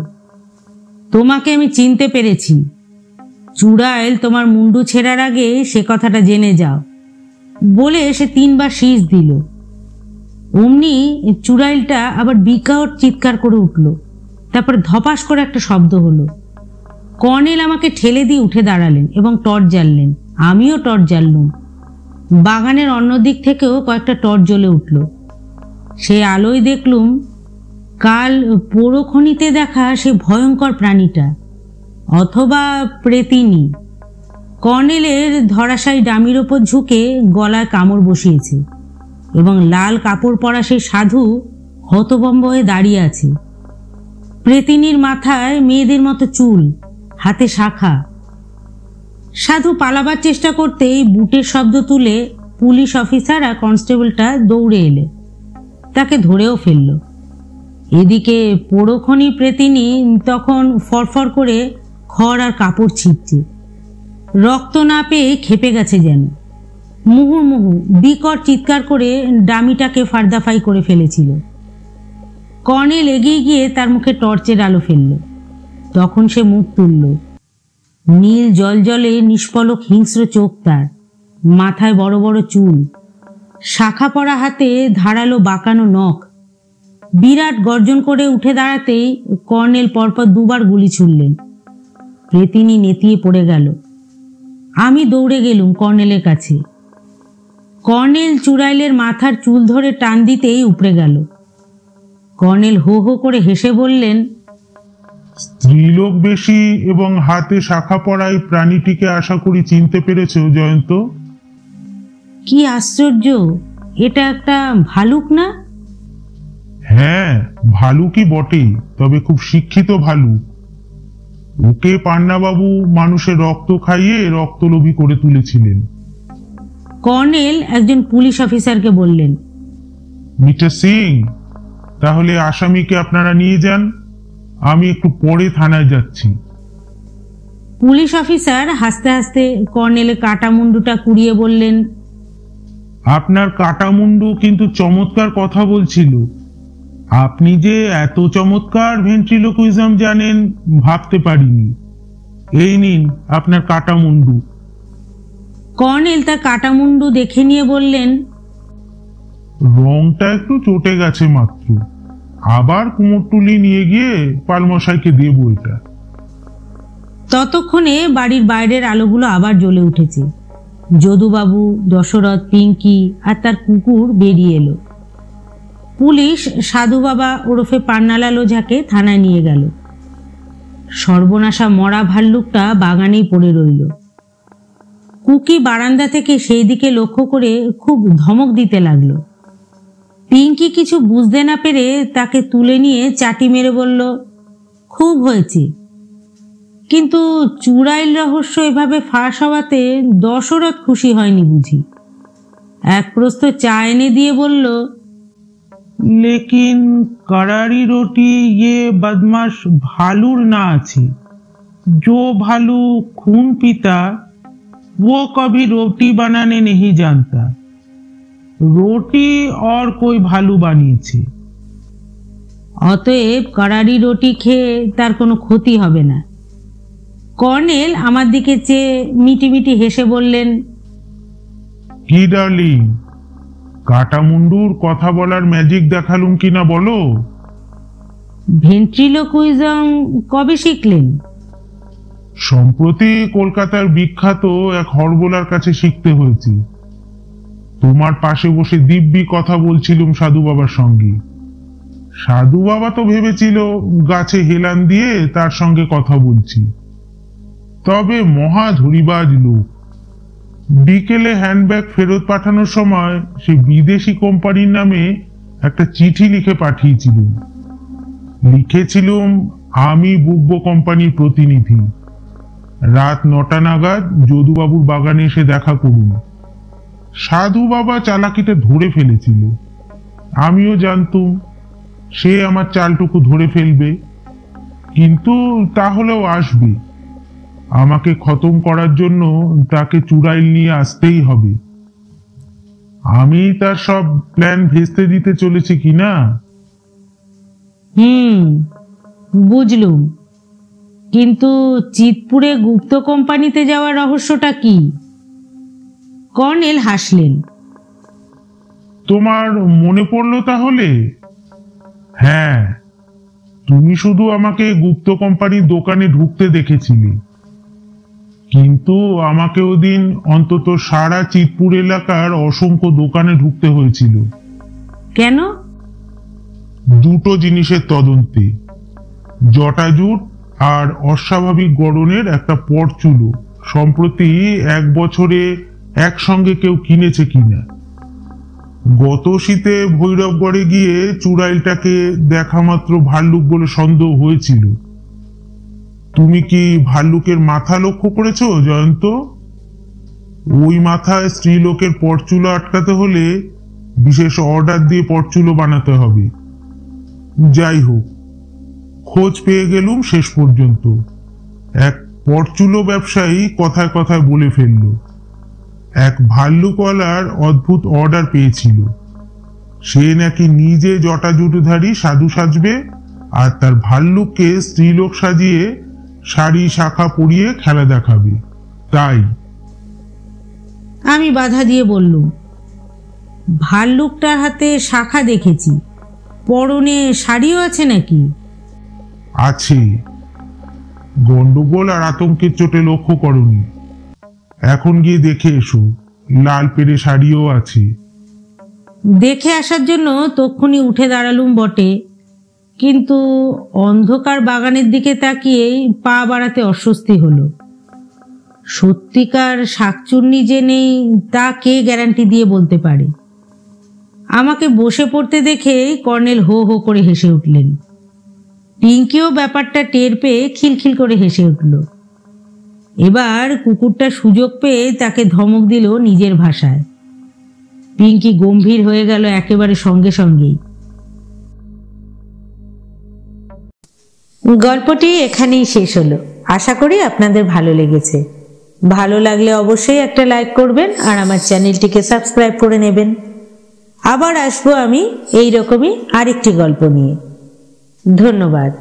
তোমাকে আমি চিনতে পেরেছি। চুড়াইল তোমার মুন্ডু ছেঁড়ার আগে সে কথাটা জেনে যাও, বলে সে 3 বার শীষ দিল। অমনি চুড়াইলটা আবার বিকট চিৎকার করে উঠল। তারপর ধপাস করে একটা শব্দ হলো। কর্নেল আমাকে ঠেলে দিয়ে উঠে দাঁড়ালেন এবং টর্চ জ্বাললেন। আমিও টর্চ জ্বাললুম। বাগানের অন্য দিক থেকেও কয়েকটা টর্চ জ্বলে উঠল। সে আলোয় দেখলুম কাল পোড়োখনিতে দেখা সে ভয়ঙ্কর প্রাণীটা, অথবা প্রেতিনী। কর্নেলের ধরাশায়ী ডামির ওপর ঝুঁকে গলায় কামড় বসিয়েছে এবং লাল কাপড় পরা সেই সাধু হতভম্ব হয়ে দাঁড়িয়ে আছে। প্রেতিনীর মাথায় মেয়েদের মতো চুল, হাতে শাখা। সাধু পালাবার চেষ্টা করতেই বুটের শব্দ তুলে পুলিশ অফিসার আর কনস্টেবলটা দৌড়ে এলে, তাকে ধরেও ফেলল। এদিকে পোড়োখনি প্রেতিনী তখন ফরফর করে খড় আর কাপড় ছিটছে। রক্ত না পেয়ে খেপে গেছে যেন। মুহুর্মুহু বিকট চিৎকার করে ডামিটাকে ফার্দাফাই করে ফেলেছিল। কর্নেল এগিয়ে গিয়ে তার মুখে টর্চের আলো ফেলল। তখন সে মুখ তুলল। নীল জলজলে নিষ্পলক হিংস্র চোখ তার, মাথায় বড় বড় চুল, শাখা পরা হাতে ধারালো বাঁকানো নখ। বিরাট গর্জন করে উঠে দাঁড়াতেই কর্নেল পরপর 2 বার গুলি ছুড়লেন। প্রেতিনী নেতিয়ে পড়ে গেল। আমি দৌড়ে গেলুম কর্নেলের কাছে। কর্নেল চুড়াইলের মাথার চুল ধরে টান দিতেই উপড়ে গেল। কর্নেল হো হো করে হেসে বললেন, স্ত্রীলোক বেশি এবং হাতে শাখা পড়ায় প্রাণীটিকে আশা করি চিনতে পেরেছ জয়ন্ত? কি আশ্চর্য! এটা একটা ভালুক না? হ্যাঁ, ভালুকই বটে, তবে খুব শিক্ষিত ভালুক। ওকে পান্নাবাবু মানুষের রক্ত খাইয়ে রক্তলোভী করে তুলেছিলেন। কর্নেল একজন পুলিশ অফিসারকে বললেন, মিস্টার সিং, তাহলে আসামিকে আপনারা নিয়ে যান, আমি একটু পরে থানায় যাচ্ছি। পুলিশ অফিসার হাসতে হাসতে কর্নেলের কাটা মুন্ডুটা কুড়িয়ে বললেন, আপনার কাটা মুন্ডু কিন্তু চমৎকার কথা বলছিল। আপনি যে এত চমৎকার ভেন্ট্রিলোকুইজম জানেন ভাবতে পারিনি। এই নিন আপনার কাটা মুন্ডু। কর্নেল তার কাটা মুন্ডু দেখে নিয়ে বললেন, রংটা একটু চটে গেছে মাত্র, আবার কুমোরটুলি নিয়ে গিয়ে পালমশাইকে দেবো এটা। ততক্ষণে বাড়ির বাইরের আলোগুলো আবার জ্বলে উঠেছে। যদুবাবু, দশরথ, পিঙ্কি আর তার কুকুর বেরিয়ে এলো। পুলিশ সাধু বাবা ওরফে পান্নালাল ওঝাকে থানায় নিয়ে গেল। সর্বনাশা মরা ভাল্লুকটা বাগানেই পড়ে রইল। কুকি বারান্দা থেকে সেই দিকে লক্ষ্য করে খুব ধমক দিতে লাগলো। পিঙ্কি কিছু বুঝতে না পেরে তাকে তুলে নিয়ে চাটি মেরে বলল, খুব হয়েছে। কিন্তু চুড়াইল রহস্য এভাবে ফাঁস হওয়াতে দশরথ খুশি হয়নি বুঝি। এক প্রস্ত চা এনে দিয়ে বলল, लेकिन करारी रोटी ये बदमाश भालूर ना अच्छी। जो भालू खून पीता वो कभी रोटी बनाने नहीं जानता। रोटी और कोई भालू বানিয়েছে। অতএব কড়ারি রুটি খেয়ে তার কোনো ক্ষতি হবে না। কর্নেল আমার দিকে চেয়ে মিটি মিটি হেসে বললেন, কি ডার্লিং, কাটা মুন্ডুর কথা বলার ম্যাজিক দেখালুম কিনা বলো? ভেন্ট্রিলোকুইজম কবে শিখলেন? সম্প্রতি কলকাতার বিখ্যাত এক হরবোলার কাছে শিখতে হয়েছে। তোমার পাশে বসে দিব্যি কথা বলছিলুম সাধু বাবার সঙ্গে। সাধু বাবা তো ভেবেছিল গাছে হেলান দিয়ে তার সঙ্গে কথা বলছি, তবে মহা ধরিবাজ লোক। বিকেলে হ্যান্ডব্যাগ ফেরত পাঠানোর সময় সে বিদেশি কোম্পানির নামে একটা চিঠি লিখে পাঠিয়েছিল। লিখেছিলুম, আমি বুকবো কোম্পানির প্রতিনিধি, রাত 9টা নাগাদ যদুবাবুর বাগানে এসে দেখা করুন। সাধু বাবা চালাকিটা ধরে ফেলেছিল। আমিও জানতুম সে আমার চালটুকু ধরে ফেলবে, কিন্তু তাহলেও আসবে। আমাকে খতম করার জন্য তাকে চুড়াইল নিয়ে আসতেই হবে। আমি তার সব প্ল্যান ভেস্তে দিতে চলেছি কিনা। বুঝলুম, কিন্তু চিতপুরে গুপ্ত কোম্পানিতে যাওয়ার রহস্যটা কি? কর্নেল হাসলেন। তোমার মনে পড়লো তাহলে? হ্যাঁ, তুমি শুধু আমাকে গুপ্ত কোম্পানির দোকানে ঢুকতে দেখেছিলে, কিন্তু আমাকে ওদিন অন্তত সারা চিতপুর এলাকার অসংখ্য দোকানে ঢুকতে হয়েছিল। কেন? দুটো জিনিসের তদন্তে, জটাজুট আর অস্বাভাবিক গড়নের একটা পরচুলো সম্প্রতি 1 বছরে একসঙ্গে কেউ কিনেছে কিনা। গত শীতে ভৈরবগড়ে গিয়ে চুড়াইলটাকে দেখা মাত্র ভাল্লুক বলে সন্দেহ হয়েছিল। তুমি কি ভাল্লুকের মাথা লক্ষ্য করেছো জয়ন্ত? ওই মাথায় স্ত্রীলোকের পরচুলো আটকাতে হলে বিশেষ অর্ডার দিয়ে পরচুলো বানাতে হবে। যাই হোক, খোঁজ পেয়ে গেলুম শেষ পর্যন্ত। এক পরচুলো ব্যবসায়ী কথায় কথায় বলে ফেলল, এক ভাল্লুকওয়ালার অদ্ভুত অর্ডার পেয়েছিল। সে নাকি নিজে জটাজুটধারী সাধু সাজবে আর তার ভাল্লুককে স্ত্রীলোক সাজিয়ে শাড়ি শাখা পরিয়ে খেলা দেখাবে। তাই আমি বাধা দিয়ে বললুম, ভাল্লুকটার হাতে শাখা দেখেছি, পরনে শাড়িও আছে নাকি? আছে। গন্ডগোল আর আতঙ্কের চোটে লক্ষ্য করনি। এখন গিয়ে দেখে এসো, লাল পেরে শাড়িও আছে। দেখে আসার জন্য তক্ষুনি উঠে দাঁড়ালুম বটে, কিন্তু অন্ধকার বাগানের দিকে তাকিয়েই পা বাড়াতে অস্বস্তি হলো। সত্যিকার শাকচুন্নি যে নেই তা কে গ্যারান্টি দিয়ে বলতে পারে? আমাকে বসে পড়তে দেখে কর্নেল হো হো করে হেসে উঠলেন। পিঙ্কিও ব্যাপারটা টের পেয়ে খিলখিল করে হেসে উঠল। এবার কুকুরটা সুযোগ পেয়ে তাকে ধমক দিল নিজের ভাষায়। পিঙ্কি গম্ভীর হয়ে গেল একেবারে সঙ্গে সঙ্গেই। গল্পটি এখানেই শেষ হলো। আশা করি আপনাদের ভালো লেগেছে। ভালো লাগলে অবশ্যই একটা লাইক করবেন আর আমার চ্যানেলটিকে সাবস্ক্রাইব করে নেবেন। আবার আসবো আমি এইরকমই আরেকটি গল্প নিয়ে। ধন্যবাদ।